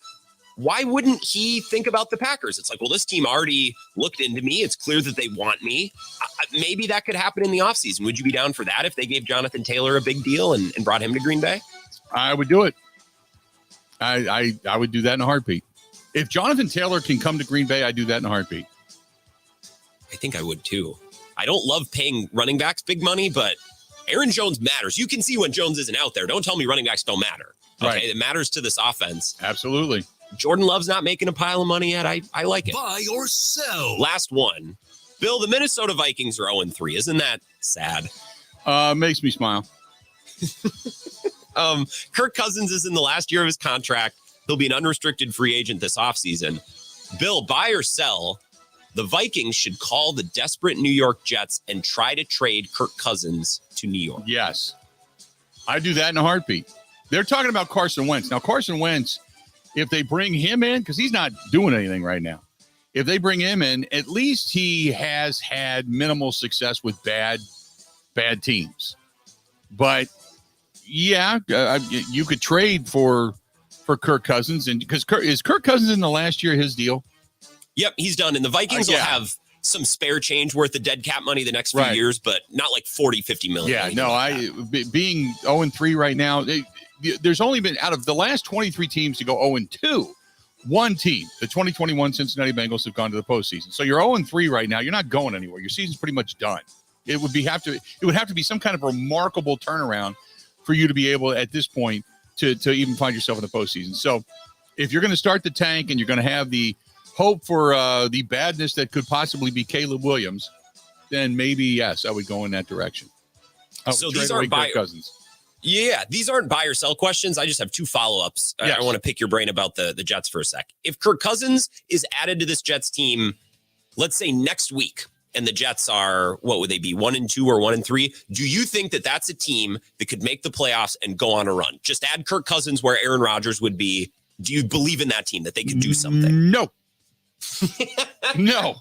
Why wouldn't he think about the Packers? It's like, well, this team already looked into me. It's clear that they want me. Maybe that could happen in the offseason. Would you be down for that if they gave Jonathan Taylor a big deal and brought him to Green Bay? I would do it. I would do that in a heartbeat. If Jonathan Taylor can come to Green Bay, I'd do that in a heartbeat. I think I would too. I don't love paying running backs big money, but Aaron Jones matters. You can see when Jones isn't out there. Don't tell me running backs don't matter. Okay, right. It matters to this offense. Absolutely. Jordan Love's not making a pile of money yet. I like it. Buy or sell. Last one. Bill, the Minnesota Vikings are 0-3. Isn't that sad? Makes me smile. Kirk Cousins is in the last year of his contract. He'll be an unrestricted free agent this offseason. Bill, buy or sell, the Vikings should call the desperate New York Jets and try to trade Kirk Cousins to New York. Yes. I do that in a heartbeat. They're talking about Carson Wentz. Now, Carson Wentz, if they bring him in, because he's not doing anything right now. If they bring him in, at least he has had minimal success with bad teams. But, yeah, you could trade for Kirk Cousins, and because is Kirk Cousins in the last year of his deal? Yep, he's done. And the Vikings will have some spare change worth of dead cap money the next few years, but not like 40-50 million. Yeah, no, being 0-3 right now, there's only been, out of the last 23 teams to go 0-2, one team, the 2021 Cincinnati Bengals, have gone to the postseason. So you're 0-3 right now. You're not going anywhere. Your season's pretty much done. It would have to be some kind of remarkable turnaround for you to be able at this point to even find yourself in the postseason. So if you're going to start the tank and you're going to have the hope for the badness that could possibly be Caleb Williams, then maybe, yes, I would go in that direction. So these aren't Cousins. Yeah, these aren't buy or sell questions. I just have two follow-ups. Yes. I want to pick your brain about the Jets for a sec. If Kirk Cousins is added to this Jets team, let's say next week, and the Jets are, what would they be, 1-2 or 1-3? Do you think that that's a team that could make the playoffs and go on a run? Just add Kirk Cousins where Aaron Rodgers would be. Do you believe in that team, that they could do something? No. No.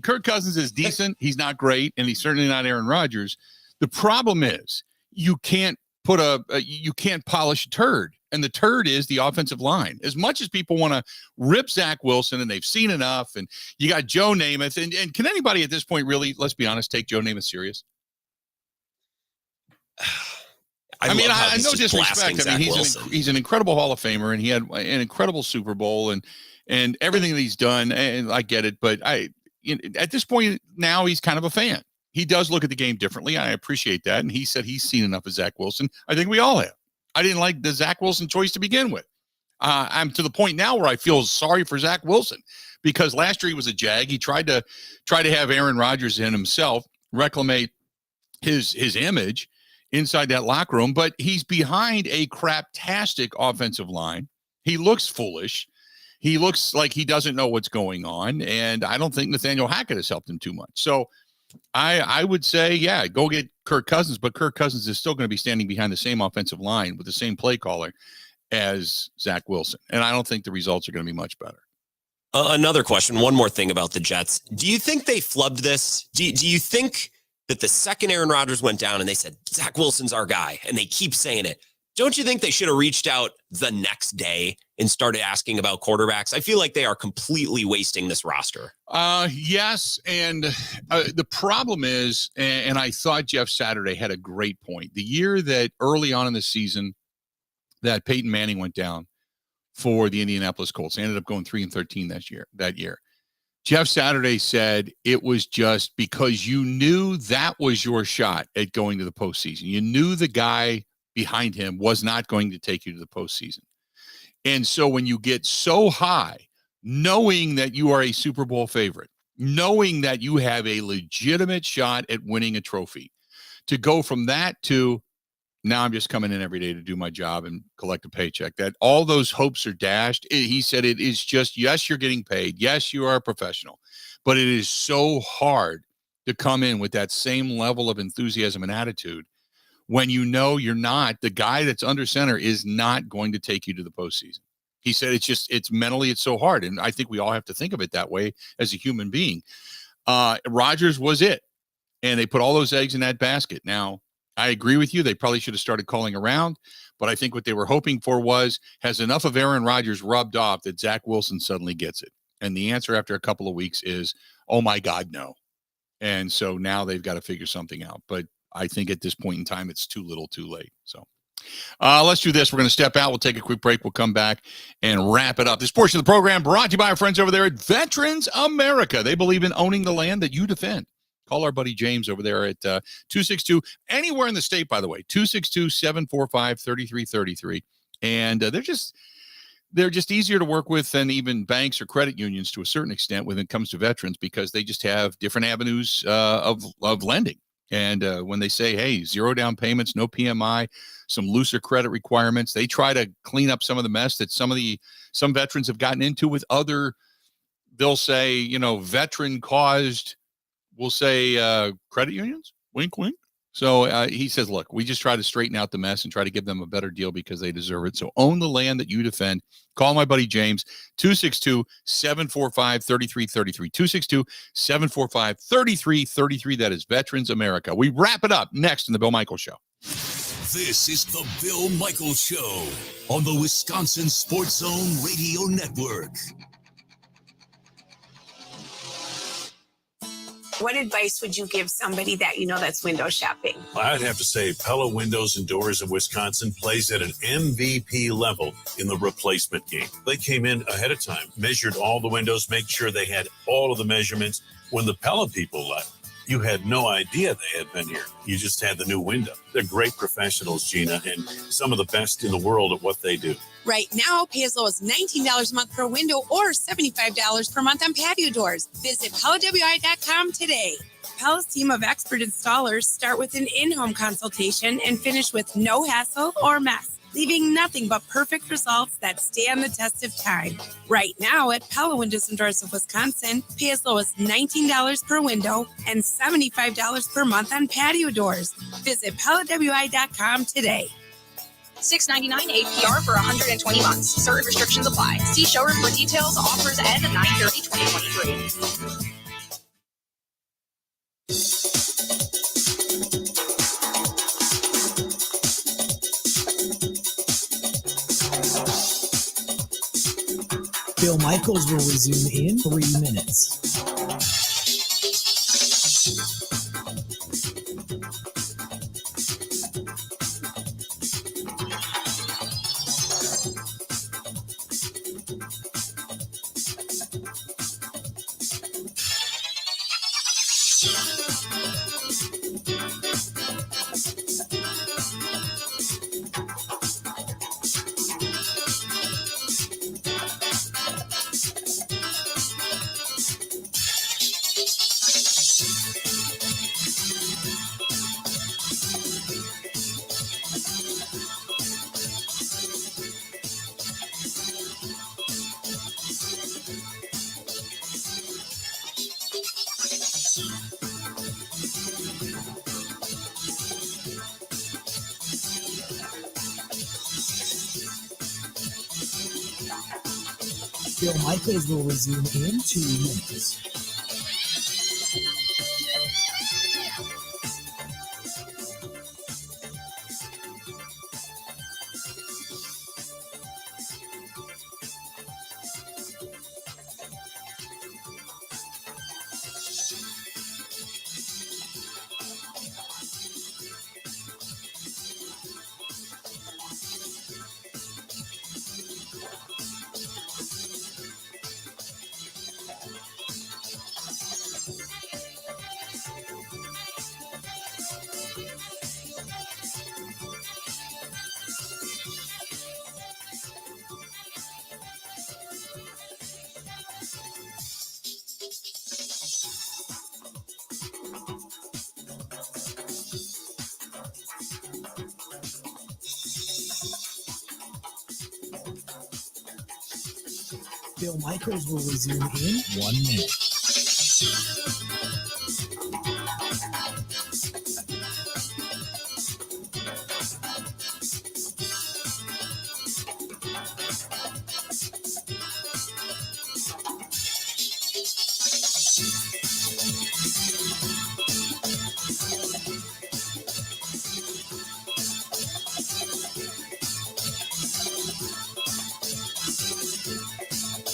Kirk Cousins is decent. He's not great, and he's certainly not Aaron Rodgers. The problem is you can't polish a turd. And the turd is the offensive line. As much as people want to rip Zach Wilson, and they've seen enough, and you got Joe Namath, and can anybody at this point really, let's be honest, take Joe Namath serious? I mean, I no disrespect. I mean, he's an incredible Hall of Famer, and he had an incredible Super Bowl, and everything that he's done, and I get it, but at this point now, he's kind of a fan. He does look at the game differently. I appreciate that, and he said he's seen enough of Zach Wilson. I think we all have. I didn't like the Zach Wilson choice to begin with. I'm to the point now where I feel sorry for Zach Wilson, because last year he was a Jag. He tried to have Aaron Rodgers in himself reclaim his image inside that locker room, but he's behind a craptastic offensive line. He looks foolish. He looks like he doesn't know what's going on, and I don't think Nathaniel Hackett has helped him too much. So I would say, yeah, go get Kirk Cousins, but Kirk Cousins is still going to be standing behind the same offensive line with the same play caller as Zach Wilson. And I don't think the results are going to be much better. Another question, one more thing about the Jets. Do you think they flubbed this? Do you think that the second Aaron Rodgers went down and they said, Zach Wilson's our guy, and they keep saying it, don't you think they should have reached out the next day and started asking about quarterbacks? I feel like they are completely wasting this roster. Yes, and the problem is, and I thought Jeff Saturday had a great point. The year that early on in the season that Peyton Manning went down for the Indianapolis Colts, they ended up going 3-13 that year. Jeff Saturday said it was just because you knew that was your shot at going to the postseason. You knew the guy behind him was not going to take you to the postseason. And so when you get so high, knowing that you are a Super Bowl favorite, knowing that you have a legitimate shot at winning a trophy, to go from that to now I'm just coming in every day to do my job and collect a paycheck, that all those hopes are dashed. He said it is just, yes, you're getting paid. Yes, you are a professional, but it is so hard to come in with that same level of enthusiasm and attitude when you know you're not, the guy that's under center is not going to take you to the postseason. He said it's mentally, it's so hard. And I think we all have to think of it that way as a human being. Rodgers was it. And they put all those eggs in that basket. Now, I agree with you. They probably should have started calling around. But I think what they were hoping for was, has enough of Aaron Rodgers rubbed off that Zach Wilson suddenly gets it? And the answer after a couple of weeks is, oh, my God, no. And so now they've got to figure something out. But I think at this point in time, it's too little too late. So let's do this. We're going to step out. We'll take a quick break. We'll come back and wrap it up. This portion of the program brought to you by our friends over there at Veterans America. They believe in owning the land that you defend. Call our buddy James over there at 262, anywhere in the state, by the way, 262-745-3333. And they're just easier to work with than even banks or credit unions to a certain extent when it comes to veterans, because they just have different avenues of lending. And when they say, hey, 0 down payments, no PMI, some looser credit requirements, they try to clean up some of the mess that some veterans have gotten into with other, they'll say, veteran caused, we'll say credit unions, wink, wink. So he says, look, we just try to straighten out the mess and try to give them a better deal because they deserve it. So own the land that you defend. Call my buddy James, 262-745-3333, 262-745-3333. That is Veterans America. We wrap it up next in the Bill Michaels Show. This is the Bill Michaels Show on the Wisconsin Sports Zone Radio Network. What advice would you give somebody that that's window shopping? I'd have to say Pella Windows and Doors of Wisconsin plays at an MVP level in the replacement game. They came in ahead of time, measured all the windows, make sure they had all of the measurements. When the Pella people left, you had no idea they had been here. You just had the new window. They're great professionals, Gina, and some of the best in the world at what they do. Right now, pay as low as $19 a month per window or $75 per month on patio doors. Visit PellaWI.com today. Pella's team of expert installers start with an in-home consultation and finish with no hassle or mess, leaving nothing but perfect results that stand the test of time. Right now at Pella Windows and Doors of Wisconsin, pay as low as $19 per window and $75 per month on patio doors. Visit PellaWI.com today. $6.99 APR for 120 months. Certain restrictions apply. See showroom for details. Offers end 9/30/2023. Bill Michaels will resume in 3 minutes. Bill Michaels will resume in 2 minutes. Bill Michaels will resume in 1 minute.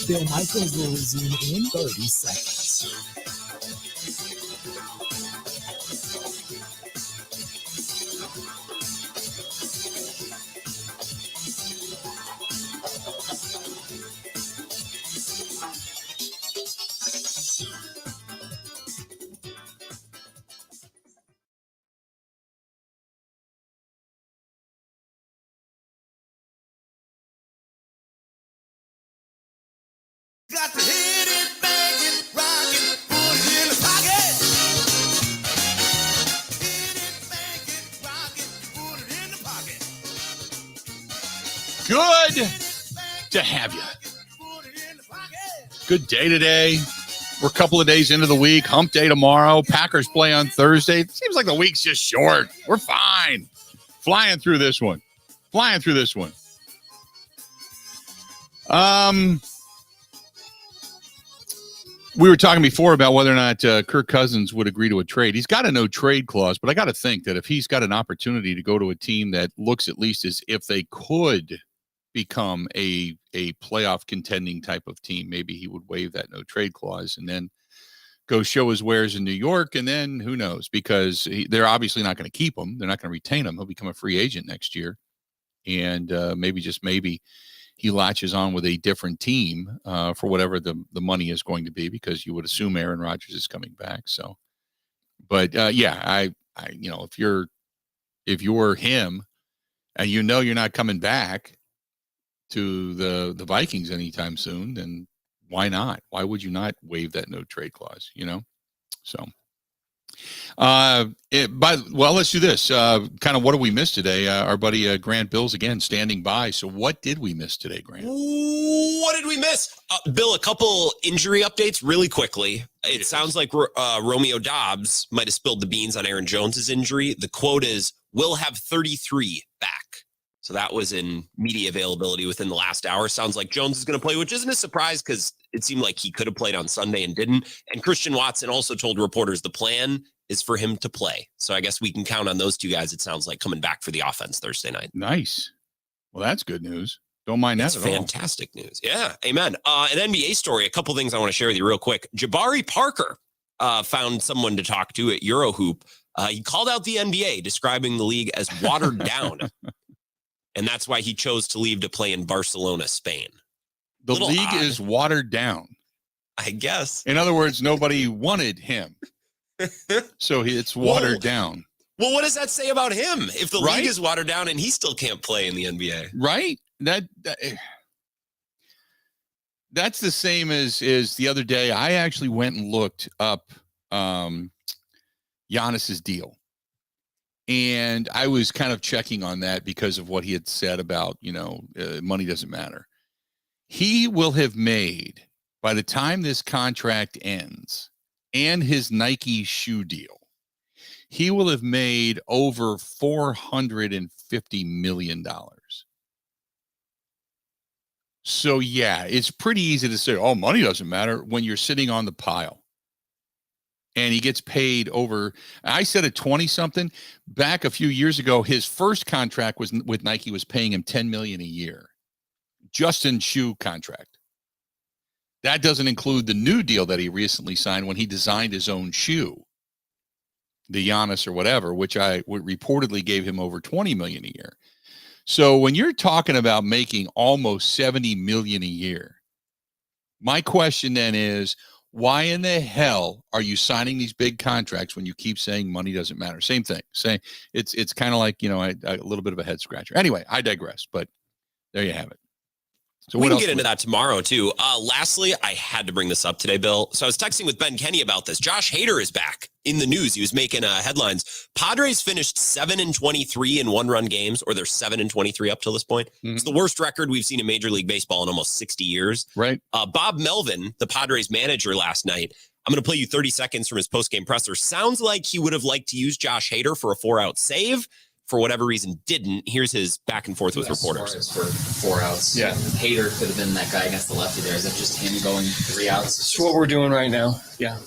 Bill Michaels will resume in 30 seconds. Got to hit it, bang it, rock it, put it in the pocket. Hit it, bang it, rock it, put it in the pocket. Good to have you. Good day today. We're a couple of days into the week. Hump day tomorrow. Packers play on Thursday. It seems like the week's just short. We're fine. Flying through this one. We were talking before about whether or not Kirk Cousins would agree to a trade. He's got a no trade clause, but I got to think that if he's got an opportunity to go to a team that looks at least as if they could become a playoff contending type of team, maybe he would waive that no trade clause and then go show his wares in New York. And then who knows, because they're obviously not going to keep him. They're not going to retain him. He'll become a free agent next year. And maybe he latches on with a different team for whatever the money is going to be, because you would assume Aaron Rodgers is coming back. So, but I if you're him and you're not coming back to the Vikings anytime soon, then why not? Why would you not waive that no trade clause? So. Let's do this. Kind of what did we miss today? Our buddy Grant Bills again standing by. So what did we miss today, Grant? What did we miss? Bill, a couple injury updates really quickly. It sounds like Romeo Doubs might have spilled the beans on Aaron Jones's injury. The quote is, "We'll have 33 back." So that was in media availability within the last hour. Sounds like Jones is going to play, which isn't a surprise because it seemed like he could have played on Sunday and didn't. And Christian Watson also told reporters the plan is for him to play. So I guess we can count on those two guys, it sounds like, coming back for the offense Thursday night. Nice. Well, that's good news. Don't mind that at all. Fantastic news. Yeah, amen. An NBA story, a couple things I want to share with you real quick. Jabari Parker found someone to talk to at Eurohoop. He called out the NBA, describing the league as watered down. And that's why he chose to leave to play in Barcelona, Spain. The league is watered down. I guess. In other words, nobody wanted him. So it's watered down. Well, what does that say about him? If the league is watered down and he still can't play in the NBA. Right? That's the same as the other day. I actually went and looked up Giannis's deal. And I was kind of checking on that because of what he had said about, money doesn't matter. He will have made, by the time this contract ends and his Nike shoe deal, he will have made over $450 million. So, yeah, it's pretty easy to say, oh, money doesn't matter when you're sitting on the pile. And he gets paid over, I said a 20-something. Back a few years ago, his first contract was with Nike was paying him $10 million a year. Just in shoe contract. That doesn't include the new deal that he recently signed when he designed his own shoe. The Giannis or whatever, which I reportedly gave him over $20 million a year. So when you're talking about making almost $70 million a year, my question then is, why in the hell are you signing these big contracts when you keep saying money doesn't matter? Same thing. It's kind of like, a little bit of a head scratcher. Anyway, I digress, but there you have it. So we what can else get into that tomorrow, too. Lastly, I had to bring this up today, Bill. So I was texting with Ben Kenny about this. Josh Hader is back in the news. He was making headlines. Padres finished 7-23 in one-run games, or they're 7-23 up till this point. Mm-hmm. It's the worst record we've seen in Major League Baseball in almost 60 years. Right. Bob Melvin, the Padres manager last night, I'm going to play you 30 seconds from his post-game presser. Sounds like he would have liked to use Josh Hader for a 4-out save. For whatever reason, didn't. Here's his back and forth with reporters. For 4 outs. Yeah. Hader could have been that guy against the lefty there. Is that just him going 3 outs? That's what we're doing right now. Yeah.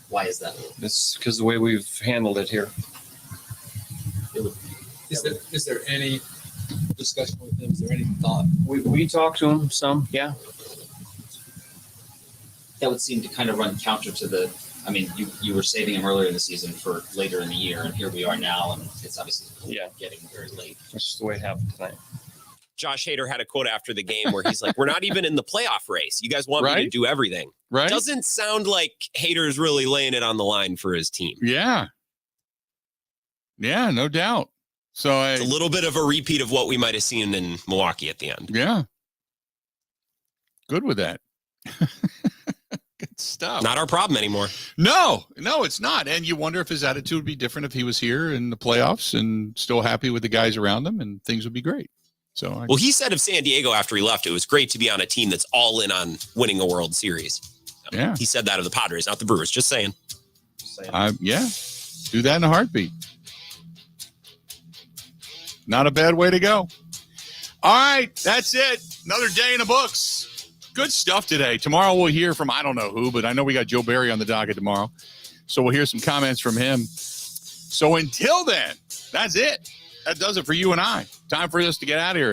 Why is that? It's because the way we've handled it here. Is there any discussion with him? Is there any thought? We talked to him some, yeah. That would seem to kind of run counter to the. I mean, you were saving him earlier in the season for later in the year, and here we are now, and it's obviously getting very late. That's just the way it happened tonight. Josh Hader had a quote after the game where he's like, we're not even in the playoff race. You guys want me to do everything. Right. Doesn't sound like Hader's really laying it on the line for his team. Yeah. Yeah, no doubt. So it's a little bit of a repeat of what we might have seen in Milwaukee at the end. Yeah. Good with that. Good stuff. Not our problem anymore. No, it's not. And you wonder if his attitude would be different if he was here in the playoffs and still happy with the guys around him, and things would be great. So, well, he said of San Diego after he left, it was great to be on a team that's all in on winning a World Series. Yeah. He said that of the Padres, not the Brewers. Just saying. Yeah. Do that in a heartbeat. Not a bad way to go. All right. That's it. Another day in the books. Good stuff today. Tomorrow we'll hear from I don't know who, but I know we got Joe Barry on the docket tomorrow. So we'll hear some comments from him. So until then, that's it. That does it for you and I. Time for us to get out of here.